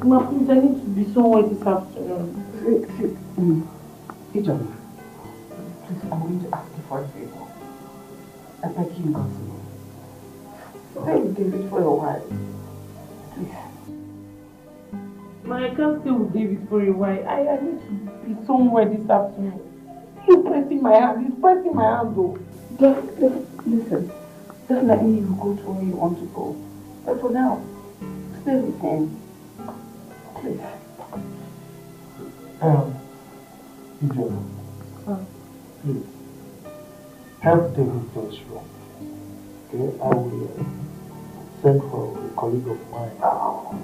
Ma, please, I need to be somewhere this afternoon. Hey, John, please, I'm going to ask you for a favor. I beg you not to. Stay with David for a while. Please. Ma, I can't stay with David for a while. I need to be somewhere this afternoon. He's pressing my hand. He's pressing my hand, though. Listen, definitely you go to where you want to go. But for now, stay with him. Please. Ijeoma, please, help David to his room. Okay, I will send for a colleague of mine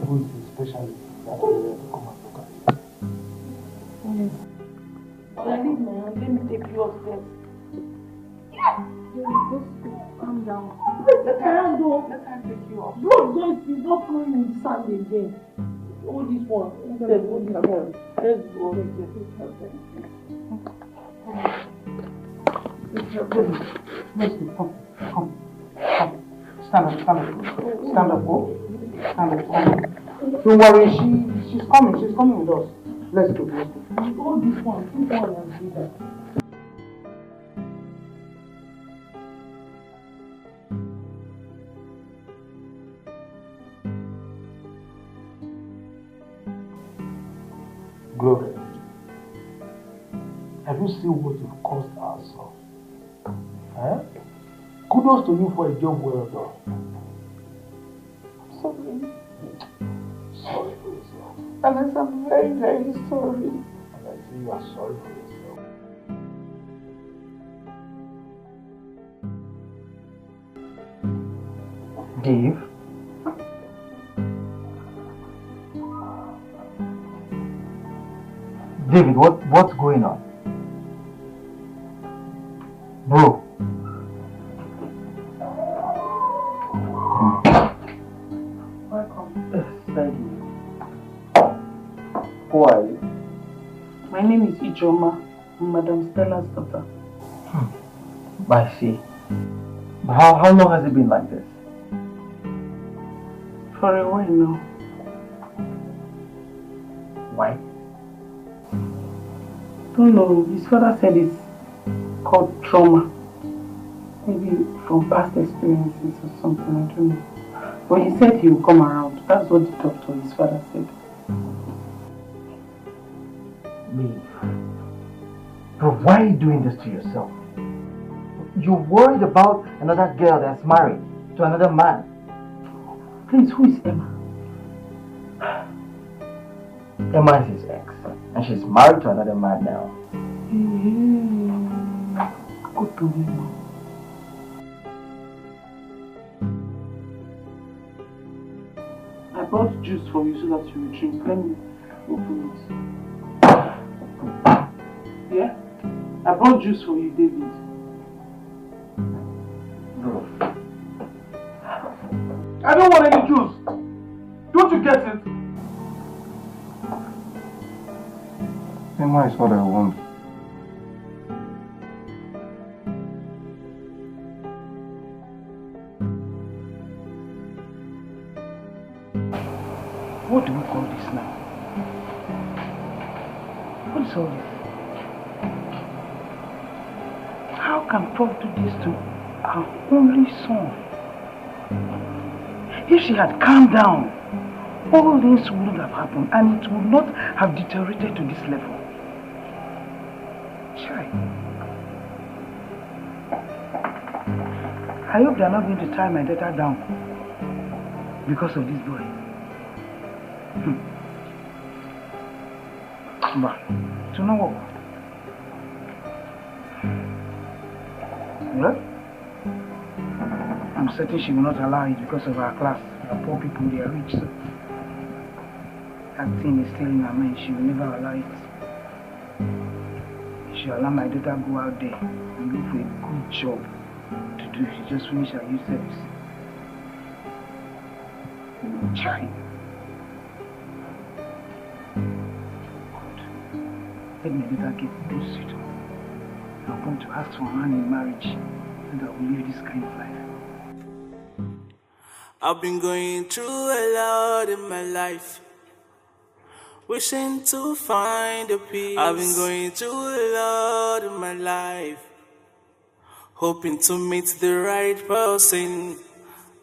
who is a specialist in that area to come and look at it. Yes. But I need my hand. Let me take you upstairs. Just calm down. Let her take you up. Blood is not flowing in the sand again. All this one. Instead, all this one. Let's go. Let's go. Come. Stand up. Stand up, go. Stand up. Don't worry, she's coming. She's coming with us. Let's go. All this one. Keep on and do that. Glory, have you seen what you've caused ourselves? Eh? Kudos to you for a job well done. Sorry. Sorry for yourself. Unless I'm very, very sorry. And I say you are sorry for yourself. Dave? David, what's going on? Bro. Welcome. Thank you. Who are you? My name is Ijeoma. I'm Madam Stella's daughter. I see. But how long has it been like this? For a while now. Why? Don't know. His father said it's called trauma. Maybe from past experiences or something, I don't know. But he said he will come around. That's what the doctor, his father, said. Babe. Bro, why are you doing this to yourself? You're worried about another girl that's married to another man. Please, who is Emma? Emma is his ex, and she's married to another man now. Go to him. I brought juice for you so that you will drink. Let me open it. Yeah? I brought juice for you, David. Bro. I don't want any juice. Don't you get it? Emma is what I want. What do we call this now? What is all this? How can Prof do this to our only son? If she had calmed down, all this wouldn't have happened and it would not have deteriorated to this level. Chai. I hope they are not going to tie my daughter down because of this boy. But, to know what? Well, I'm certain she will not allow it because of our class. We are poor people, they are rich, so that thing is still in her mind. She will never allow it. She will allow my daughter go out there and look for a good job to do. She just finished her youth service. sunshine. Let me later get those suitors. I'll come to ask for hand in marriage so that we live this kind of life. I've been going through a lot in my life, wishing to find a peace. I've been going through a lot in my life, hoping to meet the right person.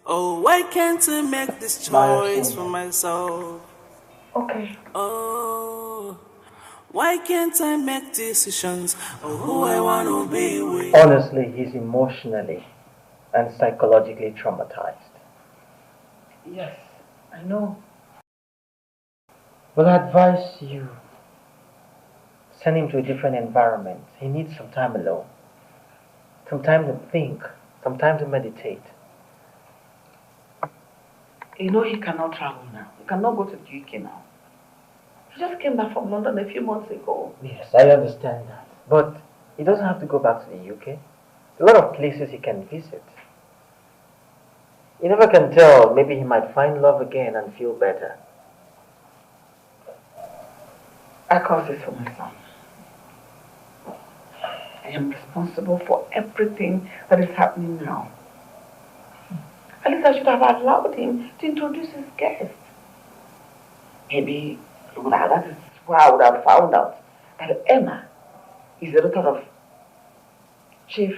Oh, why can't I make this choice for myself? Okay. Oh, why can't I make decisions of who I want to be with? Honestly, he's emotionally and psychologically traumatized. Yes, I know. Well, I advise you send him to a different environment. He needs some time alone, some time to think, some time to meditate. You know he cannot travel now. He cannot go to the UK now. He just came back from London a few months ago. Yes, I understand that. But he doesn't have to go back to the UK. A lot of places he can visit. You never can tell. Maybe he might find love again and feel better. I cause this for my son. I am responsible for everything that is happening now. At least I should have allowed him to introduce his guest. Maybe that is why I would have found out that Emma is the daughter of Chief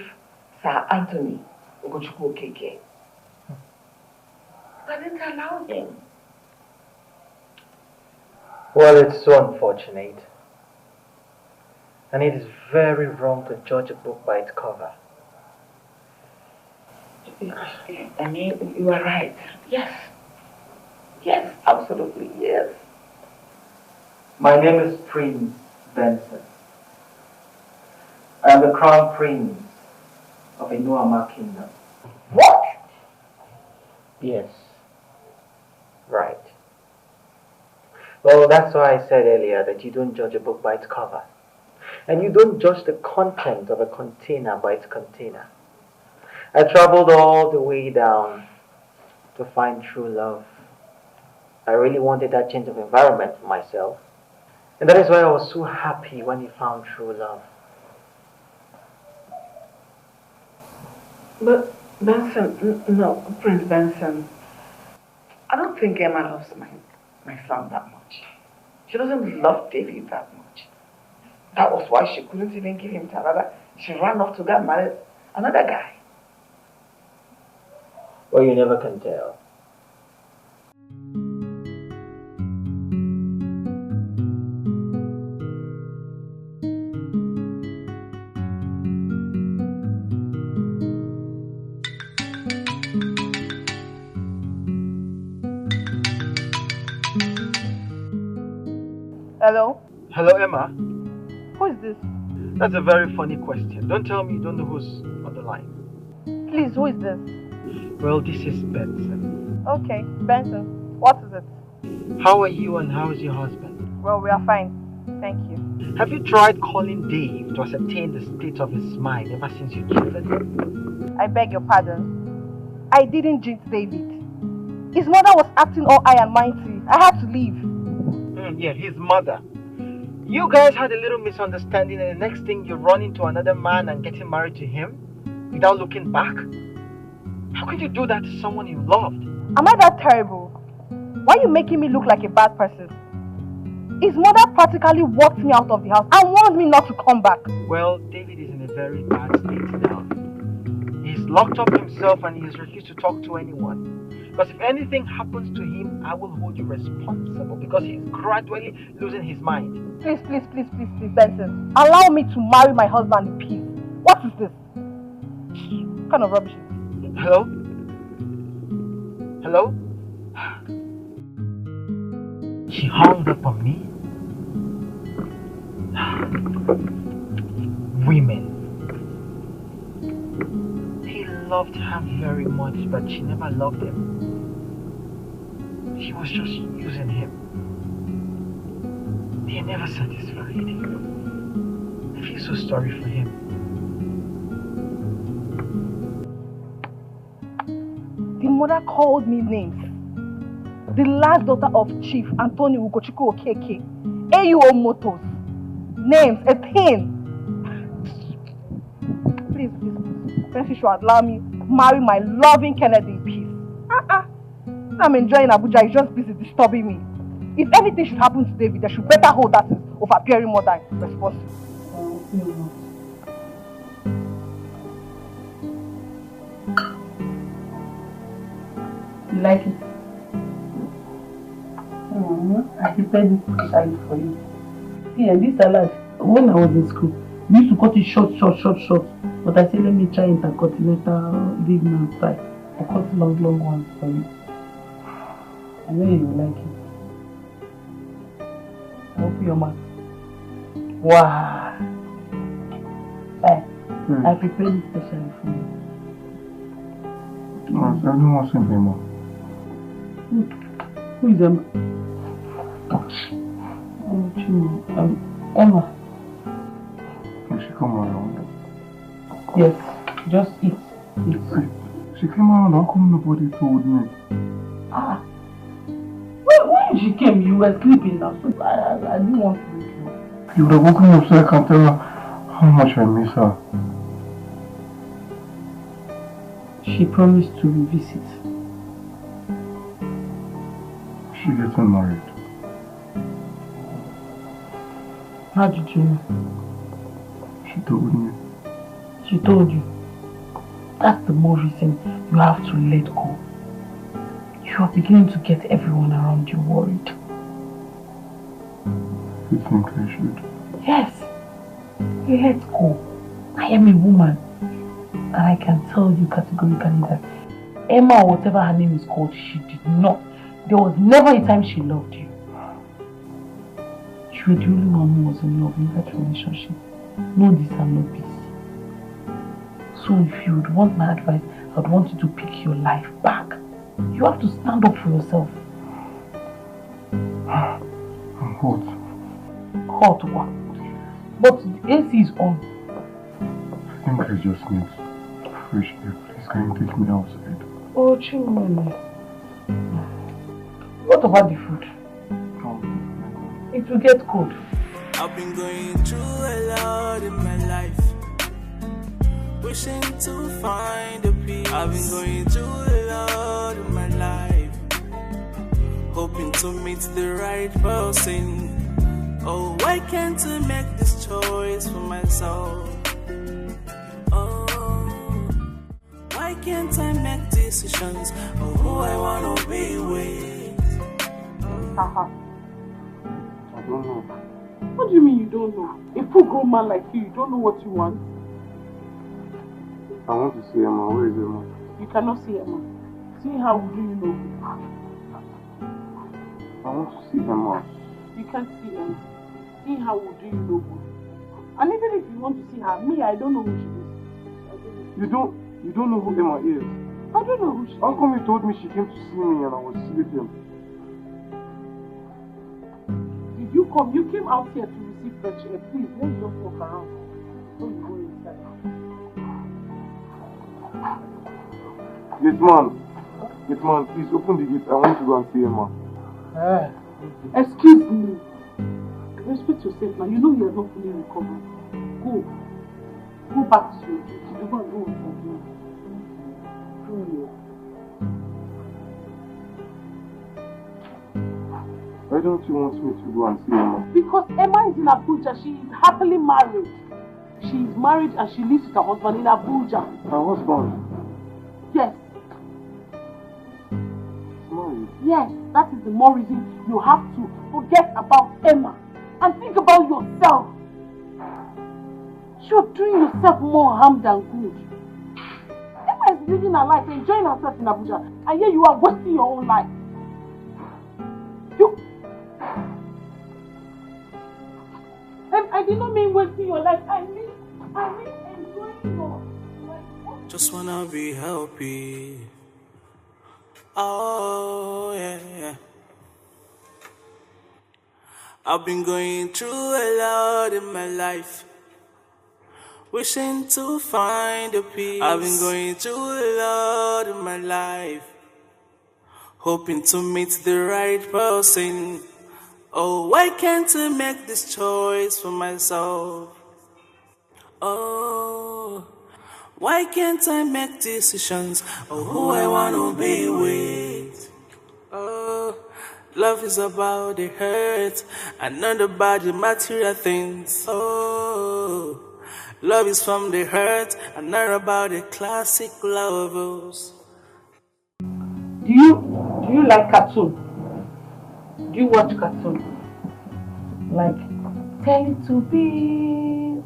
Sir Anthony Ugochukwu Okeke. I didn't allow him. Well, it's so unfortunate. And it is very wrong to judge a book by its cover. I mean, you are right. Yes. Yes, absolutely, yes. My name is Prince Benson. I am the Crown Prince of Inuama Kingdom. What? Yes. Right. Well, that's why I said earlier that you don't judge a book by its cover. And you don't judge the content of a container by its container. I traveled all the way down to find true love. I really wanted that change of environment for myself. And that is why I was so happy when you found true love. But Benson, no, Prince Benson, I don't think Emma loves my son that much. She doesn't love David that much. That was why she couldn't even give him to another. She ran off to get married another guy. Well, you never can tell. Hello? Hello, Emma. Who is this? That's a very funny question. Don't tell me you don't know who's on the line. Please, who is this? Well, this is Benson. Okay, Benson. What is it? How are you and how is your husband? Well, we are fine. Thank you. Have you tried calling Dave to ascertain the state of his mind ever since you cheated him? I beg your pardon. I didn't jinx David. His mother was acting all high and mighty. I had to leave. Yeah, his mother. You guys had a little misunderstanding and the next thing you run into another man and getting married to him without looking back? How could you do that to someone you loved? Am I that terrible? Why are you making me look like a bad person? His mother practically walked me out of the house and warned me not to come back. Well, David is in a very bad state now. He's locked up himself and he has refused to talk to anyone. Because if anything happens to him, I will hold you responsible because he's gradually losing his mind. Please, Benson. Allow me to marry my husband in peace. What is this? What kind of rubbish is this? Hello? Hello? She hung up on me. Women. He loved her very much, but she never loved him. She was just using him. They never satisfied. I feel so sorry for him. The mother called me names. the last daughter of Chief Anthony Ugochukwu Okeke, AUO Motors. Names, a pin. Please, Fancy should allow me marry my loving Kennedy in peace. I'm enjoying Abuja, he's just busy disturbing me. If anything should happen to David, they should better hold that of appearing more than responsible. You like it? I prepared it specially for you. See, and this salad, when I was in school, we used to cut it short. But I said, let me try intercontinental big-man style. I cut long ones for you. I know you will like it. Open your mouth. Wow. I prepared it specially for you. I don't want something more. Who is Emma? Emma. Can she come around? Yes, just eat. She came around, how come nobody told me? When she came, you were sleeping now, so I didn't want to wake you. You would have woken me up so I can tell her how much I miss her. She promised to revisit. She getting married. How did you know? She told me. She told you. That's the more reason you have to let go. You are beginning to get everyone around you worried. You think I should? Yes. Let go. I am a woman. And I can tell you categorically that Emma, or whatever her name is called, she did not. There was never a time she loved you. You were the only one who was in love in that relationship. Know this and know peace. So if you would want my advice, I would want you to pick your life back. You have to stand up for yourself. I'm hot. Hot what? But the AC is on. I think I just need fresh air. Please, can you take me outside? Oh, Chimone. What about the food? It will get cold. I've been going through a lot in my life, wishing to find a peace. I've been going through a lot in my life, hoping to meet the right person. Oh, why can't I make this choice for myself? Oh, why can't I make decisions of who I want to be with? I don't know. What do you mean you don't know? A full grown man like you don't know what you want? I want to see Emma. Where is Emma? You cannot see Emma. See how do you know? I want to see Emma. You can't see Emma. See how do you know her? And even if you want to see her, me, I don't know who she is. You don't know who Emma is? I don't know who she is. How come you told me she came to see me and I was sleeping? Did you come? You came out here to receive fresh air. Please, let's just walk around. So you go inside. Yes, man, please open the gate. I want to go and see Emma. Excuse me. Respect yourself now. You know you are not fully recovered. Go back to your duty. You're going to go and forgive. Why don't you want me to go and see Emma? Because Emma is in Abuja. She is happily married. She is married and she lives with her husband in Abuja. Her husband? Yes. Married? Yes, that is the more reason you have to forget about Emma and think about yourself. You're doing yourself more harm than good. Emma is living her life, enjoying herself in Abuja, and here you are wasting your own life. And I did not mean wasting your life. I mean enjoying your life. Just wanna be happy. Oh yeah. I've been going through a lot in my life, wishing to find a peace. I've been going through a lot in my life, hoping to meet the right person. Oh, why can't I make this choice for myself? Oh, why can't I make decisions of who I want to be with? Oh, love is about the hurt and not about the material things. Oh, love is from the hurt and not about the classic lovers. Do you like cartoon? Do you watch cartoon? Like Teletubbies?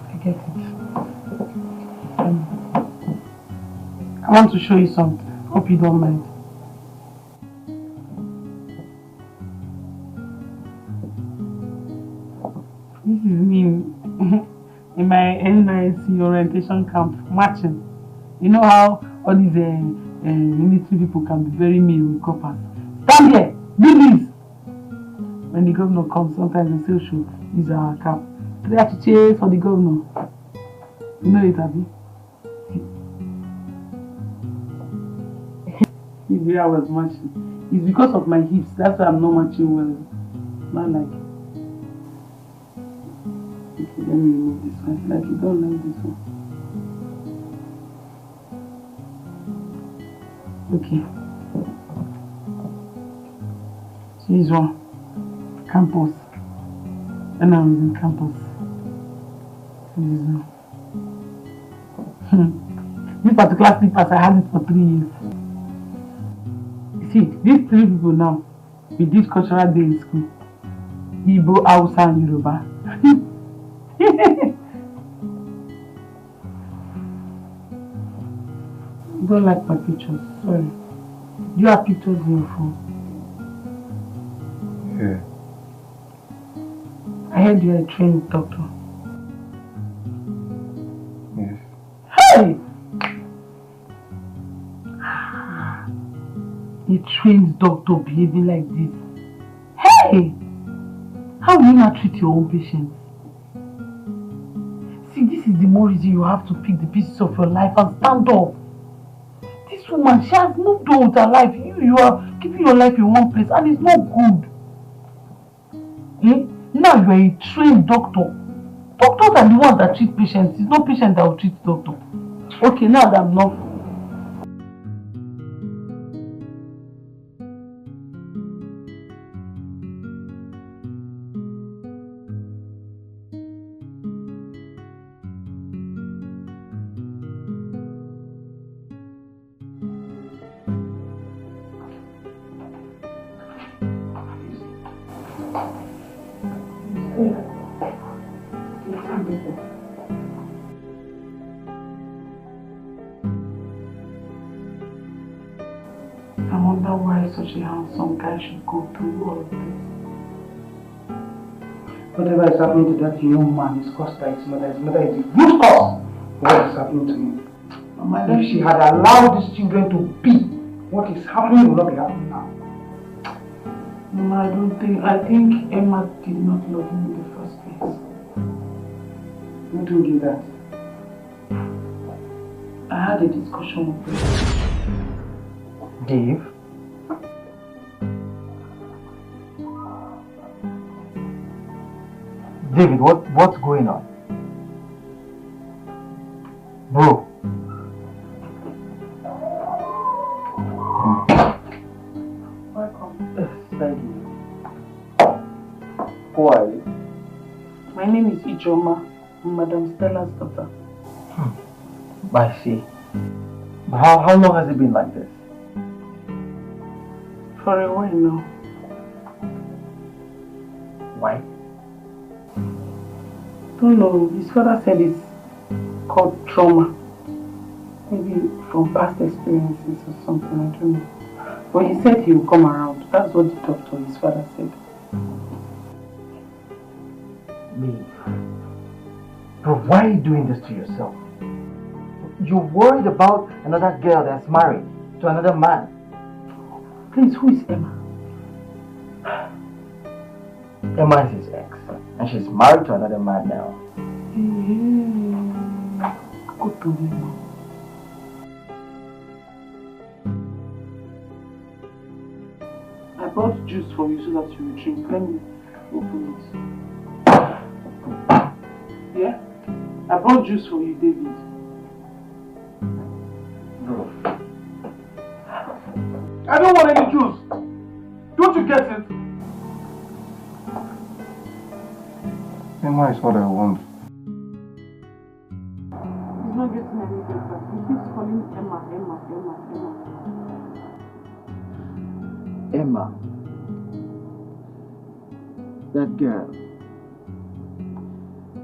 I get it. I want to show you something. Hope you don't mind. This is me in my NYC orientation camp marching. You know how all these military people can be very mean with coppers. Stand here, do this. When the governor comes, sometimes they say, "Should use our cap." Try to cheer for the governor. You know it, Abby. This is where I was marching. It's because of my hips. That's why I'm not marching well. Not like. Okay, let me remove this one. Like you don't like this one. Okay. So this one. Campus. And I was in campus. This one. This particular slippers, I had it for 3 years. See, these 3 people now, with this cultural day in school, Igbo, Hausa, and Yoruba. You don't like my pictures, sorry. Do you have pictures in your phone? Yeah. I heard you are a trained doctor. Yes. Hey! A trained doctor behaving like this. Hey! How will you not treat your own patients? See, this is the more reason you have to pick the pieces of your life and stand up. This woman, she has moved on with her life. You are keeping your life in one place and it's not good. Eh? Now you are a trained doctor. Doctors are the ones that treat patients. It's not patients that will treat doctor. Okay, now that I'm not. I wonder why such a handsome guy should go through all of this. Whatever is happening to that young man is caused by his mother. His mother is the root cause of what is happening to him. Mama, if she had allowed these children to be, what is happening will not be happening now. Mama, I think Emma did not love him in the first place. Who told you that? I had a discussion with her. Dave? David, what's going on? Bro. Welcome. Thank you. Who are you? My name is Ijoma. I'm Madam Stella's daughter. I see. But how long has it been like this? For a while now. Why? Don't know. His father said it's called trauma. Maybe from past experiences or something, I don't know. But he said he will come around. That's what the doctor, his father, said. Me? Bro, why are you doing this to yourself? You're worried about another girl that's married to another man. Please, who is Emma? Emma is his ex, and she's married to another man now. Go to Emma. I brought juice for you so that you will drink. Let me open it. Yeah? I brought juice for you, David. Bro. I don't want any juice. Don't you get it? Emma is what I want. He's not getting any better. He keeps calling Emma. Emma. That girl.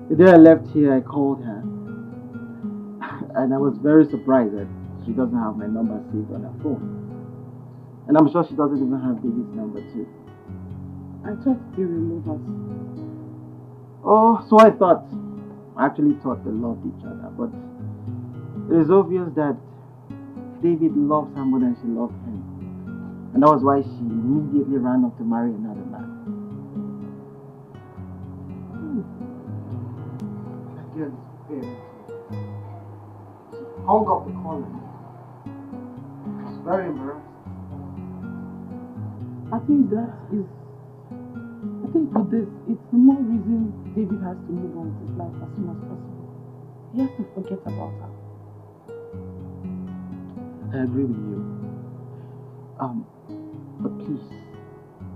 The day I left here, I called her. And I was very surprised that she doesn't have my number saved on her phone. And I'm sure she doesn't even have David's number too. I thought they were lovers. Oh, so I actually thought they loved each other, but it is obvious that David loves her more than she loved him. And that was why she immediately ran off to marry another man. That girl is very cute. She hung up the call. She's very embarrassed. I think with this, it's the more reason David has to move on with his life as soon as possible. He has to forget about her. I agree with you. But please,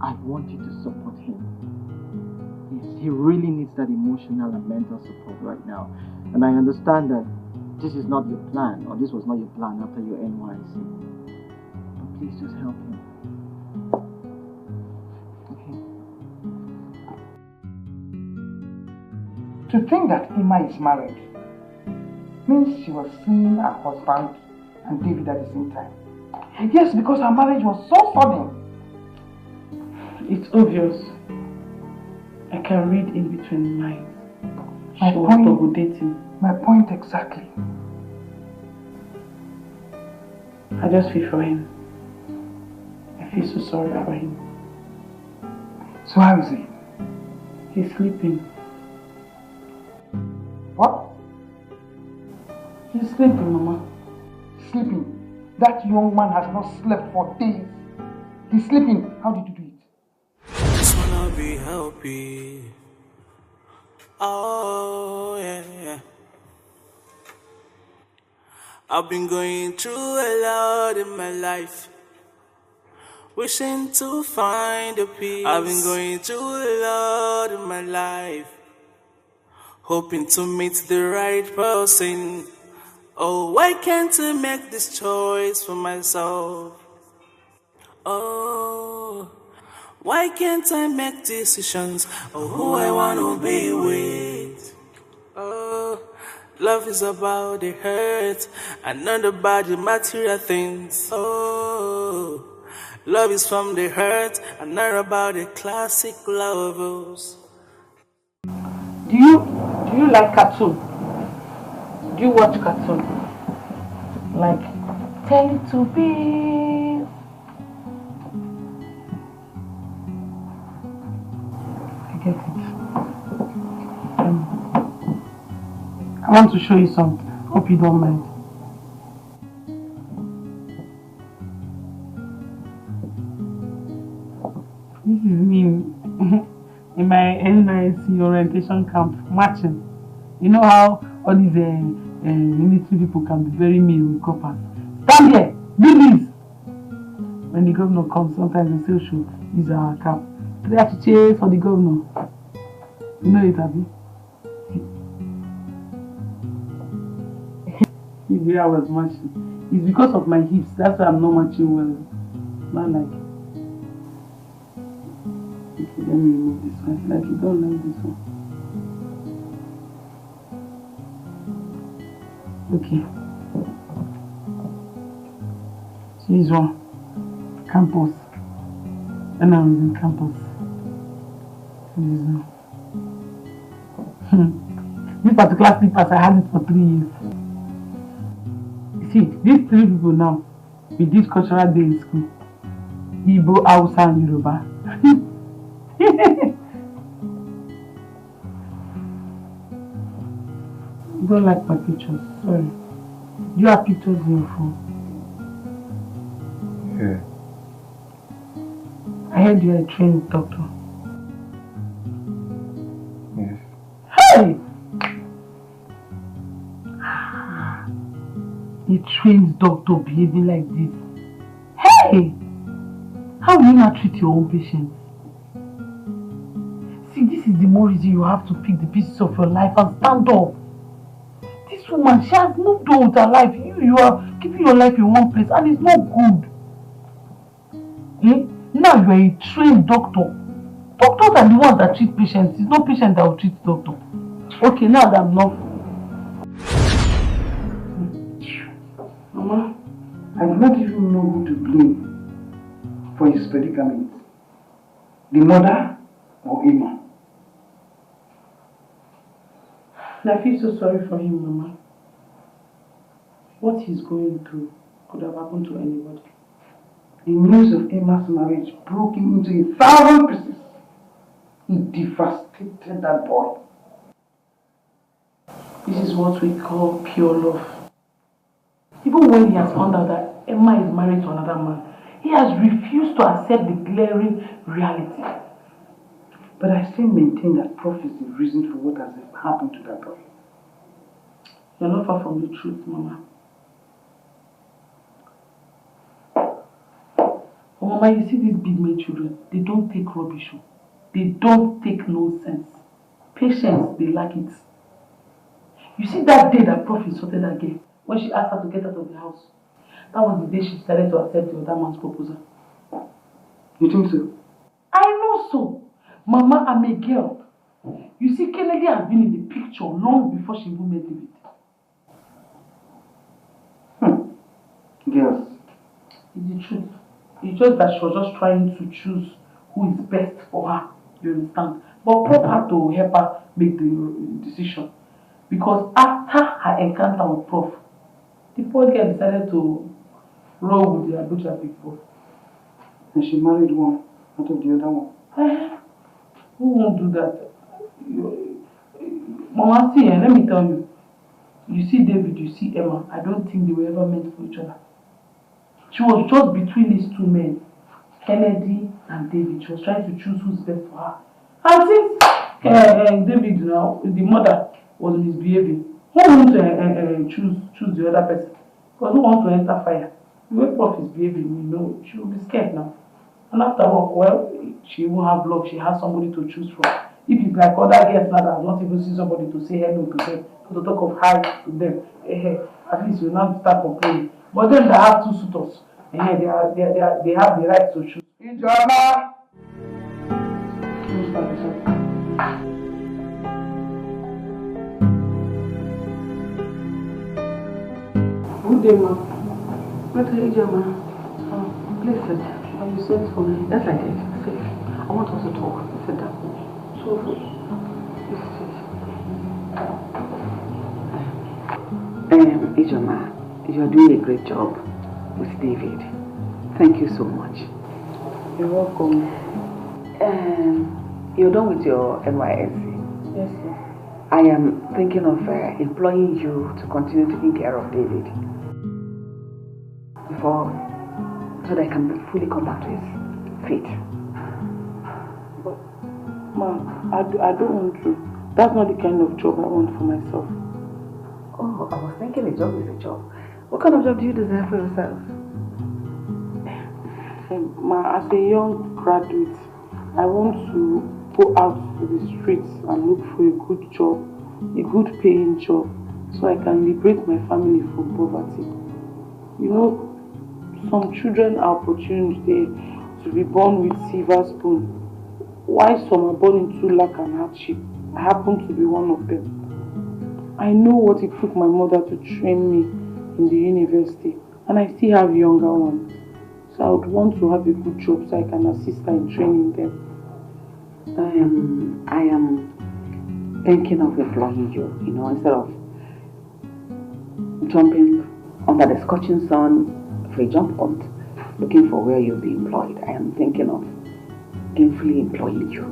I want you to support him. Yes, he really needs that emotional and mental support right now. And I understand that this is not your plan, or this was not your plan after your NYC. But please just help him. To think that Emma is married means she was seeing her husband and David at the same time. Yes, because her marriage was so sudden. It's obvious. I can read in between lines. My She was double dating. My point exactly. I just feel for him. I feel so sorry for him. So how is he? He's sleeping. What? He's sleeping, Mama. Sleeping? That young man has not slept for days. He's sleeping. How did you do it? Just wanna be happy. Oh, yeah. I've been going through a lot in my life, wishing to find a peace. I've been going through a lot in my life, hoping to meet the right person. Oh, why can't I make this choice for myself? Oh, why can't I make decisions of who I want to be with? Oh, love is about the hurt and not about the material things. Oh, love is from the hurt and not about the classic lovers. Do you like cartoon? Do you watch cartoon? Like Teletubbies? I get it. I want to show you something. Hope you don't mind. This is me in my NYC orientation camp marching. You know how all these military people can be very mean with coppers. Stand here, do this. When the governor comes, sometimes they say should use our cap. Try to cheer for the governor. You know it, Abby? The way I was marching. It's because of my hips. That's why I'm not marching well. Not like. Okay, let me remove this one. Like you don't like this one. Okay. So this one. Campus. And I was in campus. This one. This particular slippers, I had it for 3 years. See, these 3 people now, with this cultural day in school, Igbo, Hausa, and Yoruba. You don't like my pictures, sorry. Do you have pictures in your phone? Yeah. I heard you're a trained doctor. Yes. Hey! A trained doctor behaving like this. Hey! How will you not treat your own patients? See, this is the more reason you have to pick the pieces of your life and stand up. This woman, she has moved on with her life. You are keeping your life in one place and it's not good. Eh? Now you are a trained doctor. Doctors are the ones that treat patients. It's not patients that will treat doctor. Okay, now that I'm not. Mama, I do not even know who to blame for his predicament. The mother or Emma? I feel so sorry for him, Mama. What he's going through could have happened to anybody. The news of Emma's marriage broke him into 1,000 pieces. He devastated that boy. This is what we call pure love. Even when he has found out that Emma is married to another man, he has refused to accept the glaring reality. But I still maintain that Prof is the reason for what has happened to that boy. You're not far from the truth, Mama. Oh, Mama, you see these big made children, they don't take rubbish. They don't take nonsense. Patience, they like it. You see that day that Prof insulted that girl, when she asked her to get out of the house, that was the day she decided to accept the other man's proposal. You think so? I know so. Mama, I'm a girl. You see, Kennedy has been in the picture long before she even met David. Girls. It's the truth. It's just that she was just trying to choose who is best for her. You understand? But Prof had to help her make the decision. Because after her encounter with Prof, the poor girl decided to roll with the Abuja big boy. And she married one out of the other one. Who won't do that? Mama, see, let me tell you. You see David, you see Emma. I don't think they were ever meant for each other. She was just between these two men, Kennedy and David. She was trying to choose who's best for her. And since David, now, the mother, was misbehaving, who wants to choose the other person? Because who wants to enter fire? The way Prof is behaving, you know, she will be scared now. And after all, well, she won't have luck. She has somebody to choose from. If it's like other girls now that have not even seen somebody to say hello to them, to talk of hi to them, at least you will not start complaining. But them that have two suitors, they have the right to choose. Ijoma! Good day, ma. What are you doing, ma? Please sit. Are you sent for me? Yes, I did. Sit. I want us to talk. Sit down. So, Ijoma, you are doing a great job with David. Thank you so much. You're welcome. You're done with your NYSC? Yes, sir. I am thinking of employing you to continue taking care of David so that I can fully come back to his feet. But, ma, I don't want to. That's not the kind of job I want for myself. Oh, I was thinking a job is a job. What kind of job do you desire for yourself? Ma, as a young graduate, I want to go out to the streets and look for a good job, a good paying job, so I can liberate my family from poverty. You know, some children are opportunity to be born with silver spoon, while some are born into lack and hardship. I happen to be one of them. I know what it took my mother to train me in the university, and I still have younger ones. So I would want to have a good job so I can assist her in training them. I am thinking of employing you, you know, instead of jumping under the scorching sun for a jump hunt, looking for where you'll be employed. I am thinking of gainfully employing you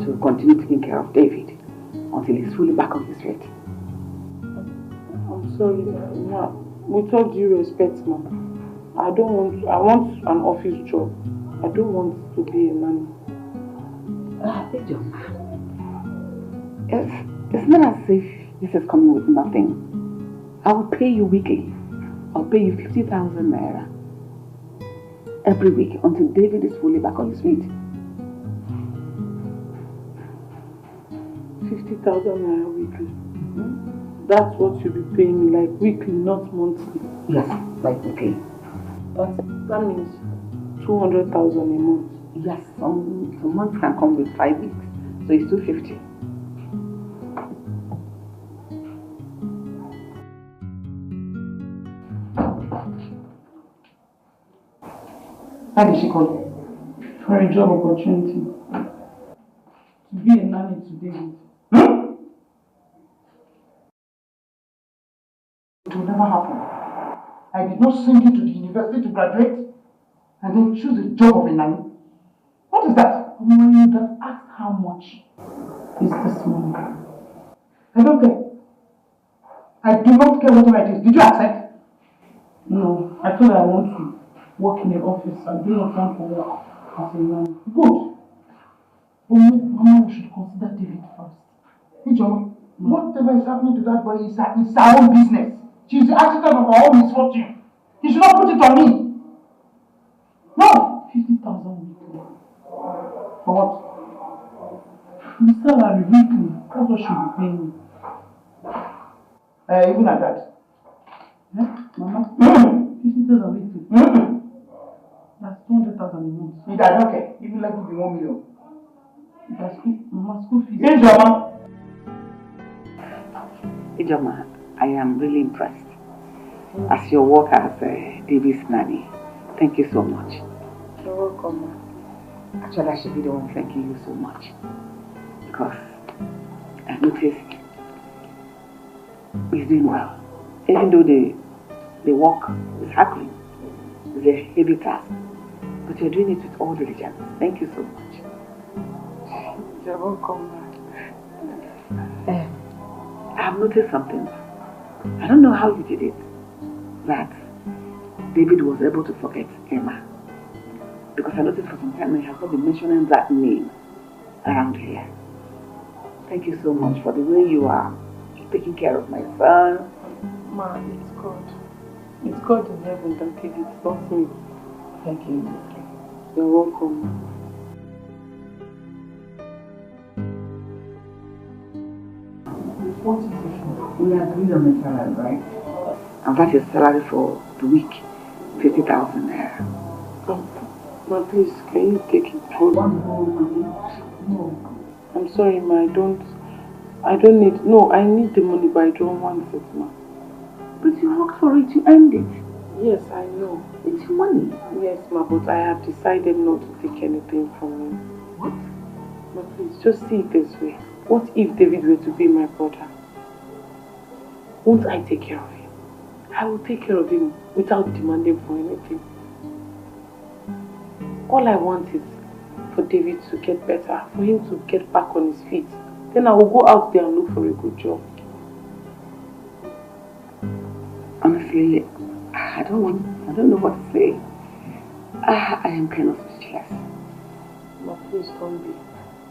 to continue taking care of David until he's fully back on his feet. I'm sorry, ma. With all due respect, ma, I want an office job. I don't want to be a nanny. It's not as if this is coming with nothing. I will pay you weekly. I'll pay you 50,000 naira every week until David is fully back on his feet. 50,000 naira weekly. That's what you'll be paying me, like weekly, not monthly. Yes, like weekly. That means 200,000 a month. Yes, some months can come with 5 weeks, so it's 250. Why did she call you? For a job opportunity. To be a nanny to David. It will never happen. I did not send you to the university to graduate and then choose a job of a nanny. What is that? When you have asked how much is this money? I don't care. I do not care whatever it is. Did you accept? No, I told her I want to work in the office. I do not want to work as a nanny. Good. But Mama, we should consider David first. Hey, John, whatever is happening to that boy is her own business. She's the architect of her own misfortune. You should not put it on me. No. 50,000 weekly. For what? The salary weekly. That's what she'll be paying me. Even at that. Mama? 50,000 weekly. That's 200,000 a month. I don't care. Even let me be 1 million. That's Mama, school fees. Hey, Joma. Ijoma, I am really impressed. As your work as David's nanny, thank you so much. You're welcome, Ma. Actually, I should be the one thanking you so much. Because I noticed he's doing well. Even though the work is hackling, it's a heavy task. But you're doing it with all diligence. Thank you so much. You're welcome, Ma. I've noticed something. I don't know how you did it. That David was able to forget Emma. Because I noticed for some time he has not been mentioning that name around here. Thank you so much for the way you are taking care of my son. Ma, it's God. It's God in heaven that did it, not me. Thank you. You're welcome. What is it? We agreed on the salary, right? And that is salary for the week, 50,000 naira. Ma, please, can you take it for one whole money? No. I'm sorry, Ma, I don't need, no, I need the money, but I don't want it, Ma. But you worked for it, you earned it. Yes, I know. It's your money. Yes, Ma, but I have decided not to take anything from you. What? Ma, please, just see it this way. What if David were to be my brother? Won't I take care of him? I will take care of him without demanding for anything. All I want is for David to get better, for him to get back on his feet. Then I will go out there and look for a good job. Honestly, I don't know what to say. I am kind of speechless. Ma, please don't be.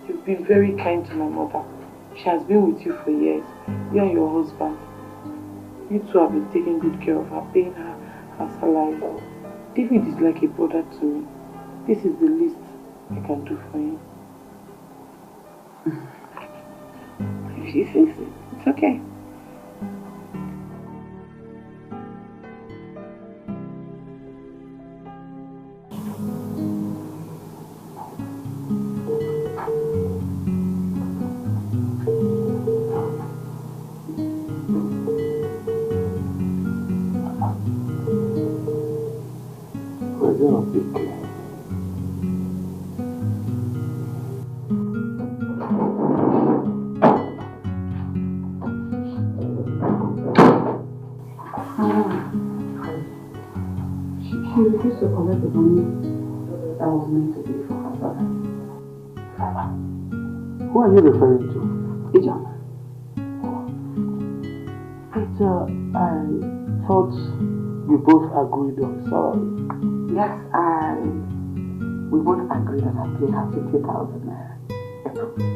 You've been very kind to my mother. She has been with you for years. You and your husband. You two have been taking good care of her, paying her salary. David is like a brother to me. This is the least I can do for him. If she says it, it's okay. She refused to collect the money that was meant to be for her father. Who are you referring to? Ijoma. But I thought you both agreed on salary. Yes, we both agreed that I pay her 50,000 naira every week.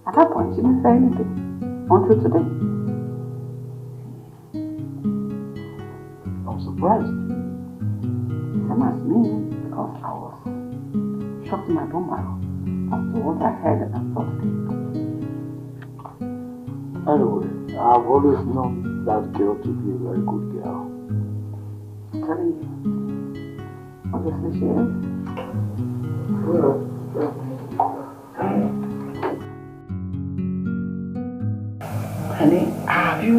At that point, she didn't say anything until today. I'm surprised. Same as me, because I was shocked in my bone marrow after what I heard and saw today. Anyway, I've always known that girl to be a very good girl. I'm telling you. Obviously she is. Honey, have you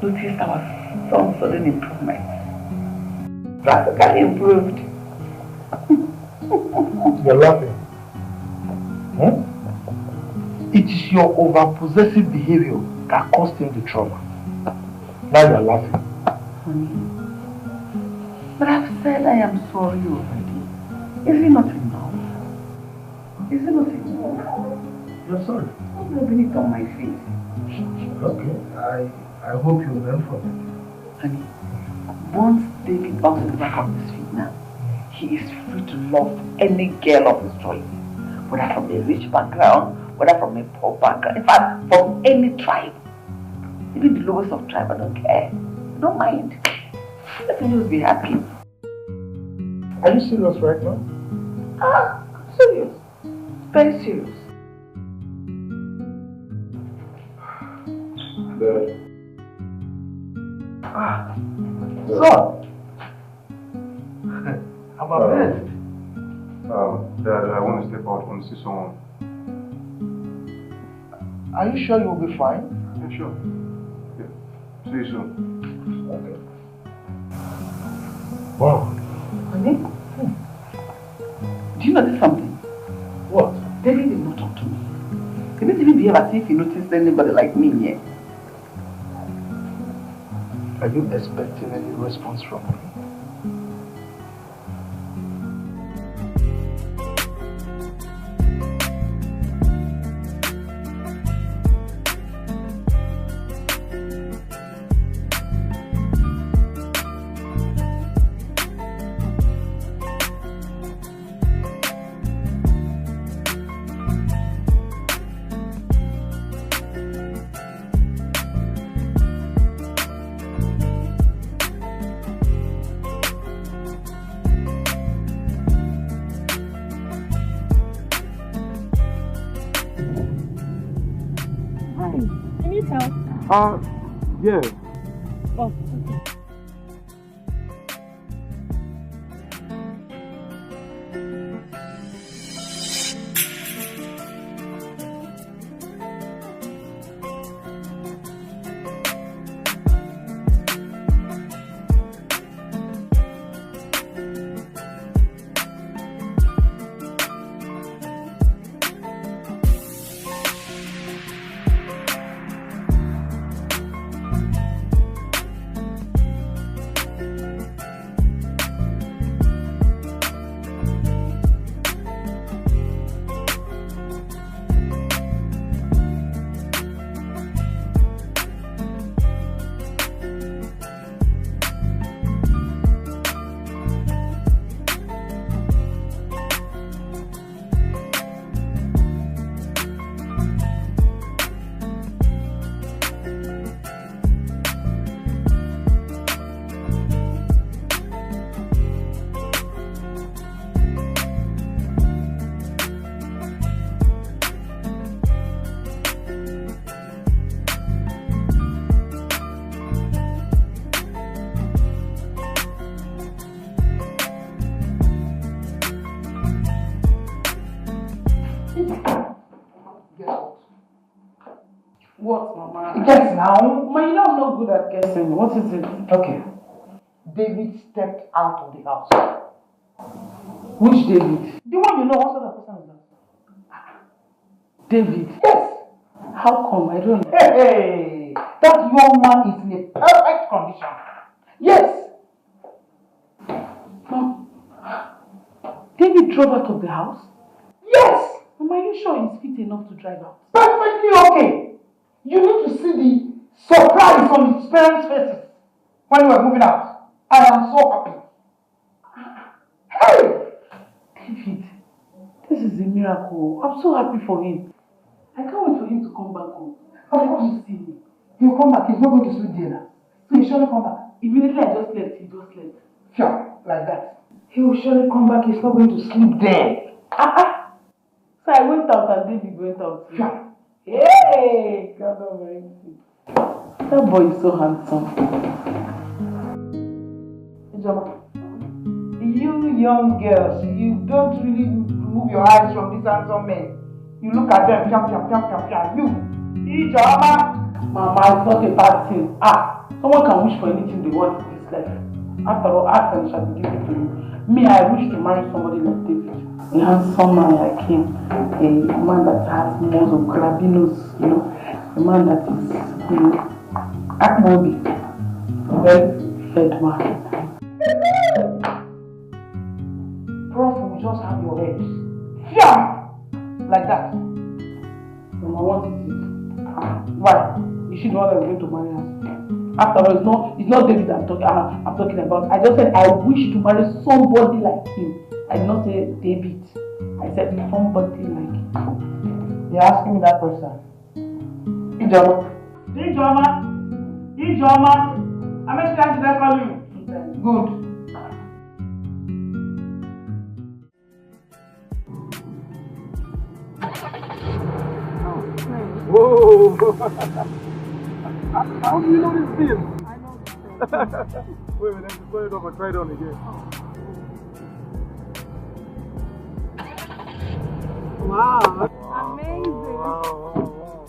noticed our son's sudden improvement? Drastically improved. You're laughing. Hmm? It is your over-possessive behavior that caused him the trauma. Now you're laughing. Honey, but I've said I am sorry already. Is it not enough? Is it not enough? You're sorry. I'm rubbing it on my face. Okay, I hope you learn from it. Honey, once David bounces back on his feet now, he is free to love any girl of his choice. Whether from a rich background, whether from a poor background, in fact, from any tribe. Even the lowest of tribe, I don't care. I don't mind. Let him just be happy. Are you serious right now? Ah, serious. Very serious. Dad. Son! I'm amazed. Dad, I want to step out. I want to see someone. Are you sure you'll be fine? Yeah, sure. Yeah. See you soon. Okay. Wow. Honey? Do you notice something? What? David did not talk to me. He didn't even behave as if he noticed anybody like me yet. Are you expecting any response from me? Yeah. Oh, what, Mama? Guess now. Mama, you know I'm not good at guessing. What is it? Okay. David stepped out of the house. Which David? The one you know, what sort of person is that? David? Yes. How come? I don't know. Hey, that young man is in a perfect condition. Yes. Mom, David drove out of the house? Yes. Mama, are you sure he's fit enough to drive out? Perfectly okay. You need to see the surprise on his parents' faces when we were moving out. I am so happy. Hey! is a miracle. I'm so happy for him. I can't wait for him to come back home. Of course. To see me. He'll come back. He's not going to sleep there now. So he'll surely come back. Immediately I just left, he just left. Sure, like that. He will surely come back. He's not going to sleep there. So I went out and David went out. Sure. Hey! God Almighty. That boy is so handsome. You young girls, you don't really remove your eyes from these handsome men. You look at them, piam. You, Ijoma. Mama, it's not a bad thing. Someone can wish for anything they want in this life. After all, ask and it shall be given to you. Me, I wish to marry somebody like David. A handsome man like him. A man that has most of carabinos, you know. A man that is, you know, Akmobi. A very fed man. Prof will just have your head. Yeah! Like that. Mama, what is it? Why? Is she the one that is going to marry us? After all, it's not David I'm talking about. I just said I wish to marry somebody like him. I did not say David. I said somebody like him. You're asking me that question. Ijoma. How many times did I call you? Good. Whoa! How do you know this film? I know this film. Wait a minute, just turn it off and try it on again. Wow. Amazing. Wow.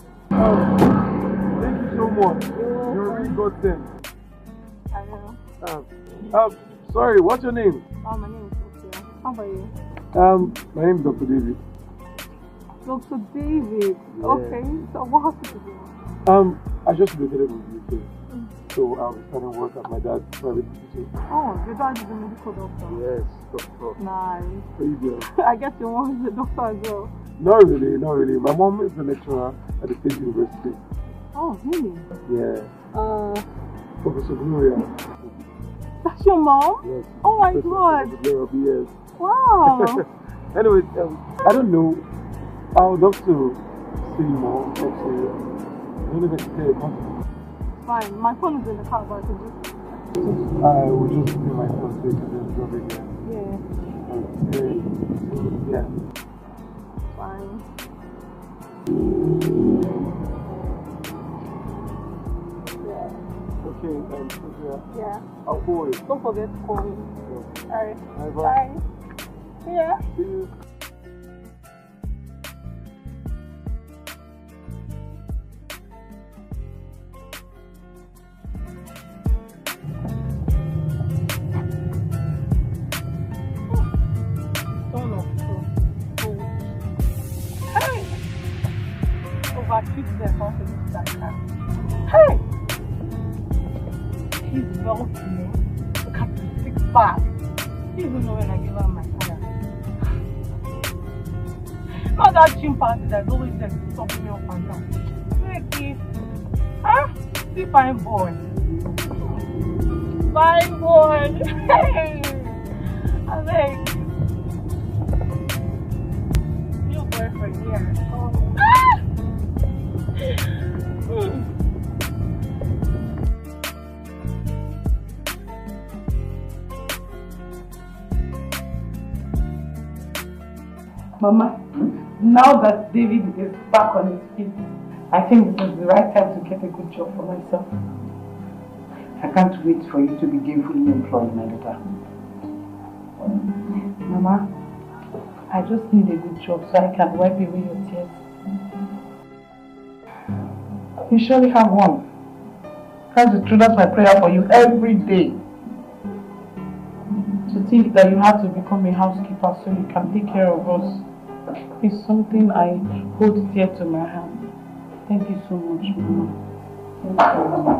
Thank you so much. You're really godsend. I know. Sorry, what's your name? Oh, my name is Sophia. How about you? My name is Dr. David. Dr. David. Yeah. Okay. So what hospital do you want? I just relocated in the UK. So I'll be starting work at my dad's private hospital. Oh, your dad is a medical doctor. Yes, doctor. Nice. Pretty good. I guess your mom is a doctor as well. Not really. My mom is a lecturer at the State University. Oh, really? Yeah. Professor Gloria. That's your mom? Yes. Oh my Professor God. Gloria, yes. Wow. Anyway, I don't know. I would love to see you more. I don't know if I can tell you. Fine. My phone is in the car, but I can just... I will just do my phone so you can just drop it here. Yeah. Okay. Yeah. Fine. Okay, Yeah. I'll call you. Don't forget to call me. Yeah. Alright. Bye. Bye. Yeah. See you. Hey! He's wealthy. Look at the six pack. He even know when I give her my father. Not that chimpanzee that's always there stopping me up and down. Hey, kid. Huh? See, fine boy. Fine boy. Hey! I like new boyfriend here. Oh. Ah! Mama, now that David is back on his feet, I think this is the right time to get a good job for myself. I can't wait for you to be gainfully employed, my daughter. Mama, I just need a good job so I can wipe away your tears. You surely have one. That's the truth. That's my prayer for you every day. To think that you have to become a housekeeper so you can take care of us is something I hold dear to my heart. Thank you so much, Mama. Thank you, Mama.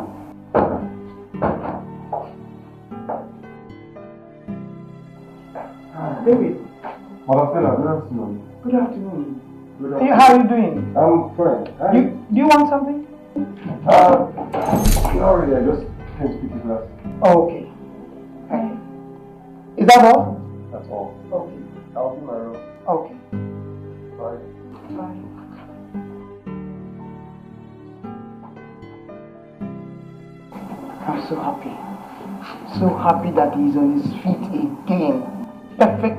David. Madam Fela, good afternoon. Good afternoon. Hey, how are you doing? I'm fine. Do you want something? Not really, I just came to pick you class. Oh, okay. Is that all? That's all. Okay. I'll be my room. Okay. so happy. So happy that he's on his feet again. Perfect.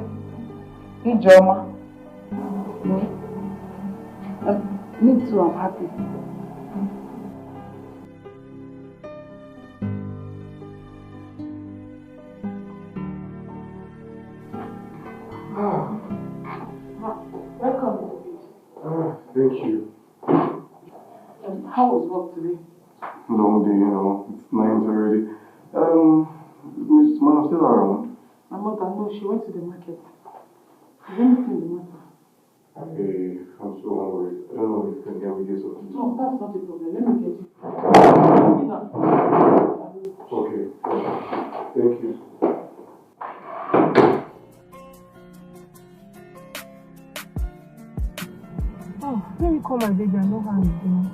Hey, Joma. Me too, I'm happy. Welcome. Thank you. How was work today? Long day, it's 9 already. Miss Mom still around? My mother, no, she went to the market. Is anything the matter? Hey, I'm so hungry. I don't know if you can get me this or No, that's not a problem. Let me get you. Okay. Thank you. Oh, let me call my baby. I know how he's doing.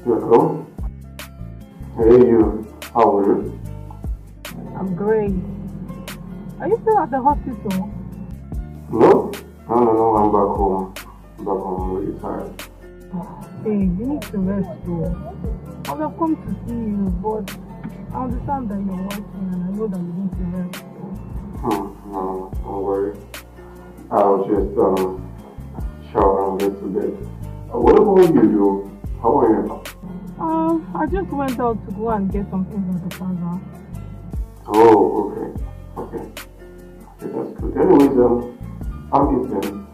Hello? Hey, you. How are you? I'm great. Are you still at the hospital? No, I'm back home. I'm really tired. Hey, you need to rest though. I would have come to see you, but I understand that you're working and I know that you need to rest. No, don't worry. I'll just shower and get to bed. What about you, Joe? How are you? I just went out to go and get some things at the plaza. Oh, okay, that's good. Anyways, I'm eating.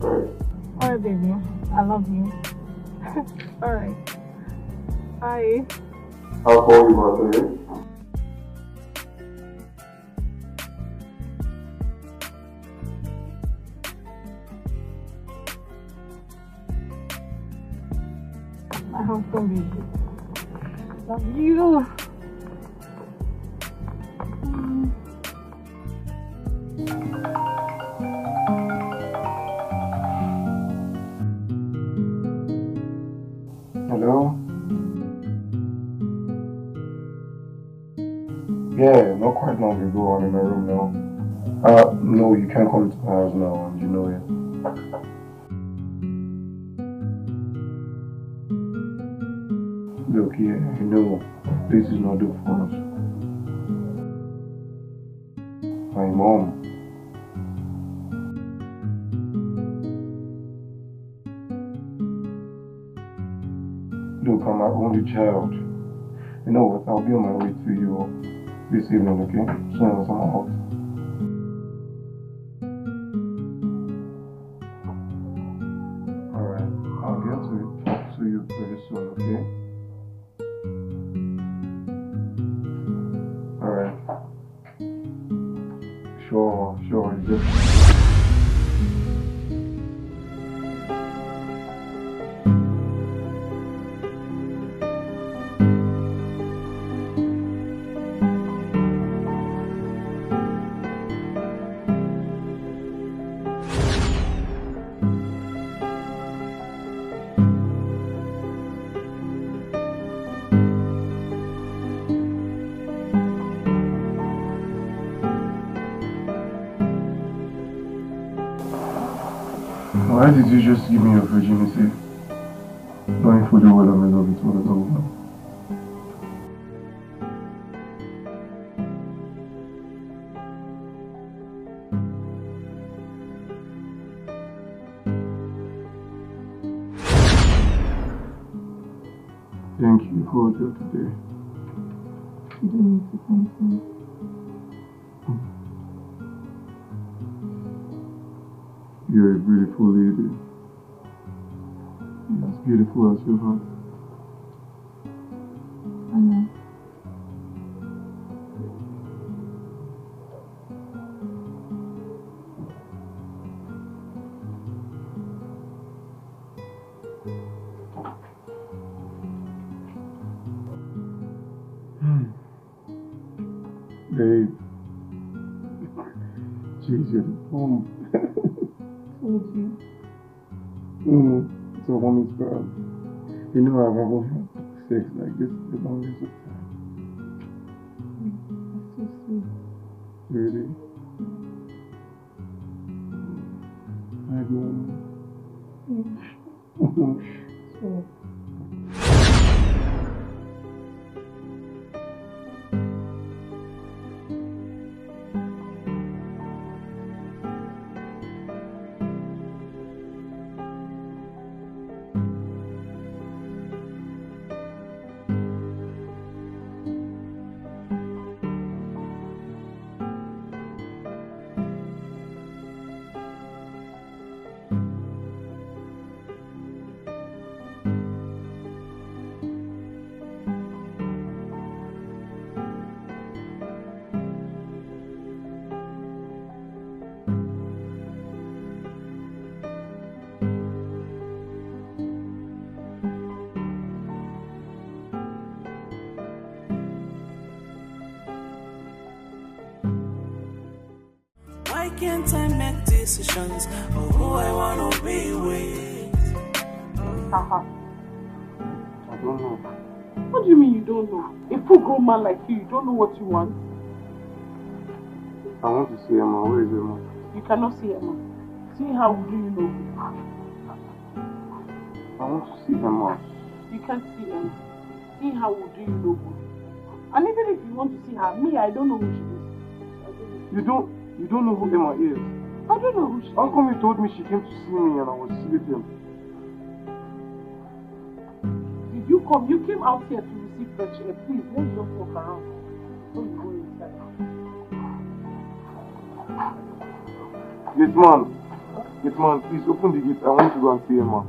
Alright. Alright, baby. I love you. Alright. Bye. I'll call you back, okay? My handsome baby. Love you. Hello? Yeah, not quite long ago. I'm in my room now. No, you can't come to my house now, and you know it. Look, yeah, I know this is not the fault. My mom. Look, I'm my only child. You know what? I'll be on my way to you this evening, okay? As soon as I'm out. Alright, I'll get to talk to you pretty soon, okay? Alright. Sure, you just... Why did you just give me your virginity? Knowing fully well I'm in love with another woman. Thank you for your today. You don't need to thank me. You're a beautiful lady. You're as beautiful as your heart. I know. Babe. Jeez, you're the bomb. Told you. It's a woman's girl. You know I've never had sex like this the longest of time. That's so sweet. Really? I don't. So. Why can't I make decisions of who I want to be with? I don't know. What do you mean you don't know? A full grown man like you don't know what you want? I want to see Emma. Where is Emma? You cannot see Emma. See how do you know? I want to see Emma. You can't see Emma. See how do you know? And even if you want to see her, me, I don't know who she is. You don't know who Emma is? I don't know who she is. How come you told me she came to see me and I was sleeping? Did you come? You came out here to receive fresh air. Please, let's just walk around. So you go inside. Yes, man, please open the gate. I want to go and see Emma.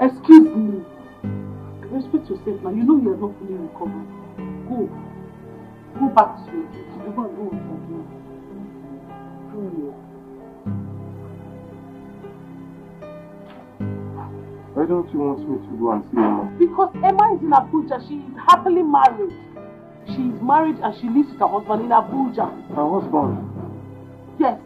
Excuse me. Respect yourself now. You know you are not fully recovered. Go back to your duty. You're going to go with your game. Why don't you want me to go and see Emma? Because Emma is in Abuja. She is happily married. She is married and she lives with her husband in Abuja. Her husband? Yes.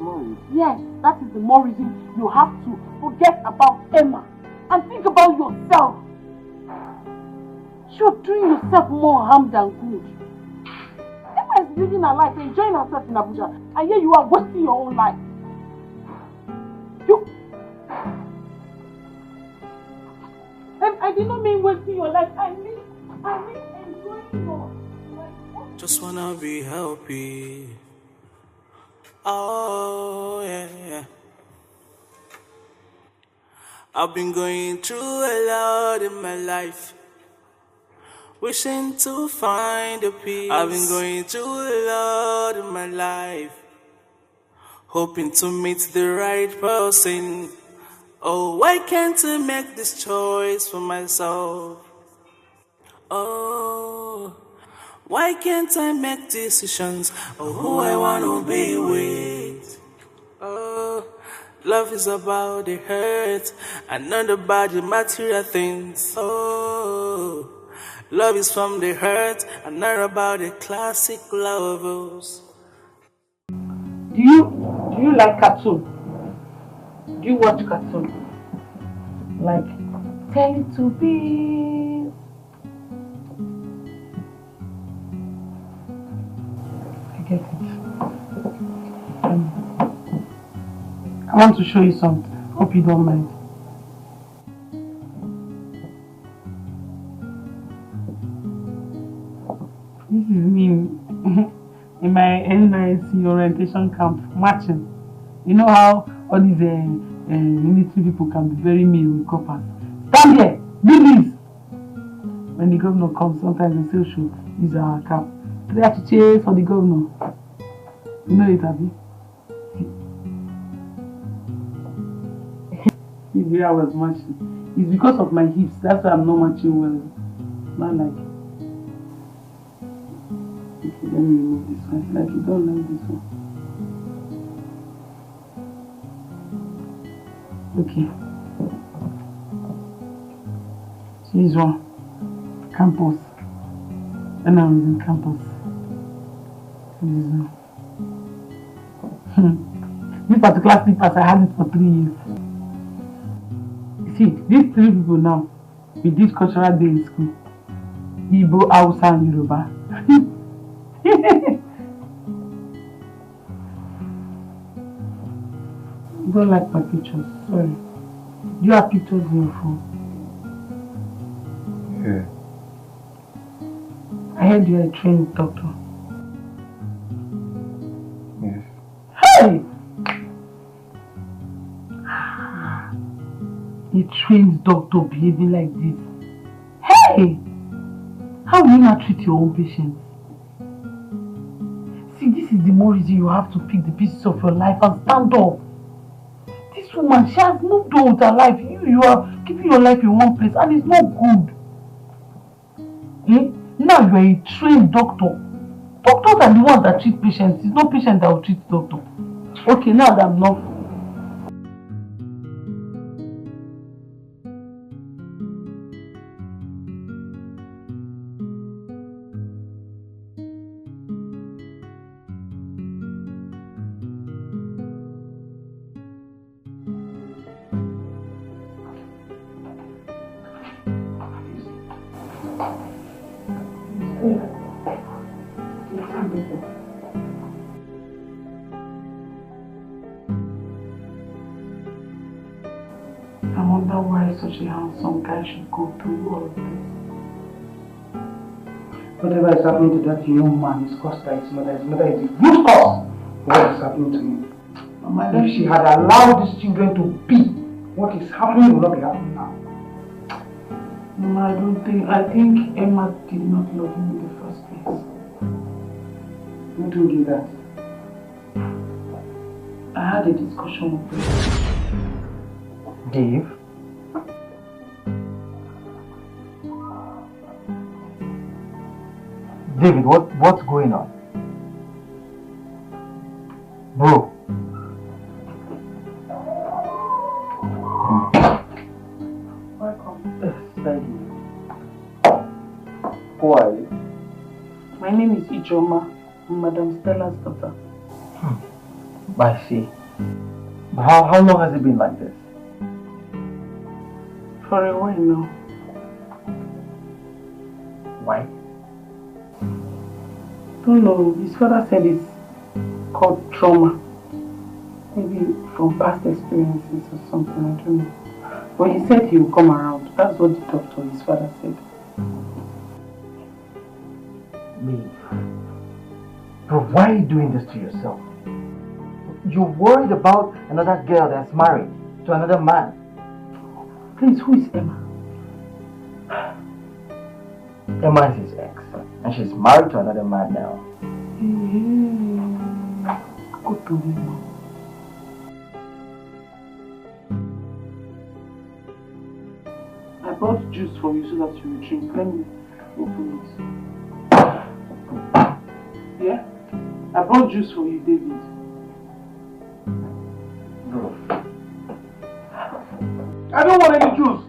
Married? Yes, that is the more reason you have to forget about Emma and think about yourself. You're doing yourself more harm than good. Emma is living her life, enjoying herself in Abuja, and here you are wasting your own life. And I did not mean wasting your life. I mean enjoying your life. Just wanna be happy. Oh yeah. I've been going through a lot in my life, wishing to find a peace. I've been going through a lot in my life, hoping to meet the right person. Oh, why can't I make this choice for myself? Oh, why can't I make decisions of who I want to be with? Oh, love is about the hurt and not about the material things. Oh, love is from the hurt and not about the classic lovers. Do you like cartoon? Do you watch cartoon? Like Teletubbies? I get it. I want to show you something. Hope you don't mind. This is me in my NYC orientation camp marching. You know how all these military people can be very mean with coppers. Stand here, do this. When the governor comes, sometimes they say, shoot, use our cap. Try to chase for the governor. You know it, Abby? This is where I was marching. It's because of my hips. That's why I'm not marching well. Not like. Okay, let me remove this one. Like you don't like this one. Okay. So this one. Campus. When I was in campus. This one. This particular slippers, I had it for 3 years. See, these 3 people now, with this cultural day in school, Igbo, Hausa, and Yoruba, You don't like my pictures, sorry. Do you have pictures in your phone? Yeah. I heard you're a trained doctor. Yes. Hey! A trained doctor behaving like this. Hey! How will you not treat your own patients? See, this is the more reason you have to pick the pieces of your life and stand up. This woman, she has moved on with her life. You are keeping your life in one place and it's not good. Eh? Now you are a trained doctor. Doctors are the ones that treat patients. It's not patients that will treat doctor. Okay, now that I'm not. I wonder why such a handsome guy should go through all of this. Whatever is happening to that young man is caused by his mother. His mother is the root cause of what is happening to him. Mama, if she had allowed these children to be, what is happening will not be happening now. Mama, I think Emma did not love him in the first place. Who told you that? I had a discussion with him. Dave? David, what's going on? Bro. Welcome. Thank you. Who are you? My name is Ijoma. I'm Madam Stella's daughter. I see. But how long has it been like this? For a while now. Why? Don't know. His father said it's called trauma. Maybe from past experiences or something, I don't know. But he said he will come around. That's what the doctor, his father, said. Me. Bro, why are you doing this to yourself? You're worried about another girl that's married to another man. Please, who is Emma? Emma is his ex, and she's married to another man now. Go to him. I brought juice for you so that you will drink. Let me open it. Yeah? I brought juice for you, David. Bro. I don't want any juice.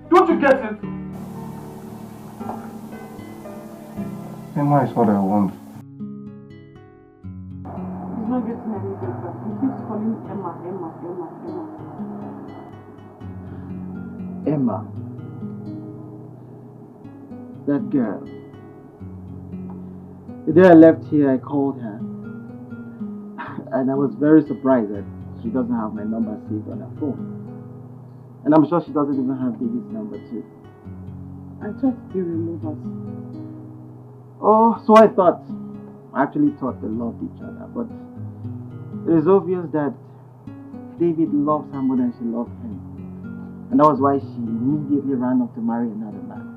Don't you get it? Emma is what I want. He's not getting any better. He keeps calling Emma. Emma. That girl. The day I left here, I called her. And I was very surprised that she doesn't have my number saved on her phone. And I'm sure she doesn't even have David's number too. I thought they were lovers. Oh, so I actually thought they loved each other, but it is obvious that David loves her more than she loved him. And that was why she immediately ran off to marry another man.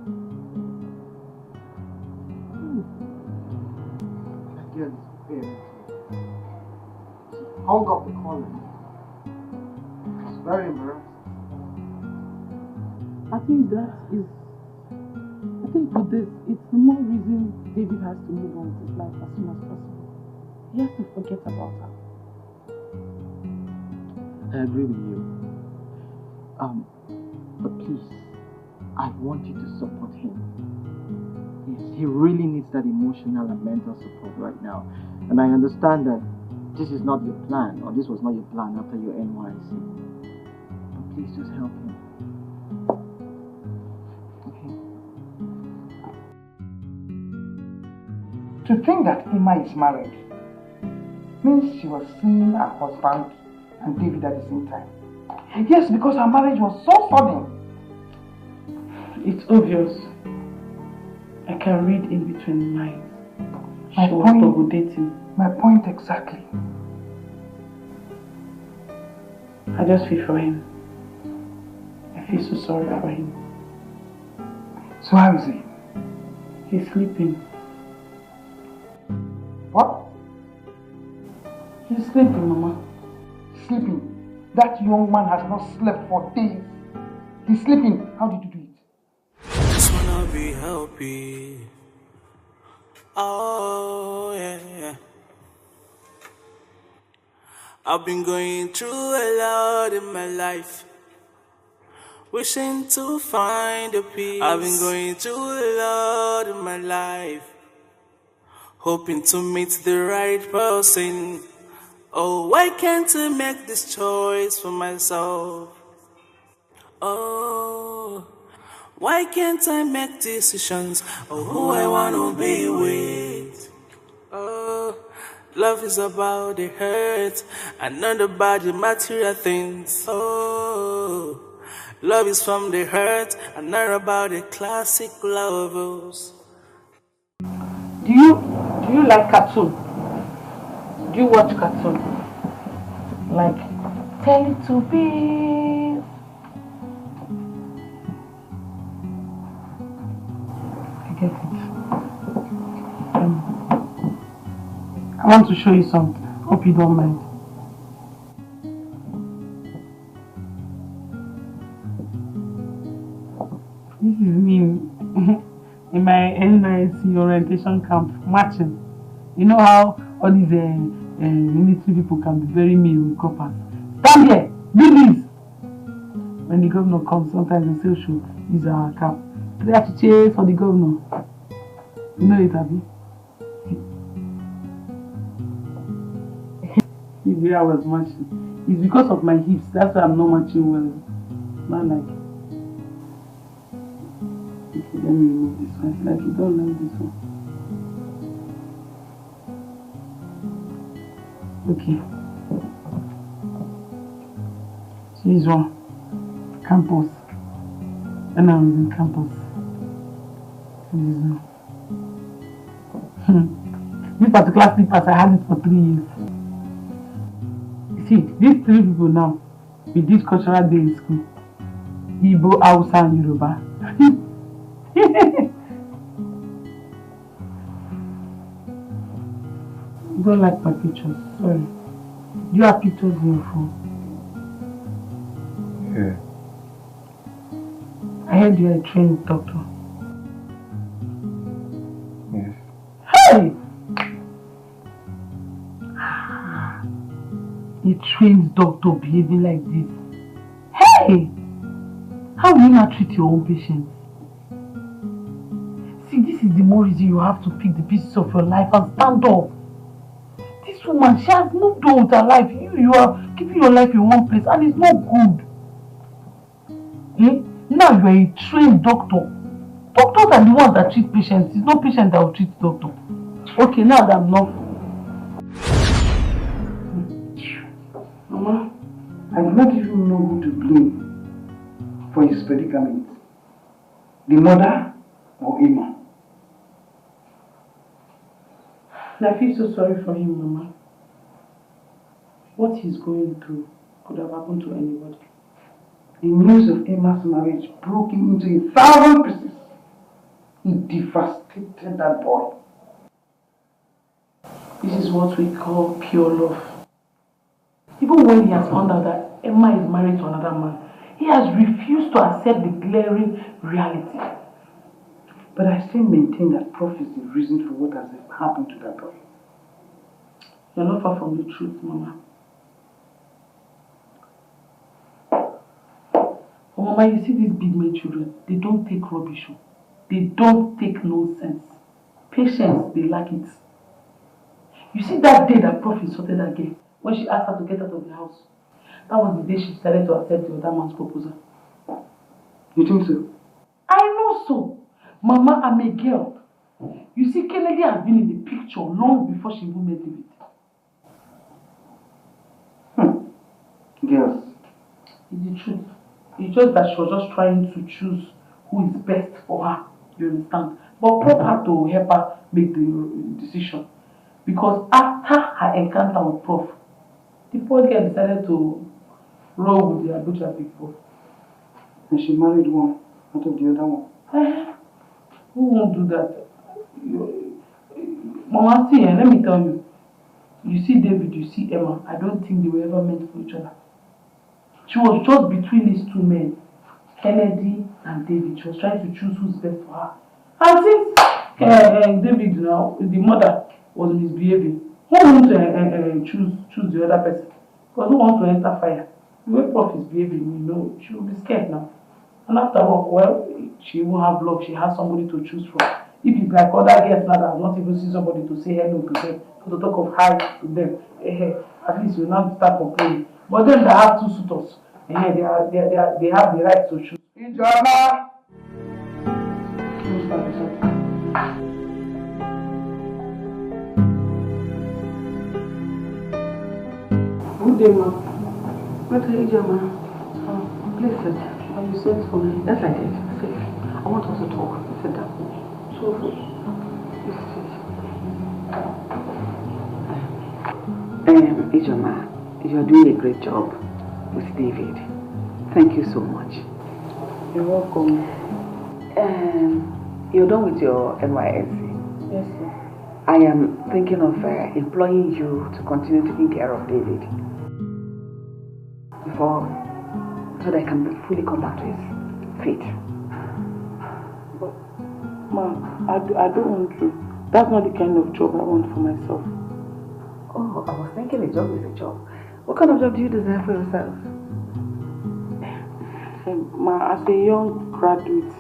That girl is very cute. She hung up the call. It's very embarrassing. I think with this, it's the more reason David has to move on with his life as soon as possible. He has to forget about her. I agree with you. But please, I want you to support him. Yes, he really needs that emotional and mental support right now. And I understand that this is not your plan, or this was not your plan after your NYC. But please just help him. Okay? To think that Emma is married means she was seeing her husband and David at the same time. Yes, because her marriage was so sudden. It's obvious. I can read in between the lines. My She was double dating. My point exactly. I just feel for him. I feel so sorry for him. So how is he? He's sleeping. What? He's sleeping, Mama. Sleeping? That young man has not slept for days. He's sleeping. How did you do it? Just wanna be happy. Oh, yeah. I've been going through a lot in my life, wishing to find a peace. I've been going through a lot in my life, hoping to meet the right person. Oh, why can't I make this choice for myself? Oh, why can't I make decisions of who I want to be with? Oh, love is about the hurt and not about the material things. Oh, love is from the hurt and not about the classic lovers. Do you like cartoon? Do you watch cartoon? Like Teletubbies? I get it. I want to show you something. Hope you don't mind. This is me in my NYC orientation camp marching. You know how all these military people can be very mean with coppers. Stand here, do this. When the governor comes, sometimes they say, "Should use our cap." They have to chase for the governor. You know it, Abby? It's where I was marching. It's because of my hips. That's why I'm not marching well. Not like. Okay, let me remove this one. Like you don't like this one. Okay. So this one. Campus. And I was in campus. This one. This particular slippers, I had it for 3 years. You see, these 3 people now, with this cultural day in school, Igbo, Hausa, and Yoruba. You don't like my pictures, sorry. Do you have pictures in your phone? Yeah. I heard you are a trained doctor. Yes. Hey! A trained doctor behaving like this. Hey! How will you not treat your own patients? See, this is the more reason you have to pick the pieces of your life and stand up. This woman, she has moved on with her life. You are keeping your life in one place and it's not good. Eh? Now you are a trained doctor. Doctors are the ones that treat patients. It's not patients that will treat doctor. Okay, now that I'm not. Mama, I do not even know who to blame for his predicament. The mother or Emma? I feel so sorry for him, Mama. What he's going through could have happened to anybody. The news of Emma's marriage broke him into 1,000 pieces. It devastated that boy. This is what we call pure love. Even when he has found out that Emma is married to another man, he has refused to accept the glaring reality. But I still maintain that Prof is the reason for what has happened to that boy. You're not far from the truth, Mama. Oh, Mama, you see these big men children, they don't take rubbish. They don't take nonsense. Patience, they lack it. You see that day that Prof insulted that girl, when she asked her to get out of the house, that was the day she decided to accept the other man's proposal. You think so? I know so. Mama, I'm a girl. You see, Kennedy has been in the picture long before she even met David. Girls. It's the truth. It's just that she was just trying to choose who is best for her. You understand? But Prof had to help her make the decision. Because after her encounter with Prof, the poor girl decided to roll with the Abuja people. And she married one out of the other one. Who won't do that? Mama, see, let me tell you. You see David, you see Emma. I don't think they were ever meant for each other. She was just between these two men, Kennedy and David. She was trying to choose who's best for her. And since David, now, the mother was misbehaving, who wants to choose the other person? Because who wants to enter fire? The way Prof is behaving, you know, she will be scared now. And after all, well, she won't have luck. She has somebody to choose from. If it's like other girls now that have not even seen somebody to say hello to them, to talk of hi to them, at least you now start complaining. But them that have two suitors, they have the right to choose. Ijoma! Good day, ma. What are you doing, ma? Please sit. Have you sent for me? Yes, I did. Sit. I want us to talk. Sit down. So, Ijoma, you are doing a great job with David. Thank you so much. You're welcome. You're done with your NYSC? Yes, sir. I am thinking of employing you to continue taking care of David so that I can fully come back to his feet. But, ma, I don't want to. That's not the kind of job I want for myself. Oh, I was thinking a job is a job. What kind of job do you desire for yourself? Ma, as a young graduate,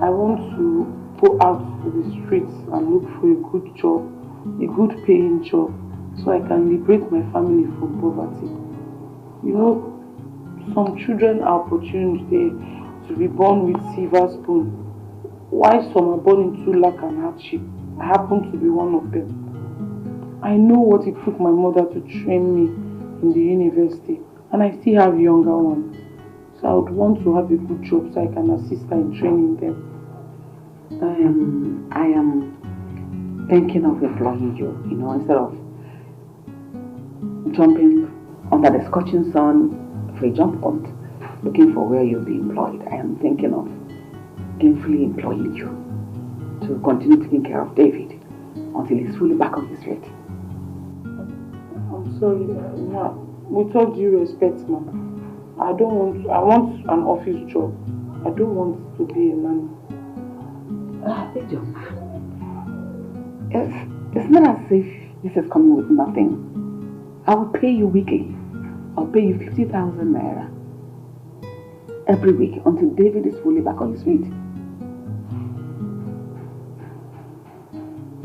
I want to go out to the streets and look for a good job, a good paying job, so I can liberate my family from poverty. You know, some children are opportunity to be born with silver spoon, while some are born into lack and hardship. I happen to be one of them. I know what it took my mother to train me in the university, and I still have younger ones. So I would want to have a good job so I can assist her in training them. I am thinking of employing you, instead of jumping under the scorching sun for a jump hunt, looking for where you'll be employed. I am thinking of gainfully employing you to continue taking care of David until he's fully back on his feet. I'm sorry, ma. With all due respect, ma, I want an office job. I don't want to be a nanny. It's not as if this is coming with nothing. I will pay you weekly. I'll pay you 50,000 naira every week until David is fully back on his feet.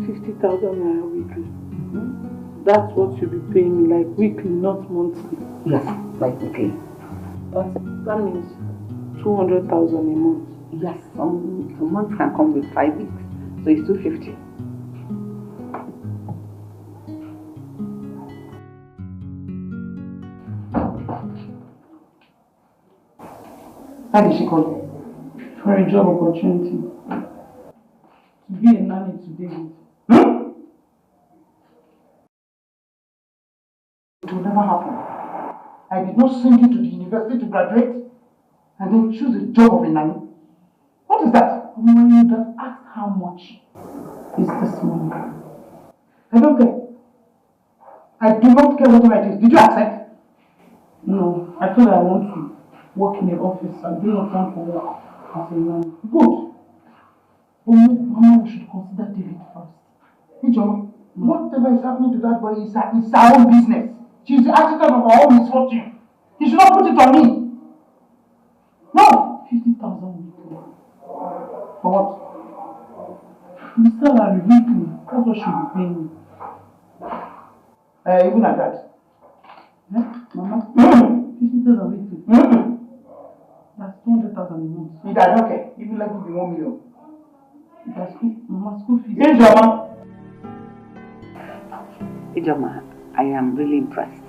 50,000 naira weekly. That's what you'll be paying me, like weekly, not monthly. Yes, like weekly. That means 200,000 a month. Yes, some months can come with 5 weeks, so it's 250. Why did she call you? For a job opportunity. To be a nanny to David. It will never happen. I did not send you to the university to graduate and then choose a job of a nanny. What is that? When you have asked how much is this money? I don't care. I do not care whatever it is. Did you accept? No, I told her I want to work in the office. I do not want to work as a nanny. Good. But Mama, we should consider David first. Hey, John, whatever is happening to that boy is her own business. She's the architect of her own misfortune. You should not put it on me. No! 50,000 weekly. For what? The salary weekly. That's what she'll be paying me. Even at that. Mama? 50,000 weekly. That's 200,000 a month. I don't care. Even let it be 1 million. Mama, school fees. Ijoma! Ijoma, I am really impressed.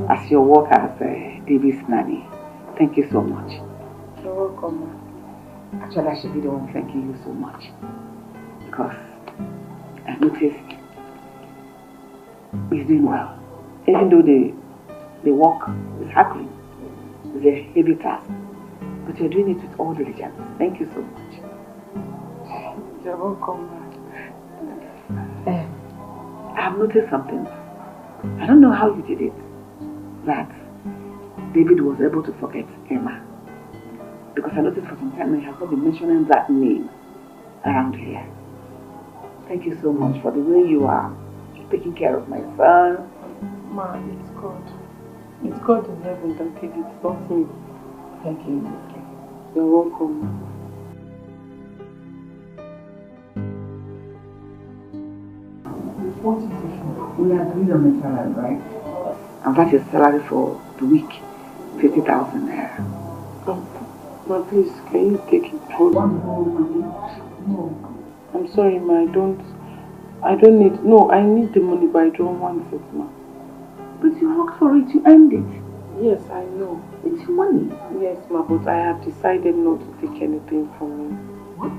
As your work as David's nanny, thank you so much. You're welcome, ma. Actually, I should be the one thanking you so much. Because I noticed he's doing well. Even though the work is hackling, it's a heavy task. But you're doing it with all diligence. Thank you so much. You're welcome, ma. I've noticed something. I don't know how you did it. That David was able to forget Emma. Because I noticed for some time he has not been mentioning that name around here. Thank you so much for the way you are taking care of my son. Ma, it's God. It's God in heaven that did it, not me. Thank you. You're welcome, ma. What is it? We agreed on the salary, right? And that is salary for the week, 50,000 naira. Ma, please, can you take it out? No. I'm sorry, ma, I don't need, no, I need the money, but I don't want it, ma. But you worked for it, you earned it. Yes, I know. It's your money. Yes, ma, but I have decided not to take anything from you. What?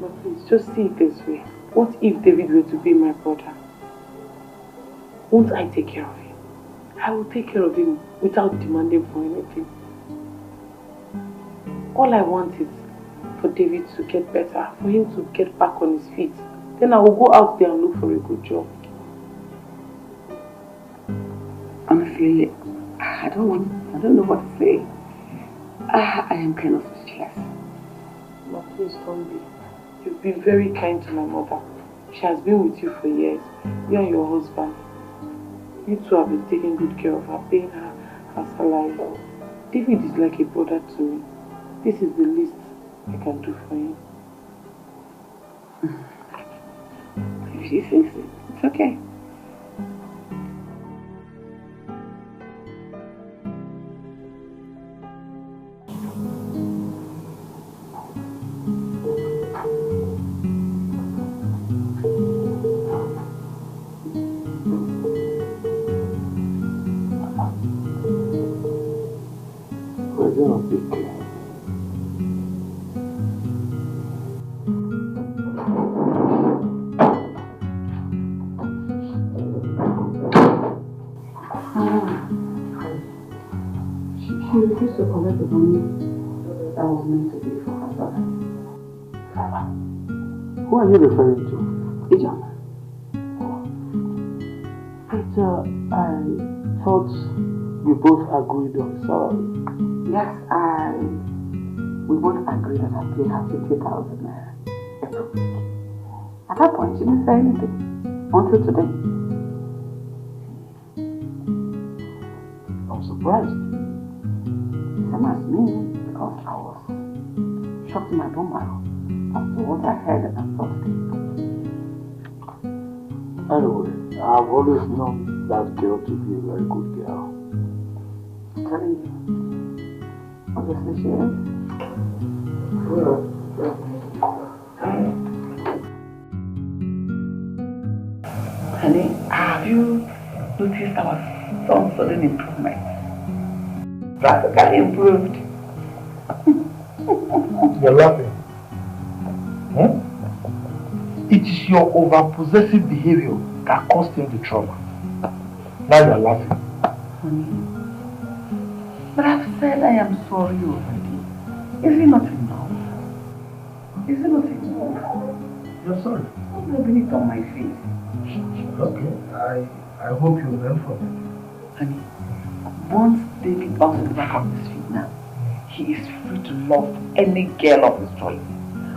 Ma, please, just see it this way. What if David were to be my brother? Won't I take care of him? I will take care of him without demanding for anything. All I want is for David to get better, for him to get back on his feet. Then I will go out there and look for a good job. Honestly, I don't know what to say. I am kind of speechless. Ma, please don't be. You've been very kind to my mother. She has been with you for years. You and your husband. You two have been taking good care of her, paying her salary. David is like a brother to me. This is the least I can do for him. If she thinks it, it's okay. She refused to collect the money that was meant to be for her brother. Who are you referring to? Ijoma. But I thought you both agreed on salary. Yes, we both agreed that I pay her 50,000 naira every week. At that point, she didn't say anything until today. I'm surprised. Same as me, because I was shocked in my bone marrow after what I heard and saw today. Anyway, I've always known that girl to be a very good girl. I'm telling you. Obviously she is. Honey, have you noticed our son's sudden improvement? Practically improved. You're laughing. Hmm? It is your over-possessive behavior that caused him the trauma. Now you're laughing. Honey, but I've said I am sorry already. Is it not enough? Is it not enough? You're sorry. I'm rubbing it on my face. Okay, I hope you learn from it. Honey, once David bounces back on his feet now, he is free to love any girl of his choice.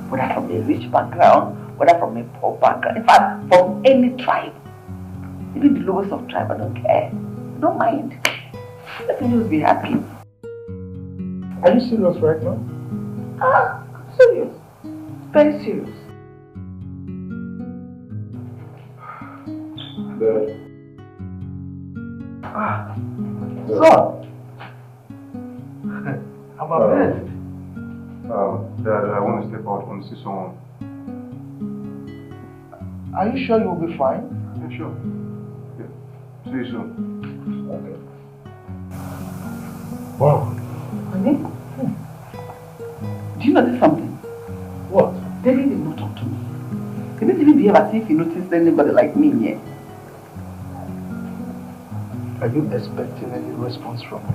Whether from a rich background, whether from a poor background, in fact, from any tribe. Even the lowest of tribe, I don't care. I don't mind. Let him just be happy. Are you serious right now? I'm serious. Very serious. Dad. Son! I'm a bed. Dad, I want to step out. I want to see someone. Are you sure you'll be fine? Yeah, sure. Yeah. See you soon. Okay. Wow. Honey? Do you notice something? What? David did not talk to me. He didn't even behave as if he noticed anybody like me yet. Are you expecting any response from me?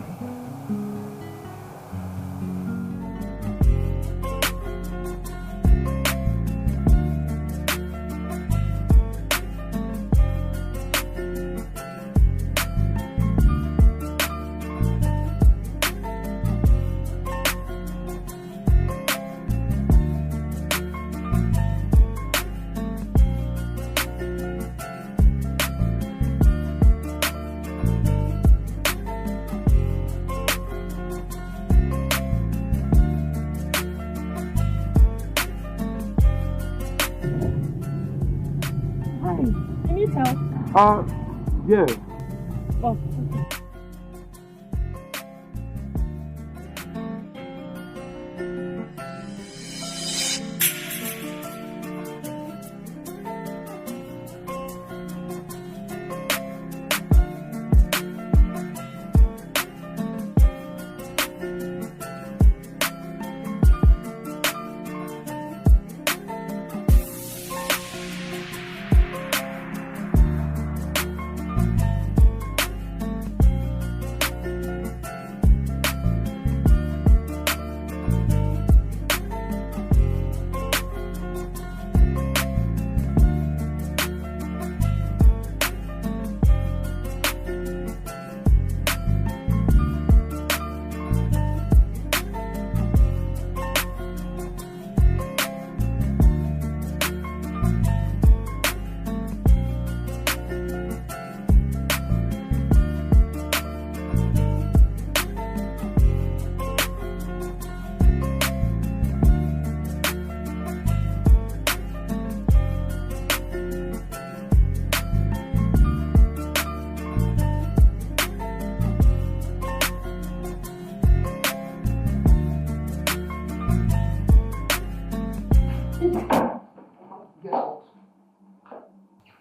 Yeah. Oh.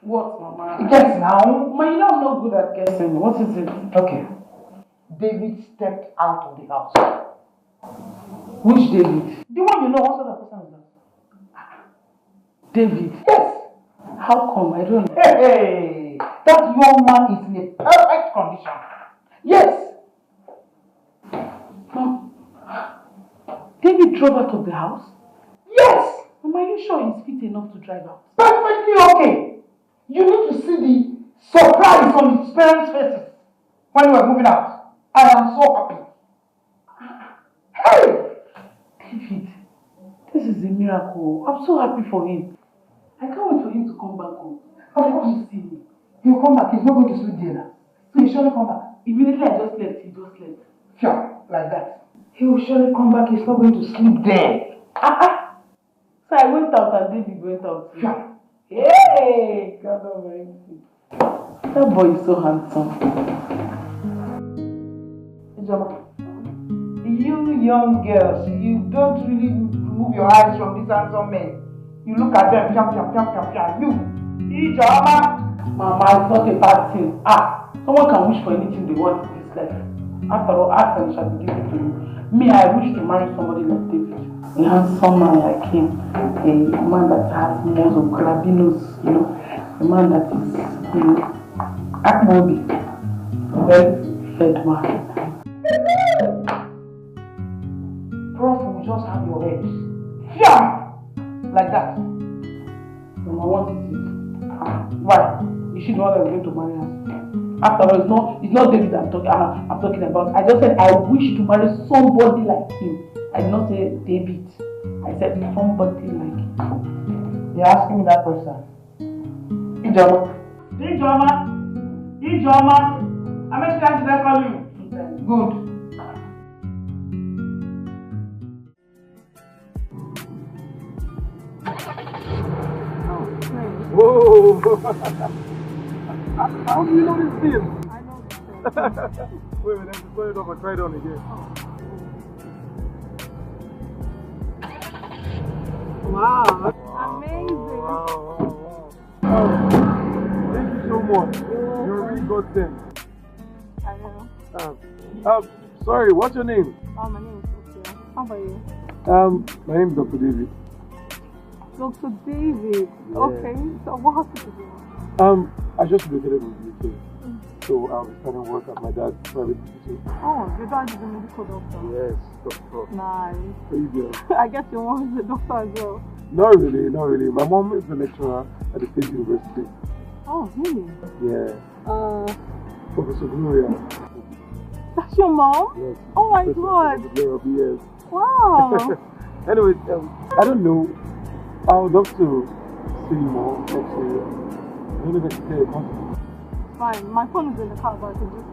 What, Mama? Guess now. Ma, you know I'm not good at guessing. What is it? Okay. David stepped out of the house. Which David? The one you know, what sort of person is that? David? Yes. How come? I don't know. Hey, that young man is in a perfect condition. Yes. Mom, David drove out of the house? Yes. Mama, are you sure he's fit enough to drive out? Perfectly okay. You need to see the surprise on his parents' faces when we were moving out. I am so happy. Hey! David, this is a miracle. I'm so happy for him. I can't wait for him to come back home. Of course. See him. He'll come back. He's not going to sleep there now. So he'll surely come back. Immediately I just left, he just left. Sure, like that. He will surely come back. He's not going to sleep there. So I went out and David went out. Sure. Hey! God Almighty. That boy is so handsome. You young girls, you don't really remove your eyes from these handsome men. You look at them, you. Mama, it's not a bad thing. Someone can wish for anything they want in this life. After all, ask and it shall be given to you. Me, I wish to marry somebody like David. A handsome man like him. A man that has most of carabinos, you know. A man that is, you know, Akmobi. A very fed man. Prof will just have your head. Yeah! Like that. Mama, what is it? Why? Is she the one that is going to marry us? After all, it's not David I'm talking about. I just said I wish to marry somebody like him. I did not say David. I said somebody like him. You're asking me that question. Ijoma. How many times did I call you? Good. Whoa! How do you know this film? I know this film. Wait a minute, just put it up and try it on again. Wow! Amazing! Wow. Thank you so much. You're really godsend. I know. Sorry, what's your name? Oh, my name is Sophia. How about you? My name is Dr. David. Dr. David. Yeah. Okay, so what hospital do you I just relocated in the UK. So I'll be starting work at my dad's private hospital. Oh, your dad is a medical doctor. Yes, doctor. Nice. Pretty I guess your mom is a doctor as well. Not really. My mom is a lecturer at the State University. Oh, really? Yeah. Professor Gloria. That's your mom? Yes. Oh my Professor God. Gloria, yes. Wow. Anyway, I don't know. I would love to see you more. I don't know if I can say it. Fine. My phone is in the car, but I can just...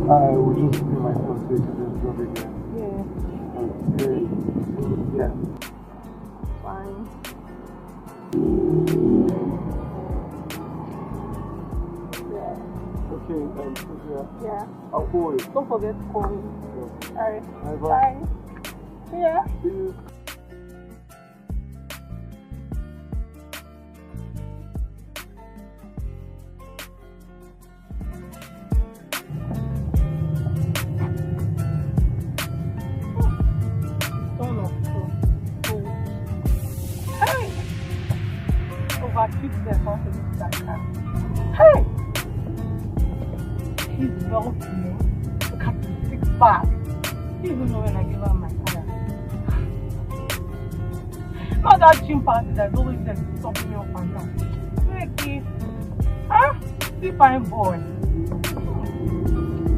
I will just be my phone so you can just drop it here. Yeah. Yeah. Fine. Okay, Yeah. I'll call you. Don't forget to call me. Yeah. Alright. Bye. Bye. Yeah. See you. Hey! He's wealthy. Look at the six pack. You even know when I give her my salary. Not that chimpanzee that's always there to stop me up and down. Hey, kid. Huh? See, fine boy.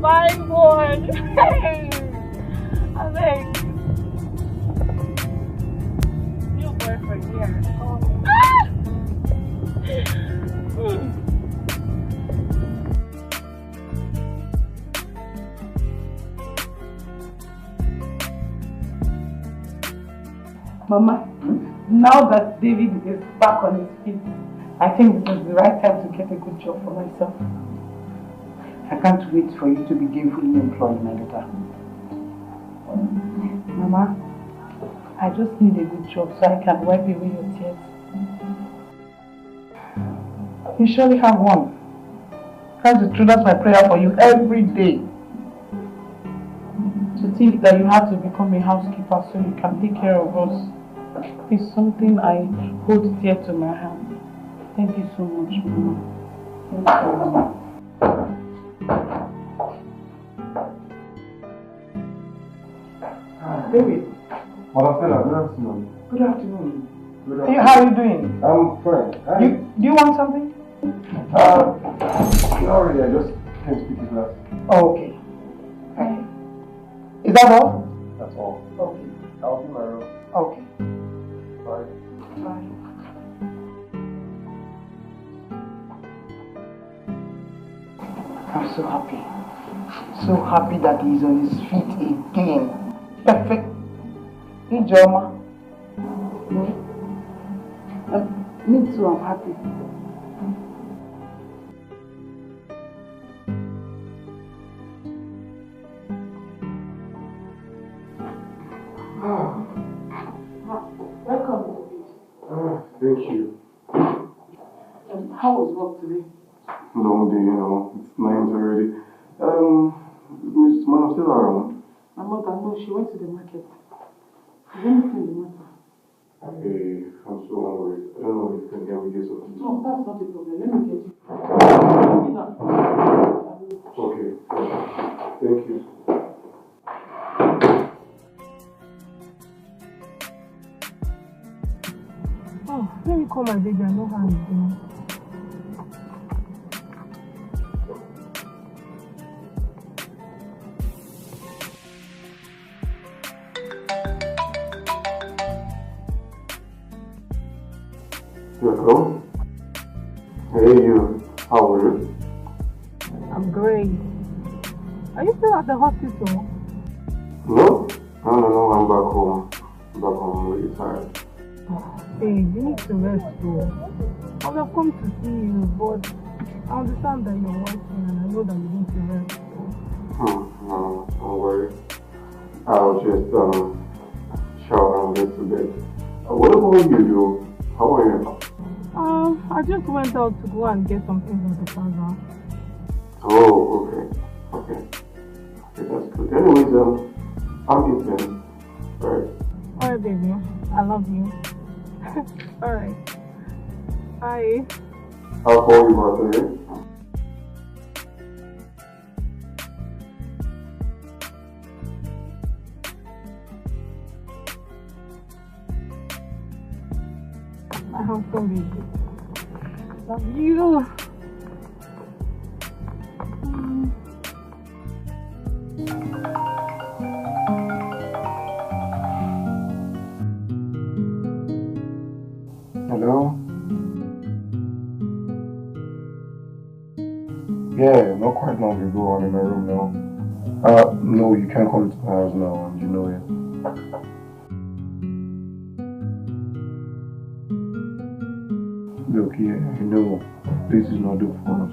Fine boy. Hey! I like new boyfriend here. Ah! Mama, now that David is back on his feet, I think this is the right time to get a good job for myself. I can't wait for you to be gainfully employed, my daughter. Mama, I just need a good job so I can wipe away your tears. You surely have one. That's the truth. That's my prayer for you every day. To think that you have to become a housekeeper so you can take care of us is something I hold dear to my heart. Thank you so much, Mama. David. Madam Stella, good afternoon. Good afternoon. Hey, how are you doing? I'm fine. Hi. Do you want something? Not really. I just came to speak to class. Oh, okay. Okay. Is that all? That's all. Okay. I'll be my room. Okay. Bye. Bye. I'm so happy. So happy that he's on his feet again. Perfect. Hey, Joma. Me too, I'm happy. Welcome. Thank you. How was work today? Long day, it's 9 already. Miss Madam still around? My mother, no, she went to the market. Is anything the matter? Hey, I'm so hungry. I don't know if you can get me this or No, that's not a problem. Let me get you. Sit down. Okay. Thank you. Oh, let me call my baby. I know how he's doing. Hello? Hey, you. How are you? I'm great. Are you still at the hospital? No, I'm back home. I'm really tired. Hey, you need to rest too. I would have come to see you, but I understand that you're working and I know that you need to rest too. No, don't worry. I'll just shower and get to bed. What about you, Joe? How are you? I just went out to go and get some things at the plaza. Oh, okay. Okay, that's good. Anyways, I'm eating. Alright. Alright, baby. I love you. Alright. Bye. I'll call you back, okay? My handsome baby. Love you. Hello? Yeah, not quite long ago. I'm in my room now. No, you can't come to my house now, and you know it. Look, yeah, I know this is not the fault.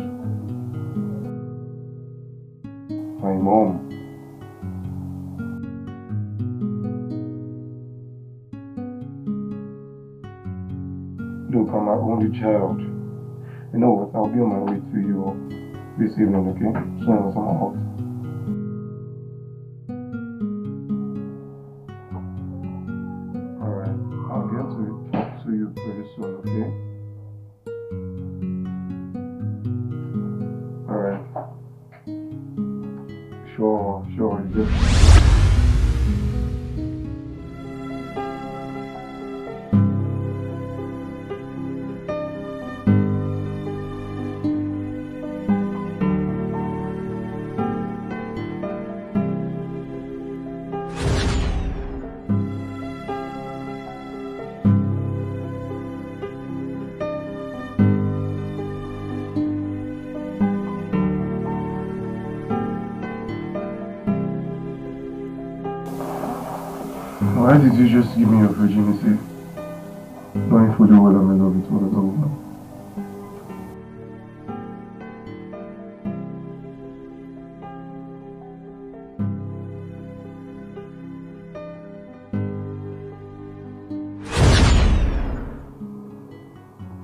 My mom. Look, I'm my only child. You know what? I'll be on my way to you this evening, okay? As soon as I'm out. Alright, I'll get to talk to you pretty soon, okay? Alright. Sure, you just... Why did you just give me your virginity? Knowing fully well I'm in love with another woman.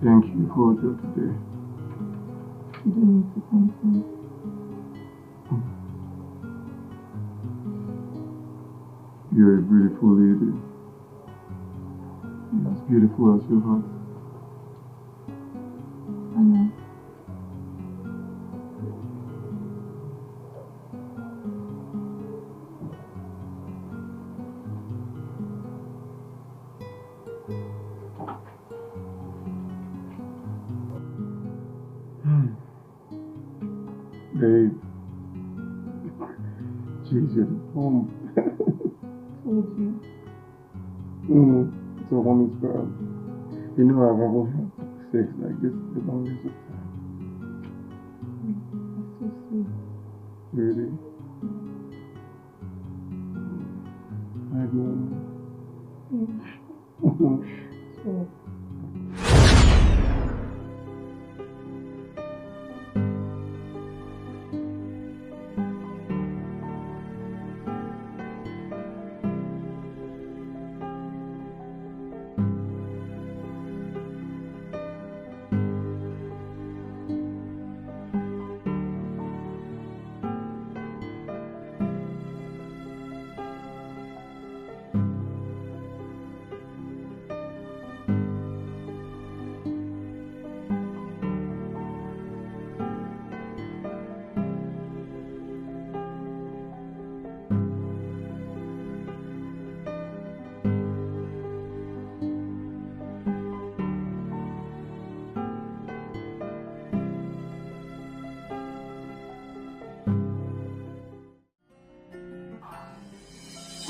Thank you for all today. You don't need to thank me. You're a beautiful lady. You're as beautiful as your heart. I know. Babe. Jeez, you're the bomb. Told you. It's a woman's girl. You know I've never had sex like this the longest of time. That's so sweet. Really? I go. Sure.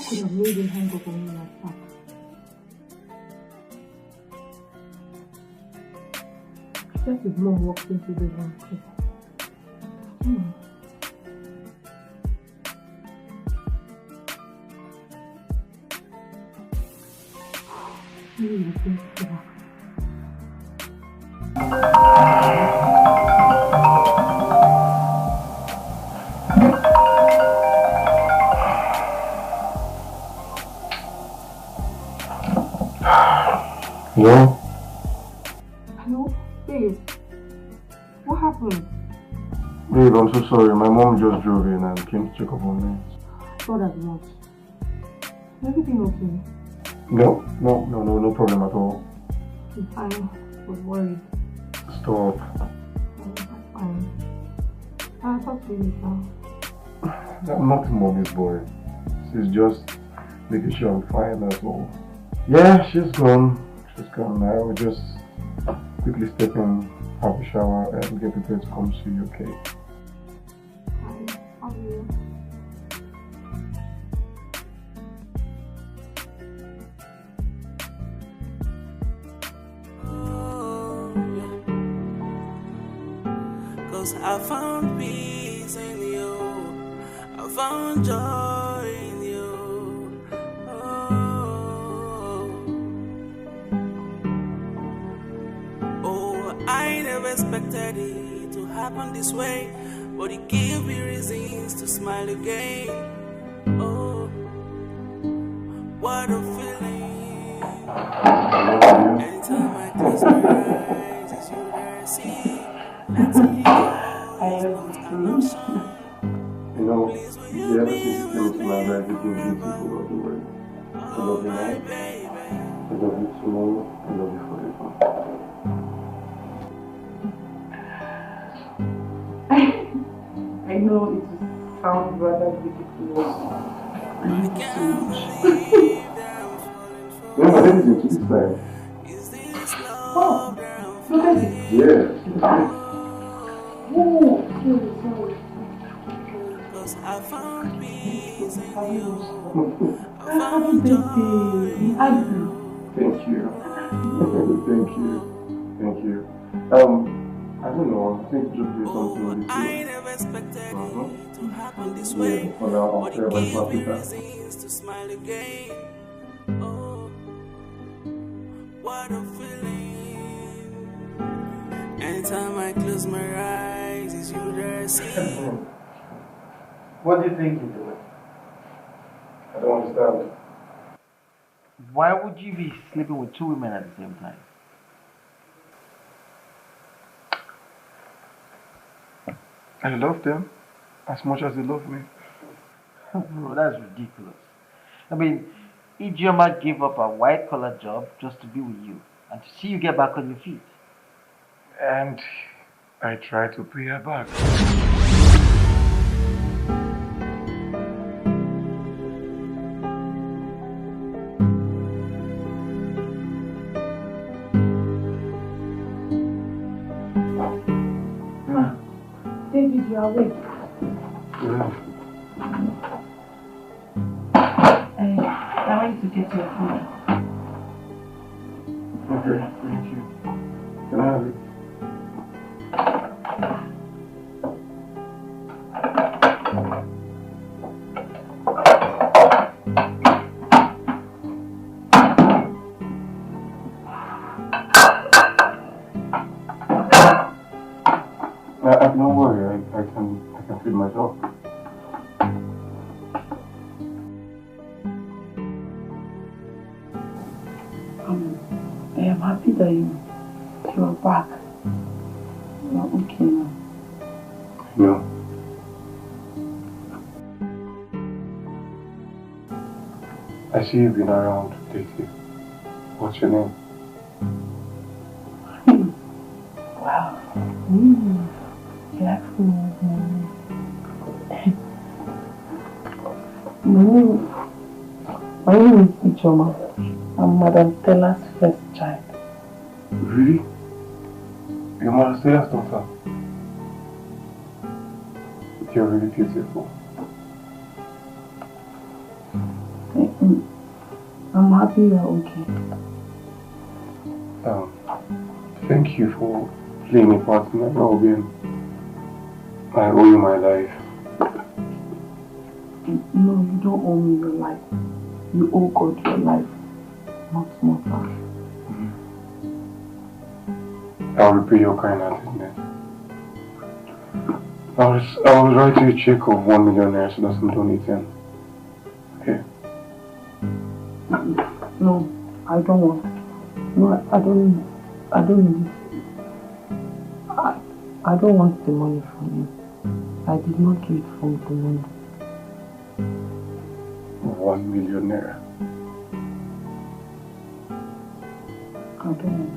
Could have made him hang up on me like that. Just his mom walked into the room too. Maybe you think to her. Hello? Hello? sorry. My mom just drove in and came to check up on me. Not as much. Is everything okay? No problem at all. I'm fine. I was worried. Stop. That's fine. I'll talk to you later. I'm not mommy's boy. She's just making sure I'm fine, that's all. Yeah, she's gone. She's gone now. We'll just quickly step in, have a shower, and get prepared to come see you, okay? How are you? Cause I found peace in you, I found joy in you. Oh, I never expected it to happen this way, but it gave me reasons to smile again. Oh, what a feeling. Anytime I close my eyes, it's you that I see. I love you. You know, the ever since you came into my life, everything is beautiful all the way. I love you now. I love you tomorrow. I love you forever. I know it sounds rather ridiculous. I love you so much. Remember, this is into this time. Oh, look at it. Yeah. Oh, sorry. Cause I found peace in you. Happy birthday. Andrew. Thank you. Thank you. I don't know. I think you should do something with this. I never expected it to happen this way, Yeah, for now, but it gave me reasons to smile again. Oh, what a feeling. Anytime I close my eyes, it's you that I see. What do you think you're doing? I don't understand. Why would you be sleeping with two women at the same time? I love them as much as they love me. Bro, that's ridiculous. I mean, Ijeoma gave up a white-collar job just to be with you and to see you get back on your feet. And I try to pay her back. David, you are awake. Yeah. I want you to get your food. Okay, thank you. Can I have it? Don't worry, I can feed myself. I am happy that you are back. You are okay now. No. I see you've been around lately. What's your name? Wow. You actually know my name is Ijeoma. I'm Madam Stella's first child. Really? You're Madam Stella's daughter? You're really beautiful. I'm happy you're okay. Thank you for playing a part in my well-being. I owe you my life. No, you don't owe me your life. You owe God your life, not Mother. I'll repay your kind heartedness. I'll write you a check of 1 million naira so that's not only 10. Okay? No, I don't want. No, I don't need it. I don't want the money from you. I I did not do it for the money. 1 million naira. I don't know.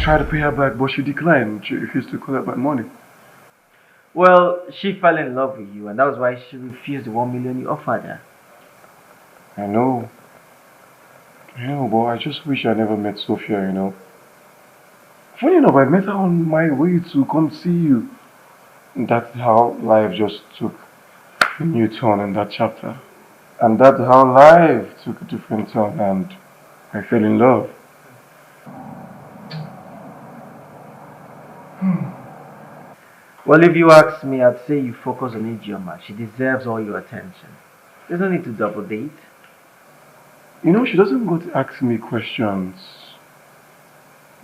Tried to pay her back, but she declined. She refused to collect my money. Well, she fell in love with you, and that was why she refused the 1 million you offered her. I know, but I just wish I never met Sophia, you know. Funny enough, I met her on my way to come see you. That's how life just took a new turn in that chapter. And that's how life took a different turn, and I fell in love. Well, if you ask me, I'd say you focus on Ijeoma. She deserves all your attention. There's no need to double date. You know, she doesn't go to ask me questions.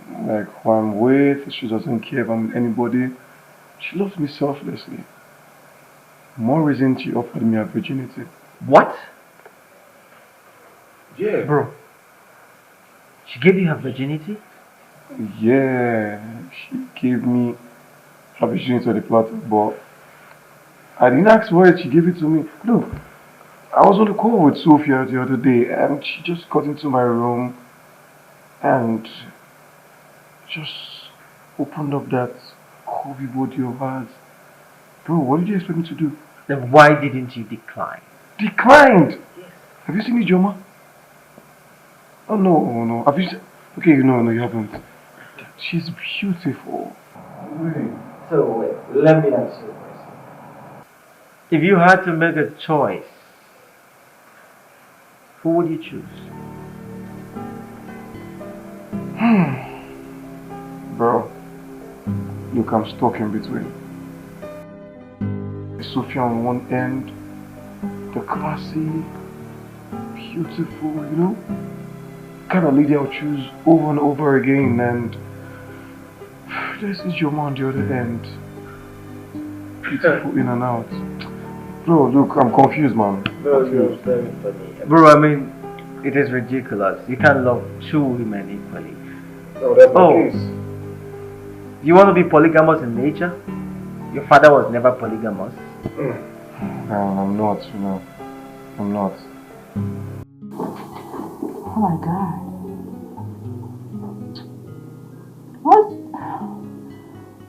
Like who I'm with, she doesn't care if I'm with anybody. She loves me selflessly. More reason she offered me her virginity. What? Yeah. Bro, she gave you her virginity? Yeah, she gave me her virginity on the platter, but I didn't ask for it, she gave it to me. Look, I was on the call with Sophia the other day and she just got into my room and just opened up that curvy body of hers. Bro, what did you expect me to do? Then why didn't you decline? Declined? Yes. Have you seen Ijeoma? Oh no. Have you seen? Okay, no, you haven't. She's beautiful. Wait. So let me ask you a question. If you had to make a choice, who would you choose? Bro, look, I'm stuck in between. Sophia on one end, the classy, beautiful, you know, kind of lady I'll choose over and over again, and there's Ijeoma on the other end, beautiful in and out. Bro, look, I'm confused, man. Bro, you're very funny. Bro, I mean, it is ridiculous. You can't love two women equally. No, that's not the case. You want to be polygamous in nature? Your father was never polygamous. No, I'm not, you know. I'm not. Oh my God.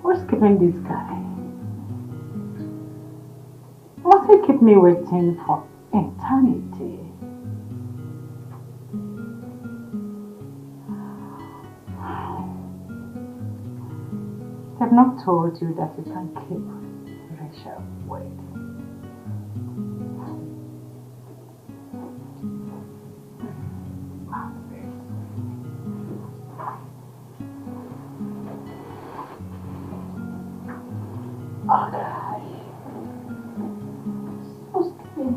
What's keeping this guy? Must he keep me waiting for eternity? I've not told you that you can keep Rachel waiting. Okay. So skinny.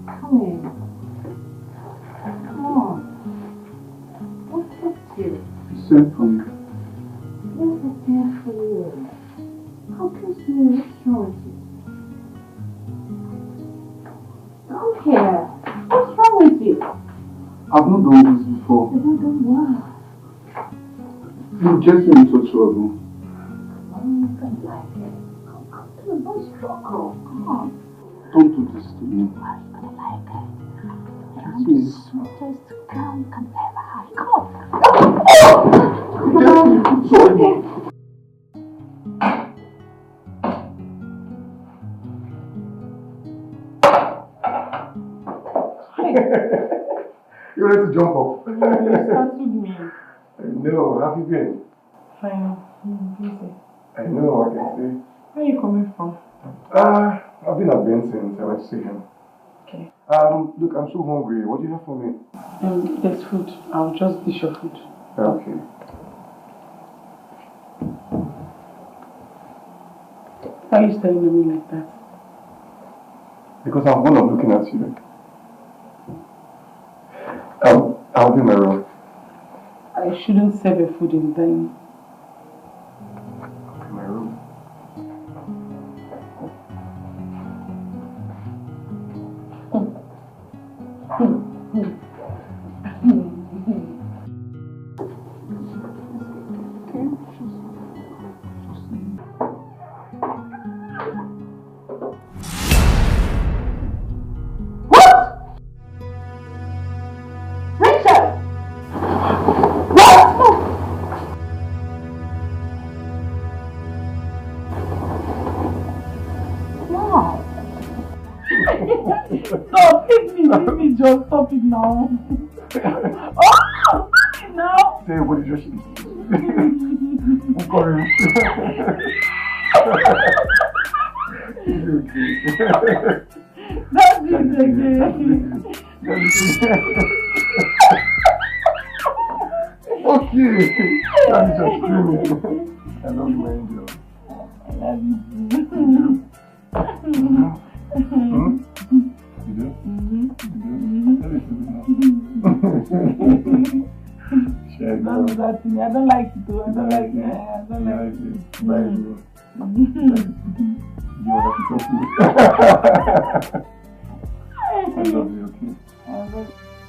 Come in. Come on. What's up to you? Send for me. What's up there for you? How can you what's wrong with you? Come here. What's wrong with you? I've not done this before. You don't do what? You just into trouble. I don't like it. Come, don't struggle. Come on. Don't do this to me. Why are you gonna like it? I'm the sweetest girl you can ever have. Come on. Sorry. You ready to jump off? You startled me. I know. How have you been? Fine. I'm busy. I know, I can see. Where are you coming from? I've been at Benson's. I went to see him. Okay. Look, I'm so hungry. What do you have for me? There's food. I'll just dish your food. Okay. Why are you staring at me like that? Because I'm fond of looking at you. I'll be my room. I shouldn't serve your food in the dining. I'll be my room. Stop, leave me, just stop it now. Oh, stop it now. Say, what did you see? I'm sorry. That's it again. Okay. That is just screaming. I love you, my angel. I love you too. You do? Don't do that to me. I don't like it too. I don't like it. I don't like it. You want to talk to me? I love you, okay?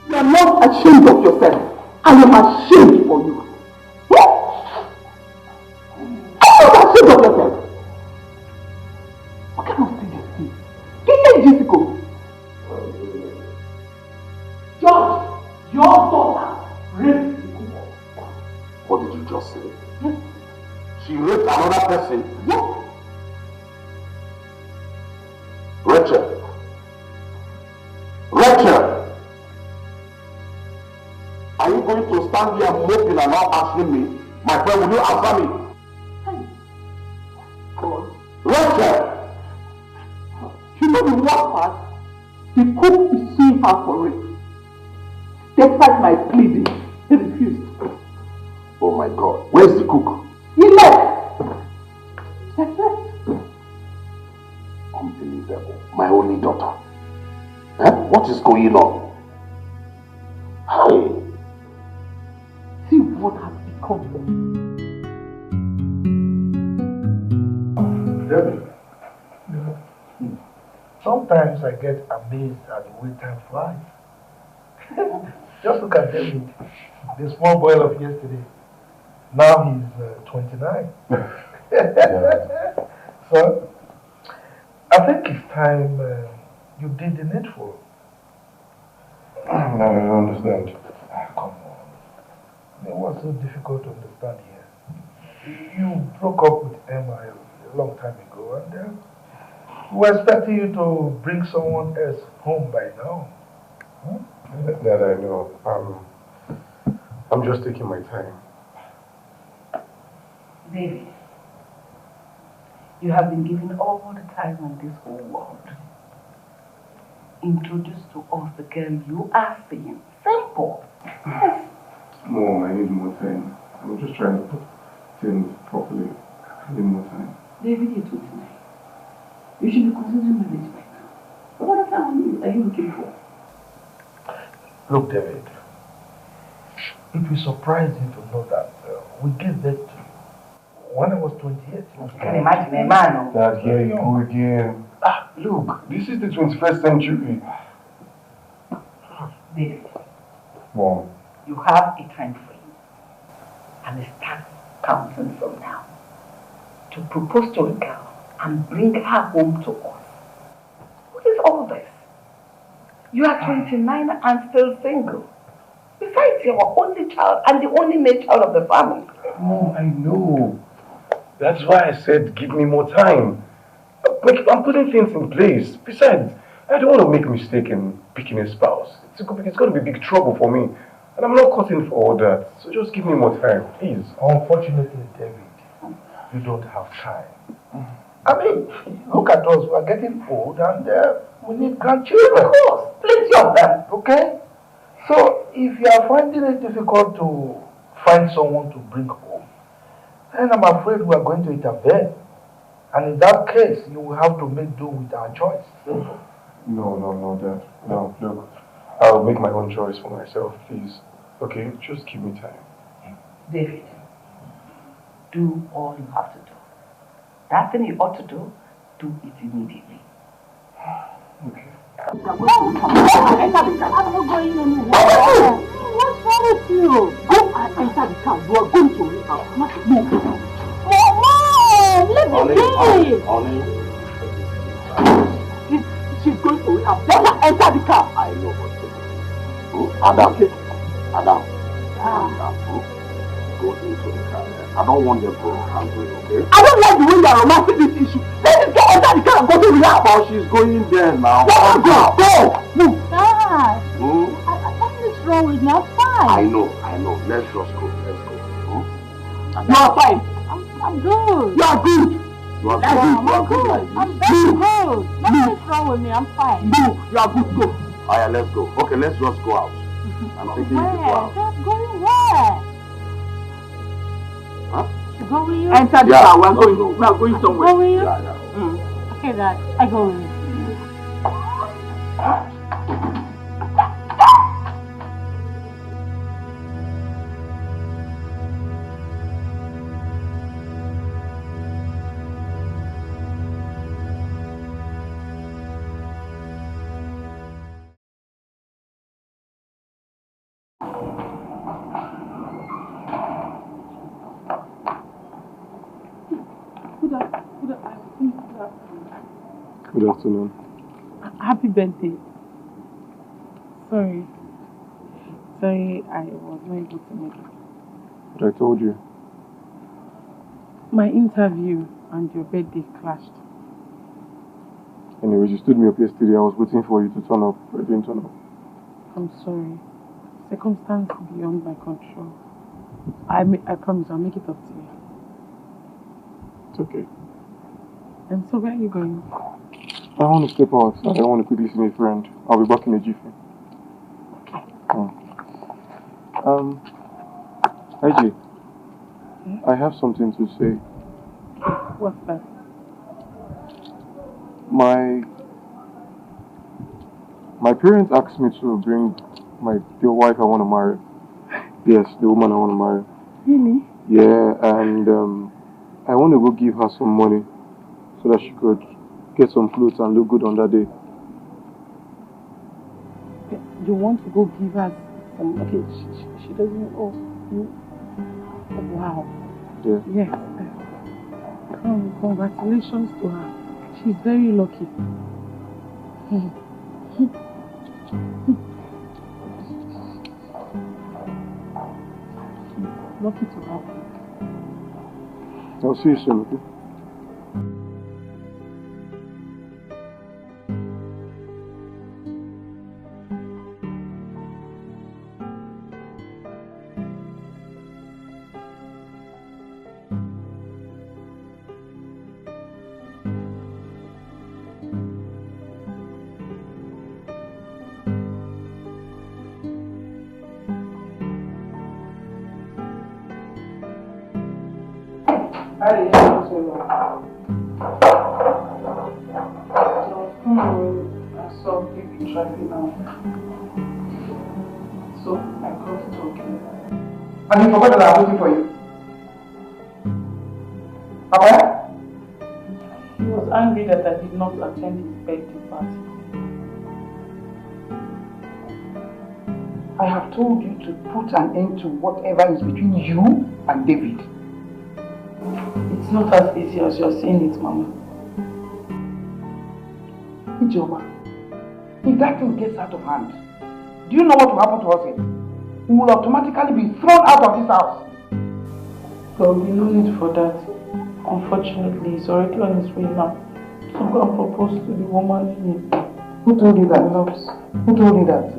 You are not ashamed of yourself. I am ashamed for you. Yes? I am not ashamed of yourself. What kind of thing is this? Get Jessica. George, your daughter raped me. What did you just say? Yes. She raped another person? Yes. Rachel! Rachel! Are you going to stand here moping and not answering me? My friend, will you answer me? Hey. God. Rachel! You know the worst part? The cook is suing her for rape. Despite my pleading, he refused. Oh my God. Where's the cook? He left. He left. Unbelievable. My only daughter. What is going on? Hey. See what has become. David, sometimes I get amazed at the way time flies. Just look at David, the small boy of yesterday. Now he's 29. So, I think it's time you did the needful. No, I don't understand. Come on. It was so difficult to understand here. You broke up with Emma a long time ago, and we were expecting you to bring someone else home by now. That I know. I'm just taking my time. David, you have been given all the time in this whole world. Introduce to us the girl you are seeing. Simple. Yes. Mom, I need more time. I'm just trying to put things properly. I need more time. David, you're 29. You should be considering marriage right now. What other family are you looking for? Look, David, it will surprise you to know that we gave birth to you when I was 28. You can imagine a man. Dad, here you go again. Look, this is the 21st century. David, Mom. you have a time frame and a start counting from now to propose to a girl and bring her home to us. What is all this? You are 29 and still single. Besides, you are only child and the only male child of the family. Mom, I know. That's why I said give me more time. I'm putting things in place. Besides, I don't want to make a mistake in picking a spouse. It's going to be big trouble for me. And I'm not cutting for all that. So just give me more time, please. Unfortunately, David, you don't have time. I mean, look at us, we are getting old and we need grandchildren. Of course, plenty of them. Okay? So, if you are finding it difficult to find someone to bring home, then I'm afraid we are going to intervene. And in that case, you will have to make do with our choice. No, Dad. No, look. I'll make my own choice for myself, please. Okay? Just give me time. David, do all you have to do. That thing you ought to do, do it immediately. Okay. I'm not going anywhere. What's wrong with you? Go and enter the car. You are going to leave out. Mom, let me be. She's going to leave out. Let her enter the car. I know what to do. Adam. Go into the car. I don't want them to handle it, okay? I don't like the way you are romancing this issue. Let this girl enter the car and go to relax. But she's going there now. Let her go. Move. Dad, nothing is wrong with me. I'm fine. I know. Let's just go. You are fine. I'm good. You are good. You are I'm good. good. I'm very good. Nothing is wrong with me. I'm fine. No, you are good. Go. Alright, let's go. Okay, let's just go out. I'm taking you to go out. Dad, going where? Huh? To go with you? Enter the car. We are going somewhere. Go with you? Yeah. Okay, Dad. I go with you. Good afternoon. Happy birthday. Sorry, I was not able to make it. But I told you. My interview and your birthday clashed. Anyways, you stood me up yesterday. I was waiting for you to turn up. But you didn't turn up. I'm sorry. Circumstance beyond my control. I promise I'll make it up to you. It's okay. And so where are you going? I want to step out. I want to quickly see my friend. I'll be back in a jiffy. Okay. AJ, I have something to say. What's that? My parents asked me to bring the wife I want to marry. Yes, the woman I want to marry. Really? Yeah, and I want to go give her some money so that she could get some clothes and look good on that day. You want to go give her some... Okay, she doesn't... Oh, you... Oh, wow. Yeah. Yes. Congratulations to her. She's very lucky. Lucky to have you. I'll see you soon, okay? I didn't know so long. I saw people driving now. So I got talking. And you forgot that I'm waiting for you. Papa? He was angry that I did not attend his birthday party. I have told you to put an end to whatever is between you and David. It's not as easy as you're saying it, Mama. Ijoma, if that thing gets out of hand, do you know what will happen to us here? We will automatically be thrown out of this house. There will be no need for that. Unfortunately, he's already on his way now to go and propose to the woman Who told you that? loves. Who told you that?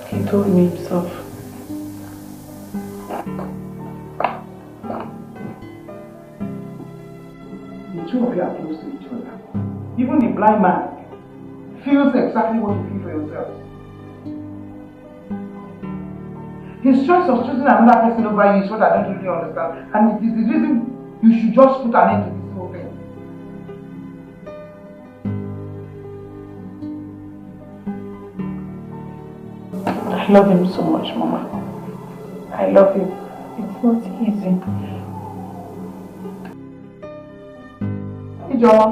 He told me himself. the two of you are close to each other. Even the blind man feels exactly what you feel for yourselves. His choice of choosing another person over you is what I don't really understand. And it is the reason you should just put an end to this whole thing. I love him so much, Mama. I love him. It's not easy. Ijoma,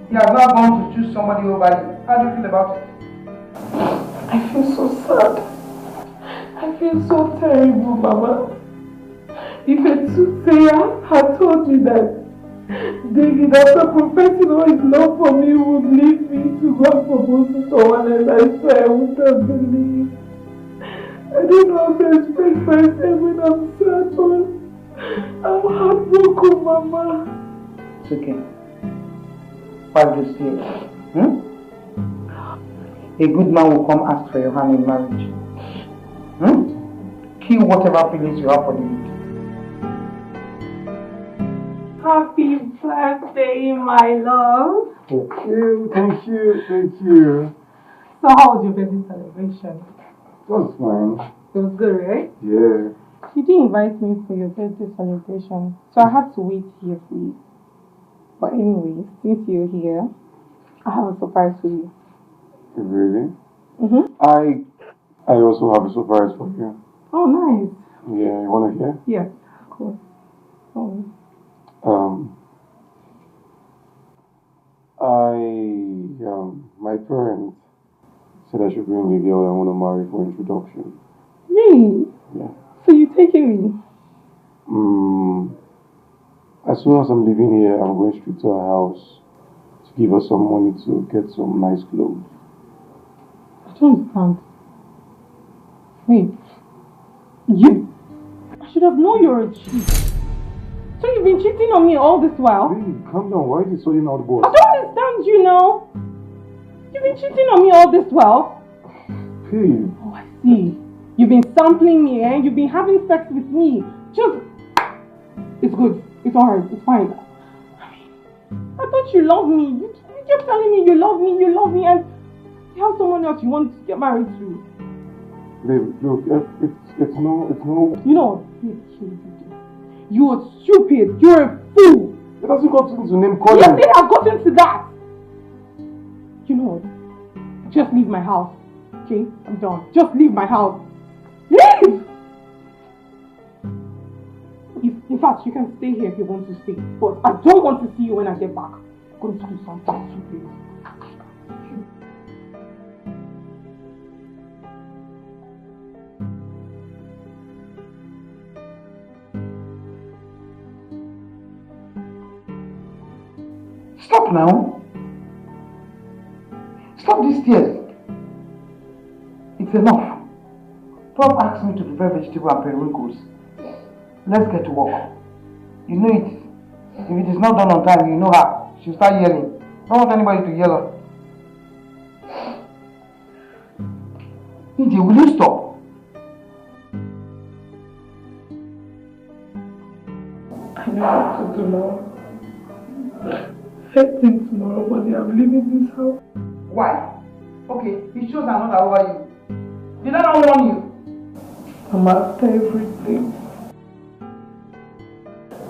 you have now gone to choose somebody over you. How do you feel about it? I feel so sad. I feel so terrible, Mama. If a soothsayer had told me that David, after confessing all his love for me, would leave me to go and propose to someone else, I swear I wouldn't have believed. I don't know how to express myself when I'm sad, but I'm heartbroken, Mama. It's okay. Why do you stay? A good man will come ask for your hand in marriage. Kill whatever feelings you have for David. Happy birthday, my love. Thank you, thank you, thank you. So how was your birthday celebration? It was fine. It was good, right? Yeah. You didn't invite me for your birthday celebration, so I had to wait here for you. But anyway, since you're here, I have a surprise for you. Really? Mm-hmm. I also have a surprise for you. Oh, nice. Yeah, you wanna hear? Yeah, of course. Oh. My parents said I should bring the girl I want to marry for introduction. Really? Yeah. So you taking me? As soon as I'm leaving here, I'm going straight to her house to give her some money to get some nice clothes. I don't understand. Wait. You? I should have known you're a cheat. So you've been cheating on me all this while? Babe, calm down. Why are you sorting out the boss? I don't understand you now. You've been cheating on me all this while? Babe. Oh, I see. You've been sampling me, eh? You've been having sex with me. Just... It's good. It's alright. It's fine. I thought you loved me. You kept telling me you love me, and you have someone else you want to get married to. Babe, look, it's no... You know, you are stupid. You're a fool. It hasn't got into name calling. Yes, it has gotten to that. You know what? Just leave my house. Okay? I'm done. Just leave my house. Leave! In fact, you can stay here if you want to stay. But I don't want to see you when I get back. I'm going to do something stupid. Stop now. Stop these tears. It's enough. Don't ask me to prepare vegetable and periwinkles. Let's get to work. You know it. If it is not done on time, you know her. She'll start yelling. Don't want anybody to yell her. DJ, will you stop? I know what to do now. First thing tomorrow morning, I'm leaving this house. Why? Okay, he shows another over you. Did I not warn you? I'm after everything.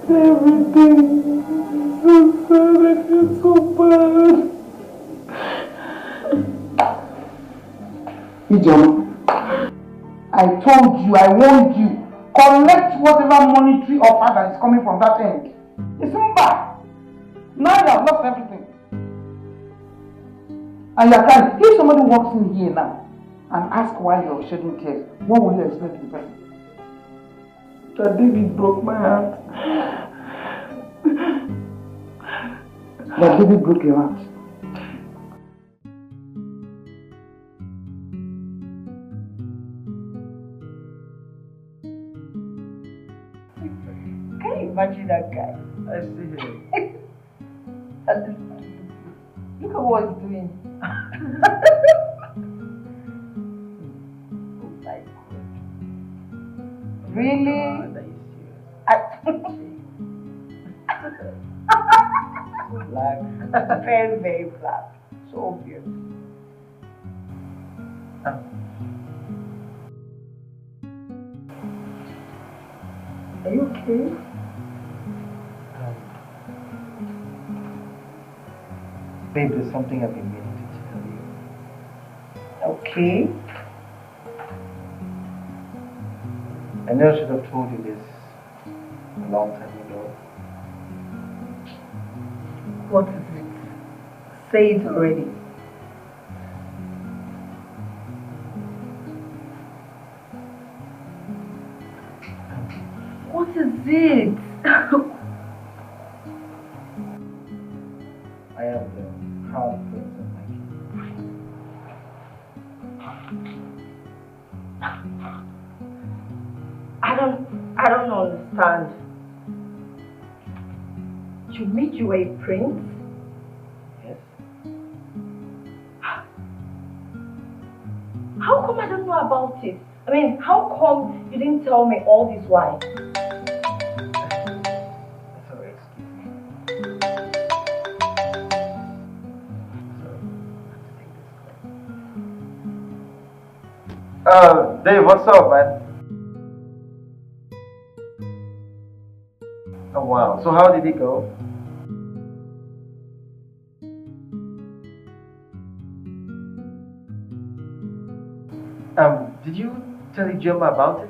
Everything. So sad, I feel so bad. Ijeoma, I told you, I warned you. Collect whatever monetary offer that is coming from that end. It's not bad. Now you have lost everything. And you can, if somebody walks in here now and asks why you're shedding tears, what will you explain to the person? That David broke my heart. That David broke your heart. Can you imagine that guy? I see him. Look at what he's doing. Oh my God. Really? Black. Very, very black. So obvious. Are you okay? Babe, there's something I've been meaning to tell you. Okay. I know I should have told you this a long time ago. What is it? Say it already. What is it? I am the crown prince of my kingdom. I don't understand. You mean you were a prince? Yes. How come I don't know about it? I mean, how come you didn't tell me all this while? Sorry, excuse me. Sorry, Dave, what's up, man? Oh wow, so how did it go? Did you tell Ijoma about it?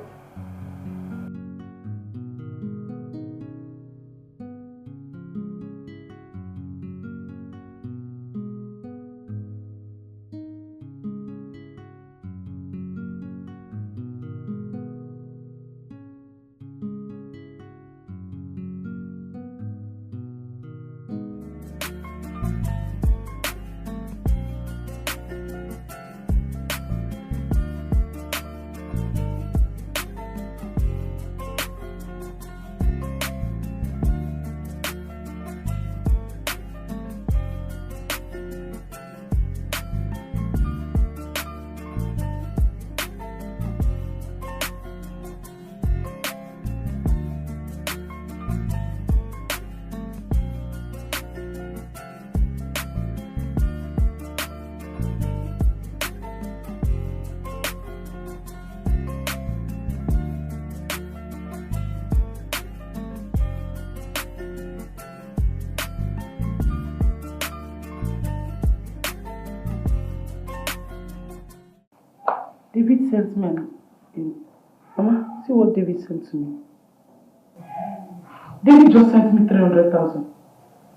David sent me Mama, see what David sent to me. David just sent me 300,000.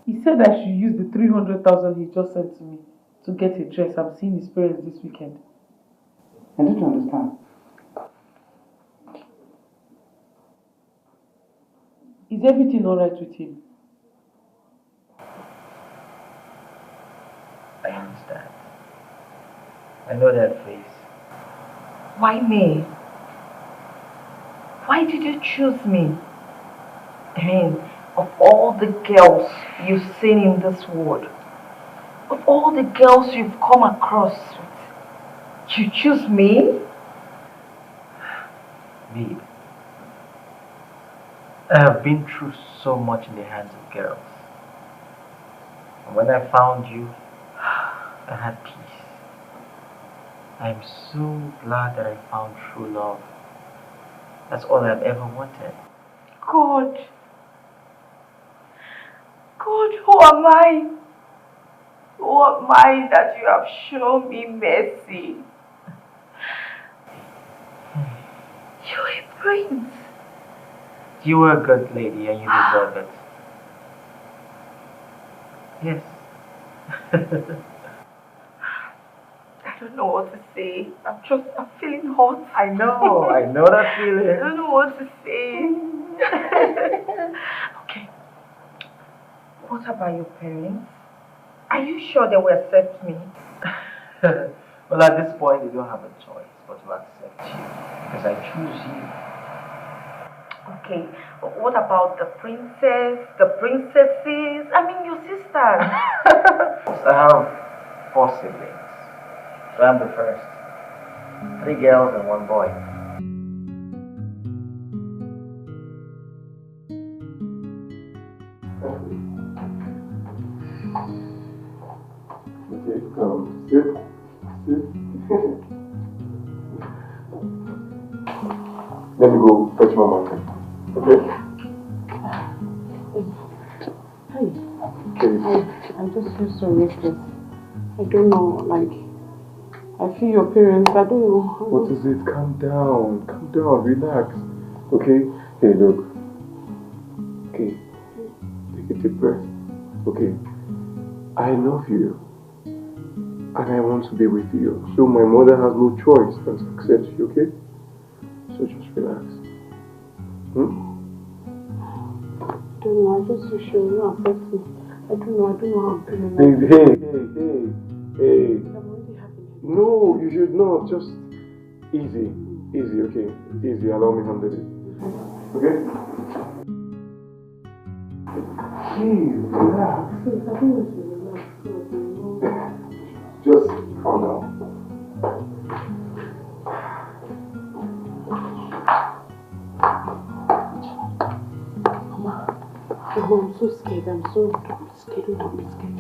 He said I should use the 300,000 he just sent to me to get a dress. I'm seeing his parents this weekend. I don't understand. Is everything alright with him? I understand. I know that face. Why me? Why did you choose me? I mean, of all the girls you've seen in this world, of all the girls you've come across with, you choose me? Babe, I have been through so much in the hands of girls. And when I found you, I had peace. I am so glad that I found true love. That's all I've ever wanted. God, who am I? Who am I that you have shown me mercy? You're a prince. You are a good lady and you deserve it. Yes. I don't know what to say. I'm feeling hot. I know that feeling. I don't know what to say. Okay. What about your parents? Are you sure they will accept me? Well, at this point, they don't have a choice but to accept you. Because I choose you. Okay. What about the princess, the princesses? I mean, your sisters. I have 4 siblings. So I'm the first. 3 girls and 1 boy. Let me go fetch Mama. Okay? I just feel so restless. I don't know, like, I feel your parents, I don't know. What is it? Calm down, relax. Okay? Hey, look. Okay. Take a deep breath. Okay. I love you. And I want to be with you. So my mother has no choice than to accept you, okay? So just relax. I don't know, I just wish you would not affect me. I don't know how I'm feeling. Hey. No, you should not. Just easy, okay? Easy, allow me to handle it. Okay? Hey, relax. I think we should relax. Just calm down. I'm so scared. Don't be scared.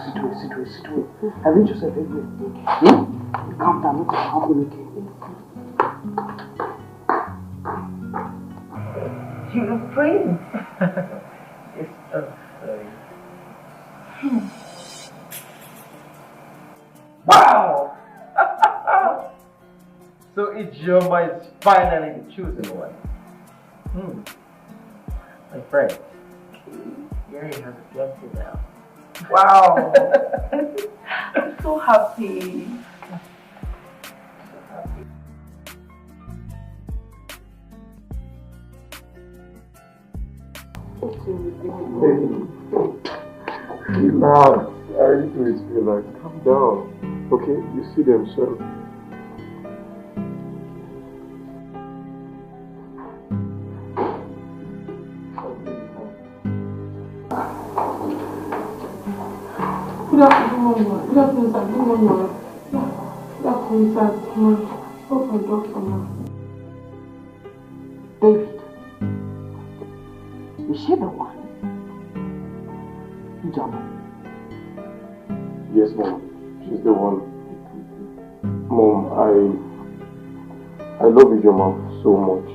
Sit away. Arrange yourself everywhere. Calm down, look at how okay. You prince. It's so sorry. Wow! So Ijoma is finally the chosen one. My friend, Gary has a fiancé now. Wow! I'm so happy. Relax. I need to relax. Calm down. Okay? You see them, sir. Good afternoon, sir. Good afternoon, sir. Spoke my doctor now. David, is she the one? Ijoma. Yes, Mom. She's the one. Mom, I love Ijoma so much.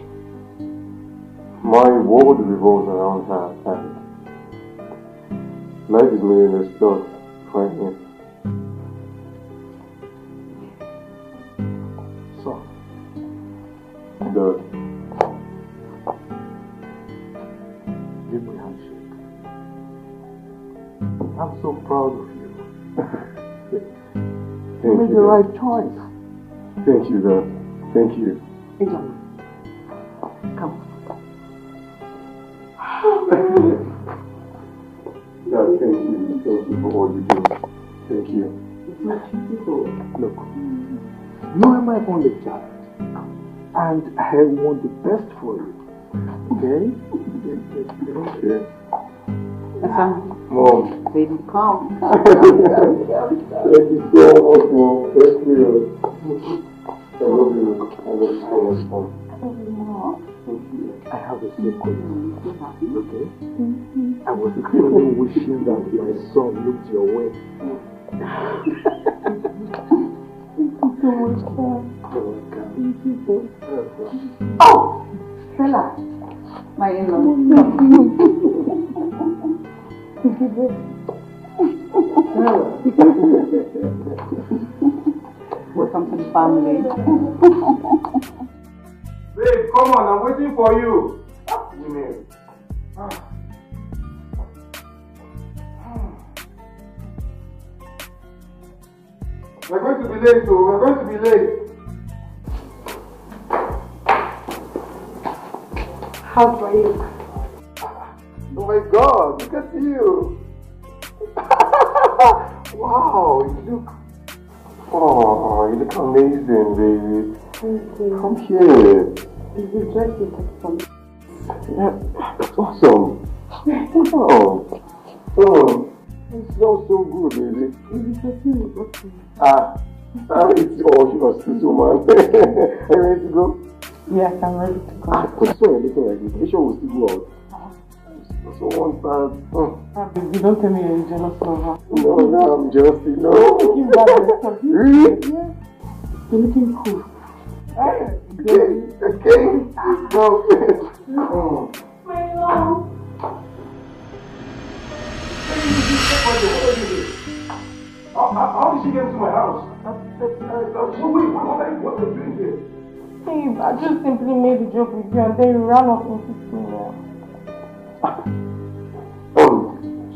My world revolves around her and life is meaningless without her. So, Dad, give me a handshake. I'm so proud of you. You made the right choice. Thank you, Dad. Thank you. Ijoma, come. Dad, thank you. Thank you for all you do. Thank you. It's not beautiful. Look, you are my only child. And I want the best for you. Okay? Okay. Mom. Baby, come. Thank you so much, Mom. Thank you. I love you. I love you so much, Mom. I have a secret. Okay? I was really wishing that my son looked your way. Thank you so much, sir. You're welcome. Thank you, sir. Oh! Stella, my in-law. Welcome to the family. Babe, come on, I'm waiting for you. Women. We're going to be late, so we're going to be late. How do I look? Oh my God, look at you. Wow, you look... Oh, you look amazing, baby. Thank you. Come here. You dress me like something. Yeah, that's awesome. Oh. Oh. It smells so good, baby. It's all yours, this woman. Are you ready to go? Yes, I'm ready to go. What's so a little like this? Make sure we'll still go out. So once that... Baby, don't tell me you're jealous of her. No, I'm just, you know. Give that stuff. Really? Yeah. You're looking cool. Okay. No. My love. How did she get into my house? Wait, what are you doing here? Babe, I just simply made a joke with you and then you ran off into me.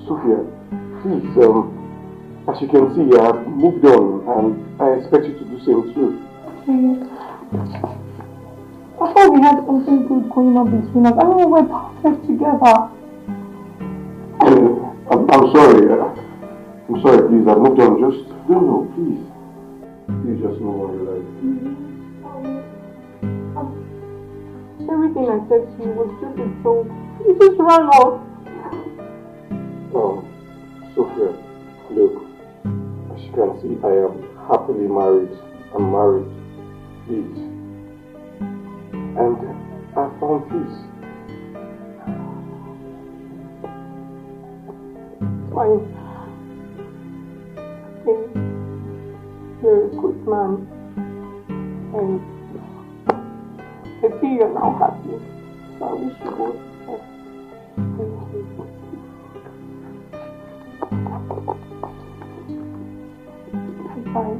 Sophia, please, as you can see, I've moved on and I expect you to do the same too. I thought we had something good going on between us. I mean, we're perfect together. I'm sorry. I'm sorry, please. I've moved on. Just, no, please. Please just move on your life. Everything I said to you was just a joke. You just ran off. Sophia, look, as you can see, I am happily married. I'm married. Please. And I found peace. Fine. You're a good man. And I see you're now happy. So I wish you would. Thank you. Bye.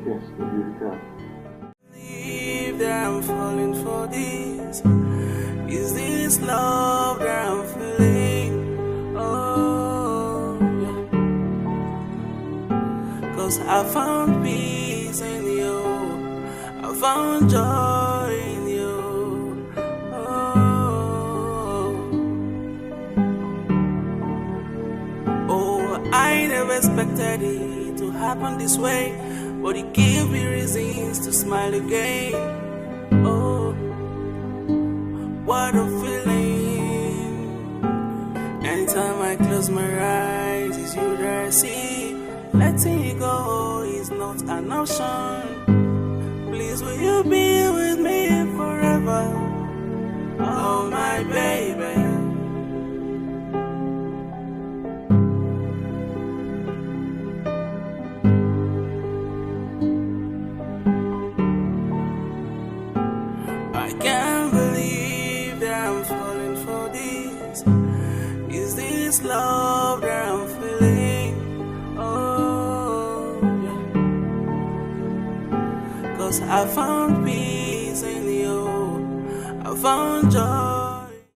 Yes, you can. Believe that I'm falling for this. Is this love that I'm feeling? Oh, yeah. 'Cause I found peace in you. I found joy in you. Oh, I never expected it to happen this way. But it gave me reasons to smile again. Oh, what a feeling. Anytime I close my eyes, it's you that I see. Letting you go is not an option. Please, will you be with me forever? Oh, my baby. I can't believe that I'm falling for this. Is this love that I'm feeling? Oh, yeah. 'Cause I found peace in you. I found joy